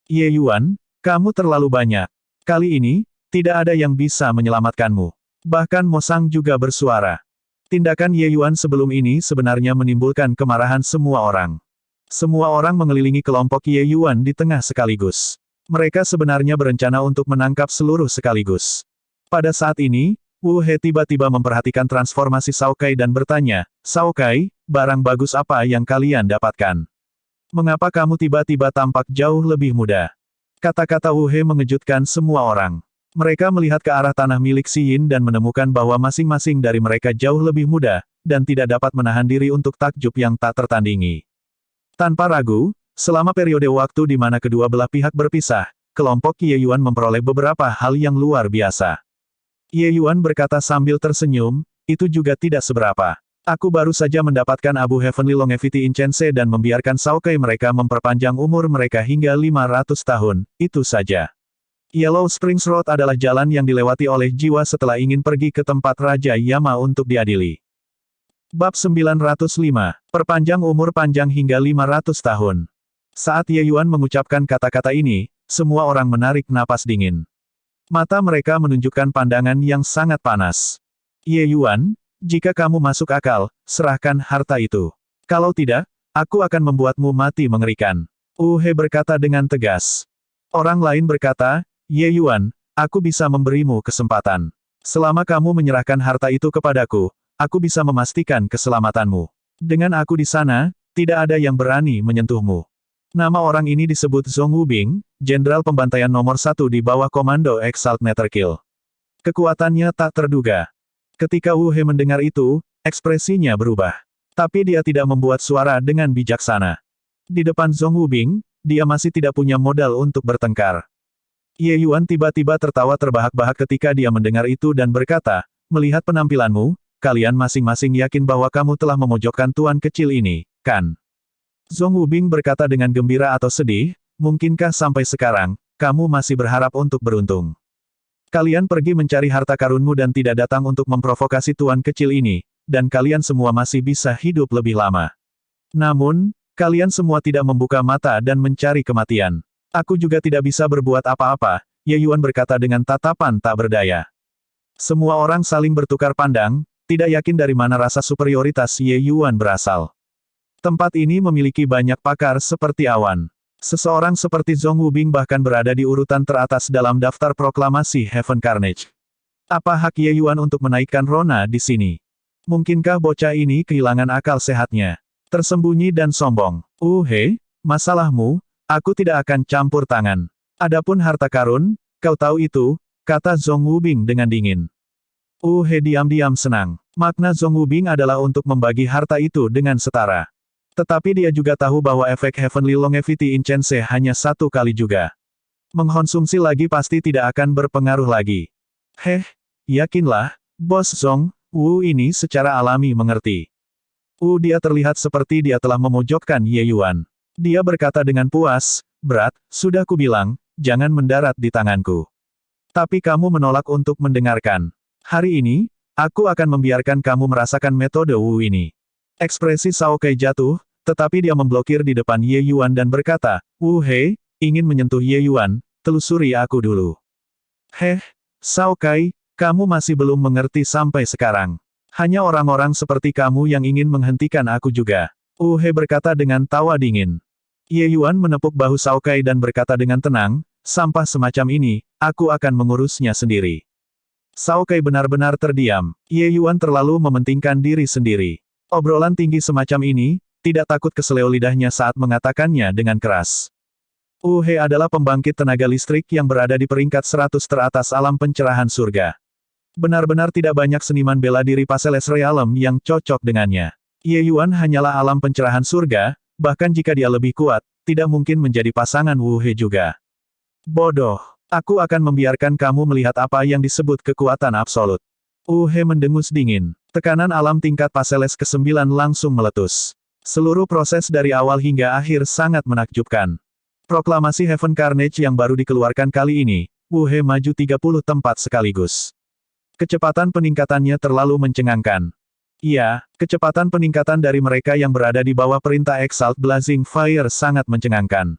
S1: Ye Yuan, kamu terlalu banyak. Kali ini, tidak ada yang bisa menyelamatkanmu. Bahkan Mo Sang juga bersuara. Tindakan Ye Yuan sebelum ini sebenarnya menimbulkan kemarahan semua orang. Semua orang mengelilingi kelompok Ye Yuan di tengah sekaligus. Mereka sebenarnya berencana untuk menangkap seluruh sekaligus. Pada saat ini, Wu He tiba-tiba memperhatikan transformasi Cao Kai dan bertanya, Cao Kai, barang bagus apa yang kalian dapatkan? Mengapa kamu tiba-tiba tampak jauh lebih muda? Kata-kata Wu He mengejutkan semua orang. Mereka melihat ke arah tanah milik Si Yin dan menemukan bahwa masing-masing dari mereka jauh lebih muda, dan tidak dapat menahan diri untuk takjub yang tak tertandingi. Tanpa ragu, selama periode waktu di mana kedua belah pihak berpisah, kelompok Ye Yuan memperoleh beberapa hal yang luar biasa. Ye Yuan berkata sambil tersenyum, itu juga tidak seberapa. Aku baru saja mendapatkan Abu Heavenly Longevity Incense dan membiarkan Xiaokai mereka memperpanjang umur mereka hingga 500 tahun, itu saja. Yellow Springs Road adalah jalan yang dilewati oleh jiwa setelah ingin pergi ke tempat Raja Yama untuk diadili. Bab 905, perpanjang umur panjang hingga 500 tahun. Saat Ye Yuan mengucapkan kata-kata ini, semua orang menarik napas dingin. Mata mereka menunjukkan pandangan yang sangat panas. Ye Yuan, jika kamu masuk akal, serahkan harta itu. Kalau tidak, aku akan membuatmu mati mengerikan. Wu He berkata dengan tegas. Orang lain berkata, Ye Yuan, aku bisa memberimu kesempatan. Selama kamu menyerahkan harta itu kepadaku, aku bisa memastikan keselamatanmu. Dengan aku di sana, tidak ada yang berani menyentuhmu. Nama orang ini disebut Zhong Wubing, Jenderal Pembantaian nomor 1 di bawah Komando Exalt Netherkill. Kekuatannya tak terduga. Ketika Wu He mendengar itu, ekspresinya berubah. Tapi dia tidak membuat suara dengan bijaksana. Di depan Zhong Wubing, dia masih tidak punya modal untuk bertengkar. Ye Yuan tiba-tiba tertawa terbahak-bahak ketika dia mendengar itu dan berkata, melihat penampilanmu, kalian masing-masing yakin bahwa kamu telah memojokkan tuan kecil ini, kan? Zhong Wubing berkata dengan gembira atau sedih, mungkinkah sampai sekarang, kamu masih berharap untuk beruntung? Kalian pergi mencari harta karunmu dan tidak datang untuk memprovokasi tuan kecil ini, dan kalian semua masih bisa hidup lebih lama. Namun, kalian semua tidak membuka mata dan mencari kematian. Aku juga tidak bisa berbuat apa-apa, Ye Yuan berkata dengan tatapan tak berdaya. Semua orang saling bertukar pandang, tidak yakin dari mana rasa superioritas Ye Yuan berasal. Tempat ini memiliki banyak pakar seperti awan. Seseorang seperti Zhong Wubing bahkan berada di urutan teratas dalam daftar proklamasi Heaven Carnage. Apa hak Ye Yuan untuk menaikkan Rona di sini? Mungkinkah bocah ini kehilangan akal sehatnya? Tersembunyi dan sombong. He, masalahmu, aku tidak akan campur tangan. Adapun harta karun, kau tahu itu, kata Zhong Wubing dengan dingin. He diam-diam senang. Makna Zhong Wubing adalah untuk membagi harta itu dengan setara. Tetapi dia juga tahu bahwa efek Heavenly Longevity Incense hanya satu kali juga. Mengkonsumsi lagi pasti tidak akan berpengaruh lagi. Yakinlah, Bos Zhong, Wu ini secara alami mengerti. Dia terlihat seperti dia telah memojokkan Ye Yuan. Dia berkata dengan puas, berat, sudah kubilang, jangan mendarat di tanganku. Tapi kamu menolak untuk mendengarkan. Hari ini, aku akan membiarkan kamu merasakan metode Wu ini. Ekspresi Xiaokai jatuh, tetapi dia memblokir di depan Ye Yuan dan berkata, Wu He, ingin menyentuh Ye Yuan, telusuri aku dulu. Xiaokai, kamu masih belum mengerti sampai sekarang. Hanya orang-orang seperti kamu yang ingin menghentikan aku juga. Wu He berkata dengan tawa dingin. Ye Yuan menepuk bahu Xiaokai dan berkata dengan tenang, sampah semacam ini, aku akan mengurusnya sendiri. Xiaokai benar-benar terdiam. Ye Yuan terlalu mementingkan diri sendiri. Obrolan tinggi semacam ini, tidak takut keseleo lidahnya saat mengatakannya dengan keras. Wu He adalah pembangkit tenaga listrik yang berada di peringkat 100 teratas alam pencerahan surga. Benar-benar tidak banyak seniman bela diri Paseles Realm yang cocok dengannya. Ye Yuan hanyalah alam pencerahan surga, bahkan jika dia lebih kuat, tidak mungkin menjadi pasangan Wu He juga. Bodoh, aku akan membiarkan kamu melihat apa yang disebut kekuatan absolut. Wu He mendengus dingin. Tekanan alam tingkat Paseles ke-9 langsung meletus. Seluruh proses dari awal hingga akhir sangat menakjubkan. Proklamasi Heaven Carnage yang baru dikeluarkan kali ini, Wu He maju 30 tempat sekaligus. Kecepatan peningkatannya terlalu mencengangkan. Iya, kecepatan peningkatan dari mereka yang berada di bawah perintah Exalt Blazing Fire sangat mencengangkan.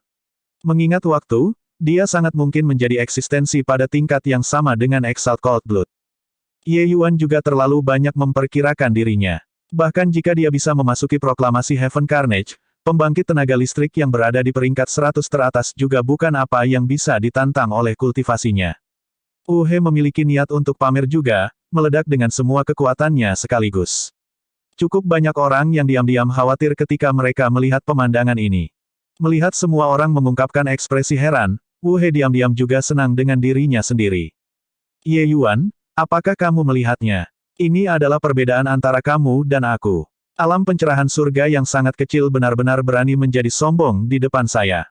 S1: Mengingat waktu, dia sangat mungkin menjadi eksistensi pada tingkat yang sama dengan Exalt Cold Blood. Ye Yuan juga terlalu banyak memperkirakan dirinya. Bahkan jika dia bisa memasuki proklamasi Heaven Carnage, pembangkit tenaga listrik yang berada di peringkat 100 teratas juga bukan apa yang bisa ditantang oleh kultivasinya. Wu He memiliki niat untuk pamer juga, meledak dengan semua kekuatannya sekaligus. Cukup banyak orang yang diam-diam khawatir ketika mereka melihat pemandangan ini. Melihat semua orang mengungkapkan ekspresi heran, Wu He diam-diam juga senang dengan dirinya sendiri. Ye Yuan, apakah kamu melihatnya? Ini adalah perbedaan antara kamu dan aku. Alam pencerahan surga yang sangat kecil benar-benar berani menjadi sombong di depan saya.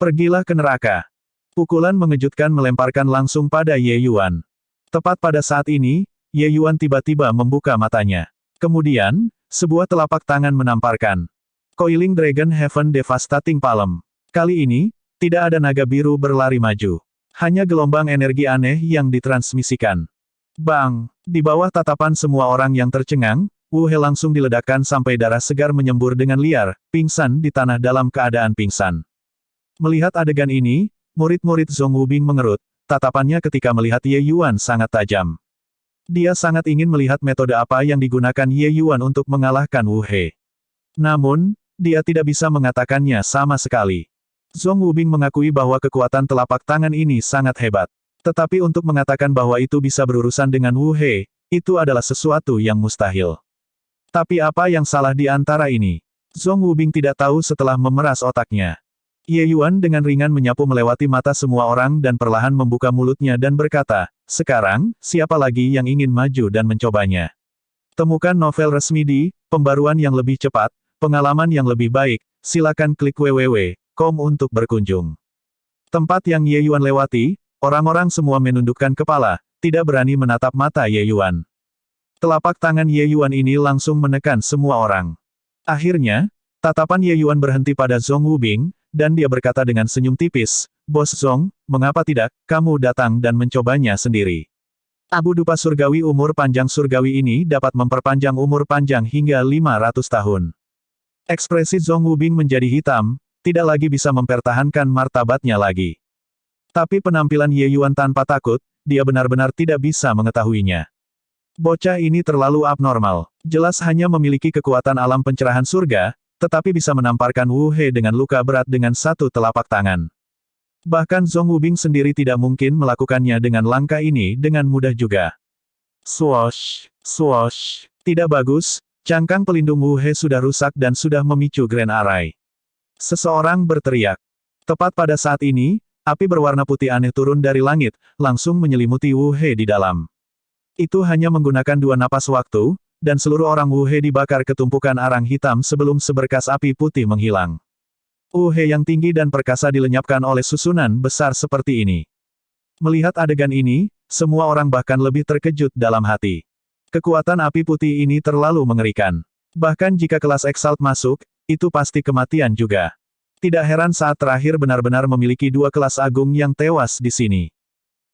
S1: Pergilah ke neraka. Pukulan mengejutkan melemparkan langsung pada Ye Yuan. Tepat pada saat ini, Ye Yuan tiba-tiba membuka matanya. Kemudian, sebuah telapak tangan menamparkan Coiling Dragon Heaven Devastating Palm. Kali ini, tidak ada naga biru berlari maju. Hanya gelombang energi aneh yang ditransmisikan. Bang! Di bawah tatapan semua orang yang tercengang, Wu He langsung diledakkan sampai darah segar menyembur dengan liar, pingsan di tanah dalam keadaan pingsan. Melihat adegan ini, murid-murid Zhong Wubing mengerut, tatapannya ketika melihat Ye Yuan sangat tajam. Dia sangat ingin melihat metode apa yang digunakan Ye Yuan untuk mengalahkan Wu He. Namun, dia tidak bisa mengatakannya sama sekali. Zhong Wubing mengakui bahwa kekuatan telapak tangan ini sangat hebat. Tetapi untuk mengatakan bahwa itu bisa berurusan dengan Wu He, itu adalah sesuatu yang mustahil. Tapi apa yang salah di antara ini? Zhong Wubing tidak tahu setelah memeras otaknya. Ye Yuan dengan ringan menyapu melewati mata semua orang dan perlahan membuka mulutnya dan berkata, sekarang, siapa lagi yang ingin maju dan mencobanya? Temukan novel resmi di pembaruan yang lebih cepat, pengalaman yang lebih baik, silakan klik www.com untuk berkunjung. Tempat yang Ye Yuan lewati, orang-orang semua menundukkan kepala, tidak berani menatap mata Ye Yuan. Telapak tangan Ye Yuan ini langsung menekan semua orang. Akhirnya, tatapan Ye Yuan berhenti pada Zhong Wubing, dan dia berkata dengan senyum tipis, Bos Zhong, mengapa tidak, kamu datang dan mencobanya sendiri. Abu dupa surgawi umur panjang surgawi ini dapat memperpanjang umur panjang hingga 500 tahun. Ekspresi Zhong Wubing menjadi hitam, tidak lagi bisa mempertahankan martabatnya lagi. Tapi penampilan Ye Yuan tanpa takut, dia benar-benar tidak bisa mengetahuinya. Bocah ini terlalu abnormal, jelas hanya memiliki kekuatan alam pencerahan surga, tetapi bisa menamparkan Wu He dengan luka berat dengan satu telapak tangan. Bahkan Zhong Wubing sendiri tidak mungkin melakukannya dengan langkah ini dengan mudah juga. Swoosh, swoosh, tidak bagus, cangkang pelindung Wu He sudah rusak dan sudah memicu Grand Array. Seseorang berteriak. Tepat pada saat ini, api berwarna putih aneh turun dari langit, langsung menyelimuti Wu He di dalam. Itu hanya menggunakan 2 napas waktu, dan seluruh orang Wu He dibakar ke tumpukan arang hitam sebelum seberkas api putih menghilang. Wu He yang tinggi dan perkasa dilenyapkan oleh susunan besar seperti ini. Melihat adegan ini, semua orang bahkan lebih terkejut dalam hati. Kekuatan api putih ini terlalu mengerikan. Bahkan jika kelas Exalt masuk, itu pasti kematian juga. Tidak heran saat terakhir benar-benar memiliki 2 kelas agung yang tewas di sini.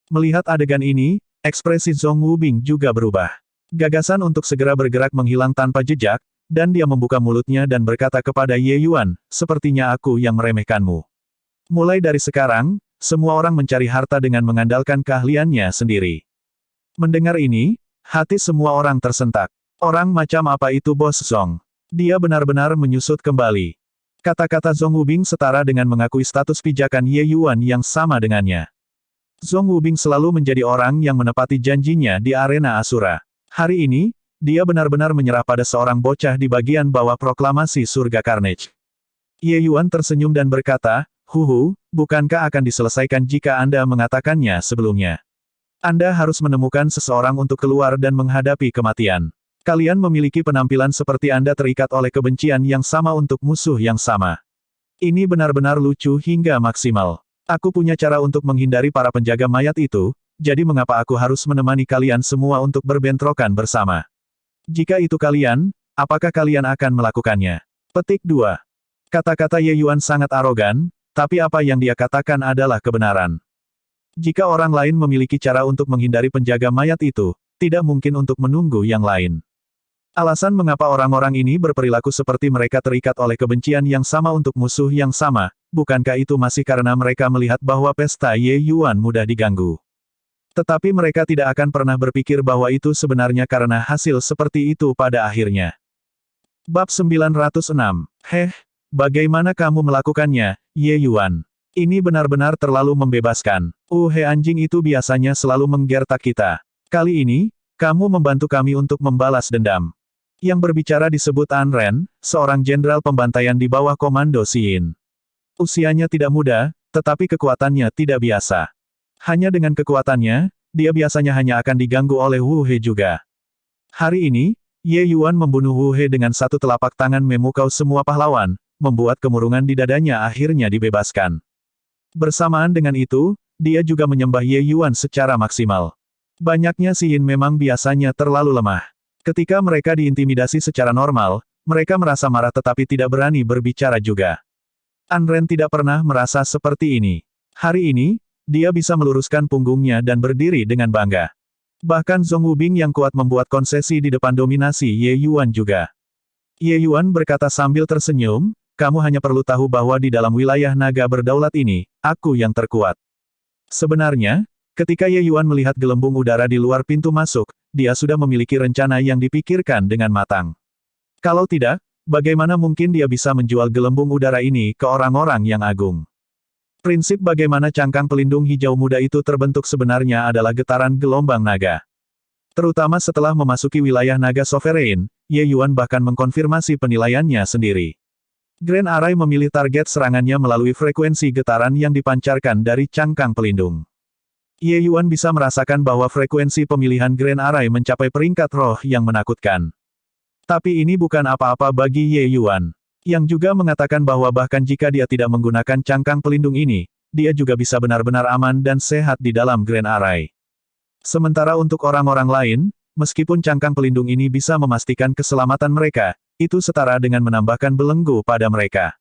S1: Melihat adegan ini, ekspresi Zhong Wubing juga berubah. Gagasan untuk segera bergerak menghilang tanpa jejak, dan dia membuka mulutnya dan berkata kepada Ye Yuan, sepertinya aku yang meremehkanmu. Mulai dari sekarang, semua orang mencari harta dengan mengandalkan keahliannya sendiri. Mendengar ini, hati semua orang tersentak. Orang macam apa itu Bos Zhong? Dia benar-benar menyusut kembali. Kata-kata Zhong Wubing setara dengan mengakui status pijakan Ye Yuan yang sama dengannya. Zhong Wubing selalu menjadi orang yang menepati janjinya di arena Asura. Hari ini, dia benar-benar menyerah pada seorang bocah di bagian bawah proklamasi surga Carnage. Ye Yuan tersenyum dan berkata, bukankah akan diselesaikan jika Anda mengatakannya sebelumnya? Anda harus menemukan seseorang untuk keluar dan menghadapi kematian. Kalian memiliki penampilan seperti Anda terikat oleh kebencian yang sama untuk musuh yang sama. Ini benar-benar lucu hingga maksimal. Aku punya cara untuk menghindari para penjaga mayat itu, jadi mengapa aku harus menemani kalian semua untuk berbentrokan bersama? Jika itu kalian, apakah kalian akan melakukannya? Petik 2. Kata-kata Ye Yuan sangat arogan, tapi apa yang dia katakan adalah kebenaran. Jika orang lain memiliki cara untuk menghindari penjaga mayat itu, tidak mungkin untuk menunggu yang lain. Alasan mengapa orang-orang ini berperilaku seperti mereka terikat oleh kebencian yang sama untuk musuh yang sama, bukankah itu masih karena mereka melihat bahwa pesta Ye Yuan mudah diganggu? Tetapi mereka tidak akan pernah berpikir bahwa itu sebenarnya karena hasil seperti itu pada akhirnya. Bab 906. Bagaimana kamu melakukannya, Ye Yuan? Ini benar-benar terlalu membebaskan. He anjing itu biasanya selalu menggertak kita. Kali ini, kamu membantu kami untuk membalas dendam. Yang berbicara disebut An Ren, seorang jenderal pembantaian di bawah komando Xiyin. Usianya tidak muda, tetapi kekuatannya tidak biasa. Hanya dengan kekuatannya, dia biasanya hanya akan diganggu oleh Wu He juga. Hari ini, Ye Yuan membunuh Wu He dengan satu telapak tangan memukau semua pahlawan, membuat kemurungan di dadanya akhirnya dibebaskan. Bersamaan dengan itu, dia juga menyembah Ye Yuan secara maksimal. Banyaknya Xiyin memang biasanya terlalu lemah. Ketika mereka diintimidasi secara normal, mereka merasa marah tetapi tidak berani berbicara juga. Anren tidak pernah merasa seperti ini. Hari ini, dia bisa meluruskan punggungnya dan berdiri dengan bangga. Bahkan Zhong Wubing yang kuat membuat konsesi di depan dominasi Ye Yuan juga. Ye Yuan berkata sambil tersenyum, kamu hanya perlu tahu bahwa di dalam wilayah naga berdaulat ini, aku yang terkuat. Sebenarnya, ketika Ye Yuan melihat gelembung udara di luar pintu masuk, dia sudah memiliki rencana yang dipikirkan dengan matang. Kalau tidak, bagaimana mungkin dia bisa menjual gelembung udara ini ke orang-orang yang agung? Prinsip bagaimana cangkang pelindung hijau muda itu terbentuk sebenarnya adalah getaran gelombang naga. Terutama setelah memasuki wilayah naga sovereign, Ye Yuan bahkan mengkonfirmasi penilaiannya sendiri. Grand Array memilih target serangannya melalui frekuensi getaran yang dipancarkan dari cangkang pelindung. Ye Yuan bisa merasakan bahwa frekuensi pemilihan Grand Array mencapai peringkat roh yang menakutkan. Tapi ini bukan apa-apa bagi Ye Yuan. Yang juga mengatakan bahwa bahkan jika dia tidak menggunakan cangkang pelindung ini, dia juga bisa benar-benar aman dan sehat di dalam Grand Array. Sementara untuk orang-orang lain, meskipun cangkang pelindung ini bisa memastikan keselamatan mereka, itu setara dengan menambahkan belenggu pada mereka.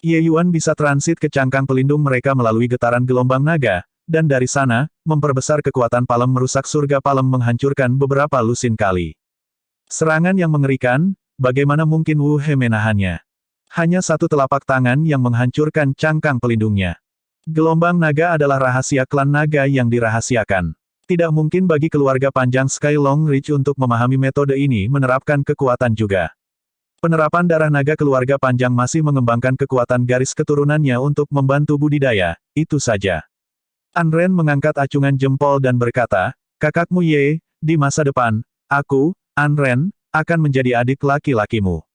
S1: Ye Yuan bisa transit ke cangkang pelindung mereka melalui getaran gelombang naga, dan dari sana, memperbesar kekuatan Palem merusak surga Palem menghancurkan beberapa lusin kali. Serangan yang mengerikan, bagaimana mungkin Wu He menahannya? Hanya satu telapak tangan yang menghancurkan cangkang pelindungnya. Gelombang naga adalah rahasia klan naga yang dirahasiakan. Tidak mungkin bagi keluarga panjang Sky Long Ridge untuk memahami metode ini menerapkan kekuatan juga. Penerapan darah naga keluarga panjang masih mengembangkan kekuatan garis keturunannya untuk membantu budidaya, itu saja. Anren mengangkat acungan jempol dan berkata, kakakmu Ye, di masa depan, aku, Anren, akan menjadi adik laki-lakimu.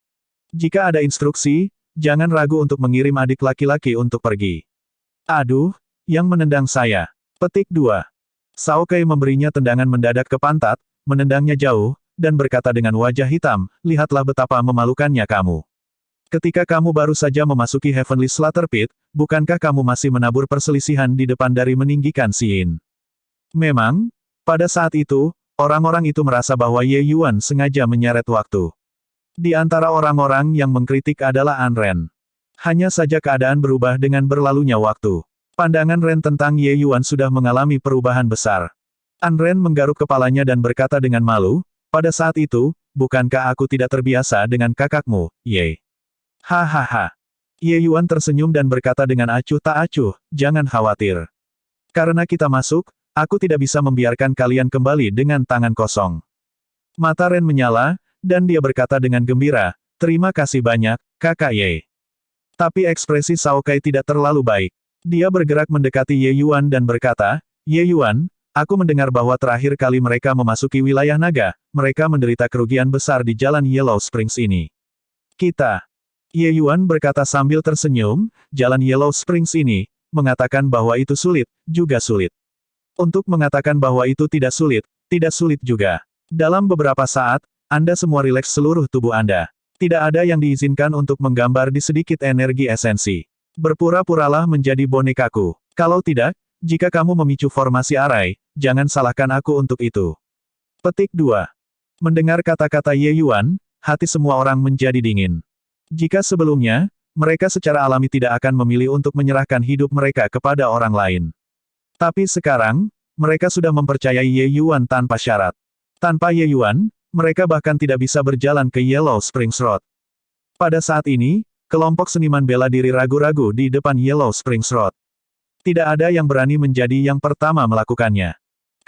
S1: Jika ada instruksi, jangan ragu untuk mengirim adik laki-laki untuk pergi. Aduh, yang menendang saya. Petik 2. Cao Kai memberinya tendangan mendadak ke pantat, menendangnya jauh, dan berkata dengan wajah hitam, lihatlah betapa memalukannya kamu. Ketika kamu baru saja memasuki Heavenly Slaughter Pit, bukankah kamu masih menabur perselisihan di depan dari meninggikan Xin? Memang, pada saat itu, orang-orang itu merasa bahwa Ye Yuan sengaja menyeret waktu. Di antara orang-orang yang mengkritik adalah Anren. Hanya saja keadaan berubah dengan berlalunya waktu. Pandangan Ren tentang Ye Yuan sudah mengalami perubahan besar. Anren menggaruk kepalanya dan berkata dengan malu, pada saat itu, bukankah aku tidak terbiasa dengan kakakmu, Ye? Hahaha. Ye Yuan tersenyum dan berkata dengan acuh tak acuh, jangan khawatir. Karena kita masuk, aku tidak bisa membiarkan kalian kembali dengan tangan kosong. Mata Ren menyala, dan dia berkata dengan gembira, terima kasih banyak, kakak Ye. Tapi ekspresi Cao Kai tidak terlalu baik. Dia bergerak mendekati Ye Yuan dan berkata, Ye Yuan, aku mendengar bahwa terakhir kali mereka memasuki wilayah naga, mereka menderita kerugian besar di jalan Yellow Springs ini. Kita. Ye Yuan berkata sambil tersenyum, jalan Yellow Springs ini, mengatakan bahwa itu sulit, juga sulit. Untuk mengatakan bahwa itu tidak sulit juga. Dalam beberapa saat, Anda semua rileks seluruh tubuh Anda. Tidak ada yang diizinkan untuk menggambar di sedikit energi esensi. Berpura-puralah menjadi bonekaku. Kalau tidak, jika kamu memicu formasi arai, jangan salahkan aku untuk itu. Petik 2. Mendengar kata-kata Ye Yuan, hati semua orang menjadi dingin. Jika sebelumnya, mereka secara alami tidak akan memilih untuk menyerahkan hidup mereka kepada orang lain. Tapi sekarang, mereka sudah mempercayai Ye Yuan tanpa syarat. Tanpa Ye Yuan, mereka bahkan tidak bisa berjalan ke Yellow Springs Road. Pada saat ini, kelompok seniman bela diri ragu-ragu di depan Yellow Springs Road. Tidak ada yang berani menjadi yang pertama melakukannya.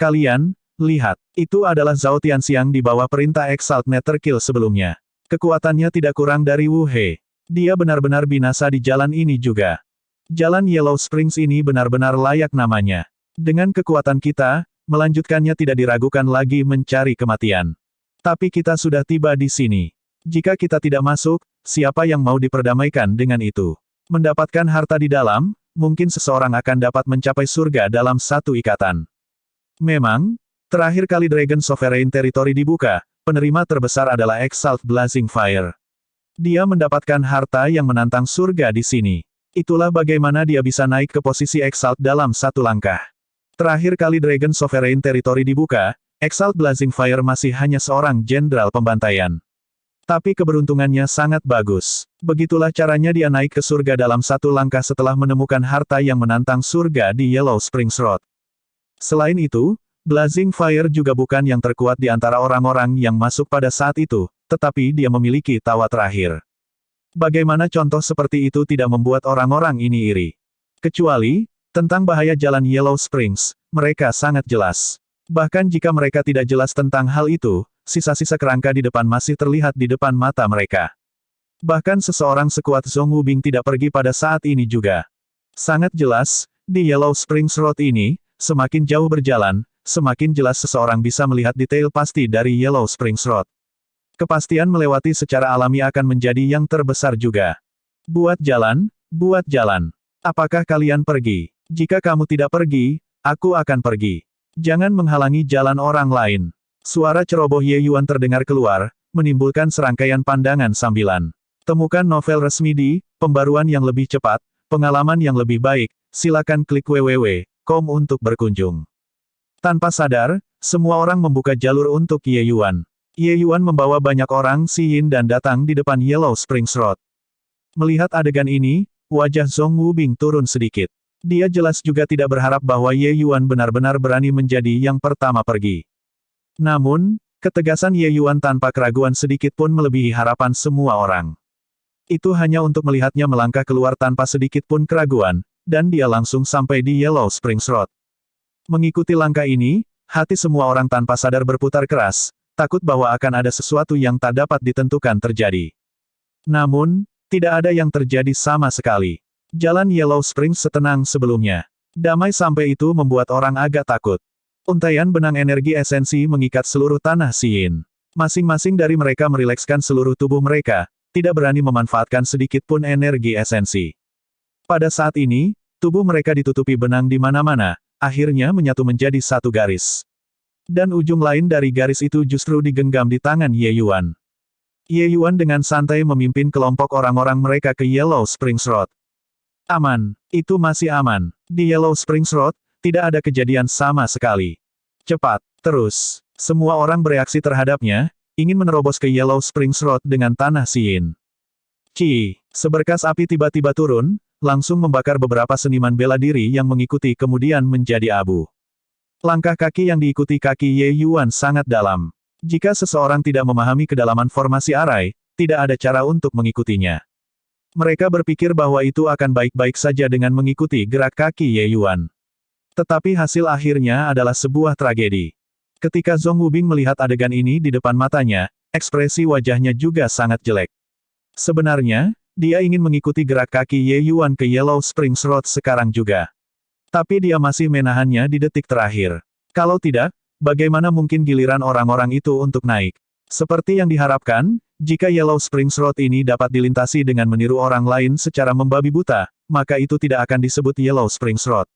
S1: Kalian, lihat, itu adalah Zhao Tianxiang di bawah perintah Exalt Netherkill sebelumnya. Kekuatannya tidak kurang dari Wu He. Dia benar-benar binasa di jalan ini juga. Jalan Yellow Springs ini benar-benar layak namanya. Dengan kekuatan kita, melanjutkannya tidak diragukan lagi mencari kematian. Tapi kita sudah tiba di sini. Jika kita tidak masuk, siapa yang mau diperdamaikan dengan itu? Mendapatkan harta di dalam, mungkin seseorang akan dapat mencapai surga dalam satu ikatan. Memang, terakhir kali Dragon Sovereign Territory dibuka, penerima terbesar adalah Exalt Blazing Fire. Dia mendapatkan harta yang menantang surga di sini. Itulah bagaimana dia bisa naik ke posisi Exalt dalam satu langkah. Terakhir kali Dragon Sovereign Territory dibuka, Exalt Blazing Fire masih hanya seorang jenderal pembantaian. Tapi keberuntungannya sangat bagus. Begitulah caranya dia naik ke surga dalam satu langkah setelah menemukan harta yang menantang surga di Yellow Springs Road. Selain itu, Blazing Fire juga bukan yang terkuat di antara orang-orang yang masuk pada saat itu, tetapi dia memiliki tawa terakhir. Bagaimana contoh seperti itu tidak membuat orang-orang ini iri? Kecuali, tentang bahaya jalan Yellow Springs, mereka sangat jelas. Bahkan jika mereka tidak jelas tentang hal itu, sisa-sisa kerangka di depan masih terlihat di depan mata mereka. Bahkan seseorang sekuat Zhong Wubing tidak pergi pada saat ini juga. Sangat jelas, di Yellow Springs Road ini, semakin jauh berjalan, semakin jelas seseorang bisa melihat detail pasti dari Yellow Springs Road. Kepastian melewati secara alami akan menjadi yang terbesar juga. Buat jalan, buat jalan. Apakah kalian pergi? Jika kamu tidak pergi, aku akan pergi. Jangan menghalangi jalan orang lain. Suara ceroboh Ye Yuan terdengar keluar, menimbulkan serangkaian pandangan sambilan. Temukan novel resmi di Pembaruan yang lebih cepat, pengalaman yang lebih baik, silakan klik www.com untuk berkunjung. Tanpa sadar, semua orang membuka jalur untuk Ye Yuan. Ye Yuan membawa banyak orang Si Yin dan datang di depan Yellow Springs Road. Melihat adegan ini, wajah Zhong Wubing turun sedikit. Dia jelas juga tidak berharap bahwa Ye Yuan benar-benar berani menjadi yang pertama pergi. Namun, ketegasan Ye Yuan tanpa keraguan sedikit pun melebihi harapan semua orang. Itu hanya untuk melihatnya melangkah keluar tanpa sedikit pun keraguan, dan dia langsung sampai di Yellow Springs Road. Mengikuti langkah ini, hati semua orang tanpa sadar berputar keras, takut bahwa akan ada sesuatu yang tak dapat ditentukan terjadi. Namun, tidak ada yang terjadi sama sekali. Jalan Yellow Springs setenang sebelumnya. Damai sampai itu membuat orang agak takut. Untaian benang energi esensi mengikat seluruh tanah Si Yin. Masing-masing dari mereka merilekskan seluruh tubuh mereka, tidak berani memanfaatkan sedikit pun energi esensi. Pada saat ini, tubuh mereka ditutupi benang di mana-mana, akhirnya menyatu menjadi satu garis. Dan ujung lain dari garis itu justru digenggam di tangan Ye Yuan. Ye Yuan dengan santai memimpin kelompok orang-orang mereka ke Yellow Springs Road. Aman, itu masih aman. Di Yellow Springs Road, tidak ada kejadian sama sekali. Cepat, terus. Semua orang bereaksi terhadapnya, ingin menerobos ke Yellow Springs Road dengan tanah Si Yin. Seberkas api tiba-tiba turun, langsung membakar beberapa seniman bela diri yang mengikuti kemudian menjadi abu. Langkah kaki yang diikuti kaki Ye Yuan sangat dalam. Jika seseorang tidak memahami kedalaman formasi arai, tidak ada cara untuk mengikutinya. Mereka berpikir bahwa itu akan baik-baik saja dengan mengikuti gerak kaki Ye Yuan. Tetapi hasil akhirnya adalah sebuah tragedi. Ketika Zhong Wubing melihat adegan ini di depan matanya, ekspresi wajahnya juga sangat jelek. Sebenarnya, dia ingin mengikuti gerak kaki Ye Yuan ke Yellow Springs Road sekarang juga. Tapi dia masih menahannya di detik terakhir. Kalau tidak, bagaimana mungkin giliran orang-orang itu untuk naik? Seperti yang diharapkan, jika Yellow Springs Road ini dapat dilintasi dengan meniru orang lain secara membabi buta, maka itu tidak akan disebut Yellow Springs Road.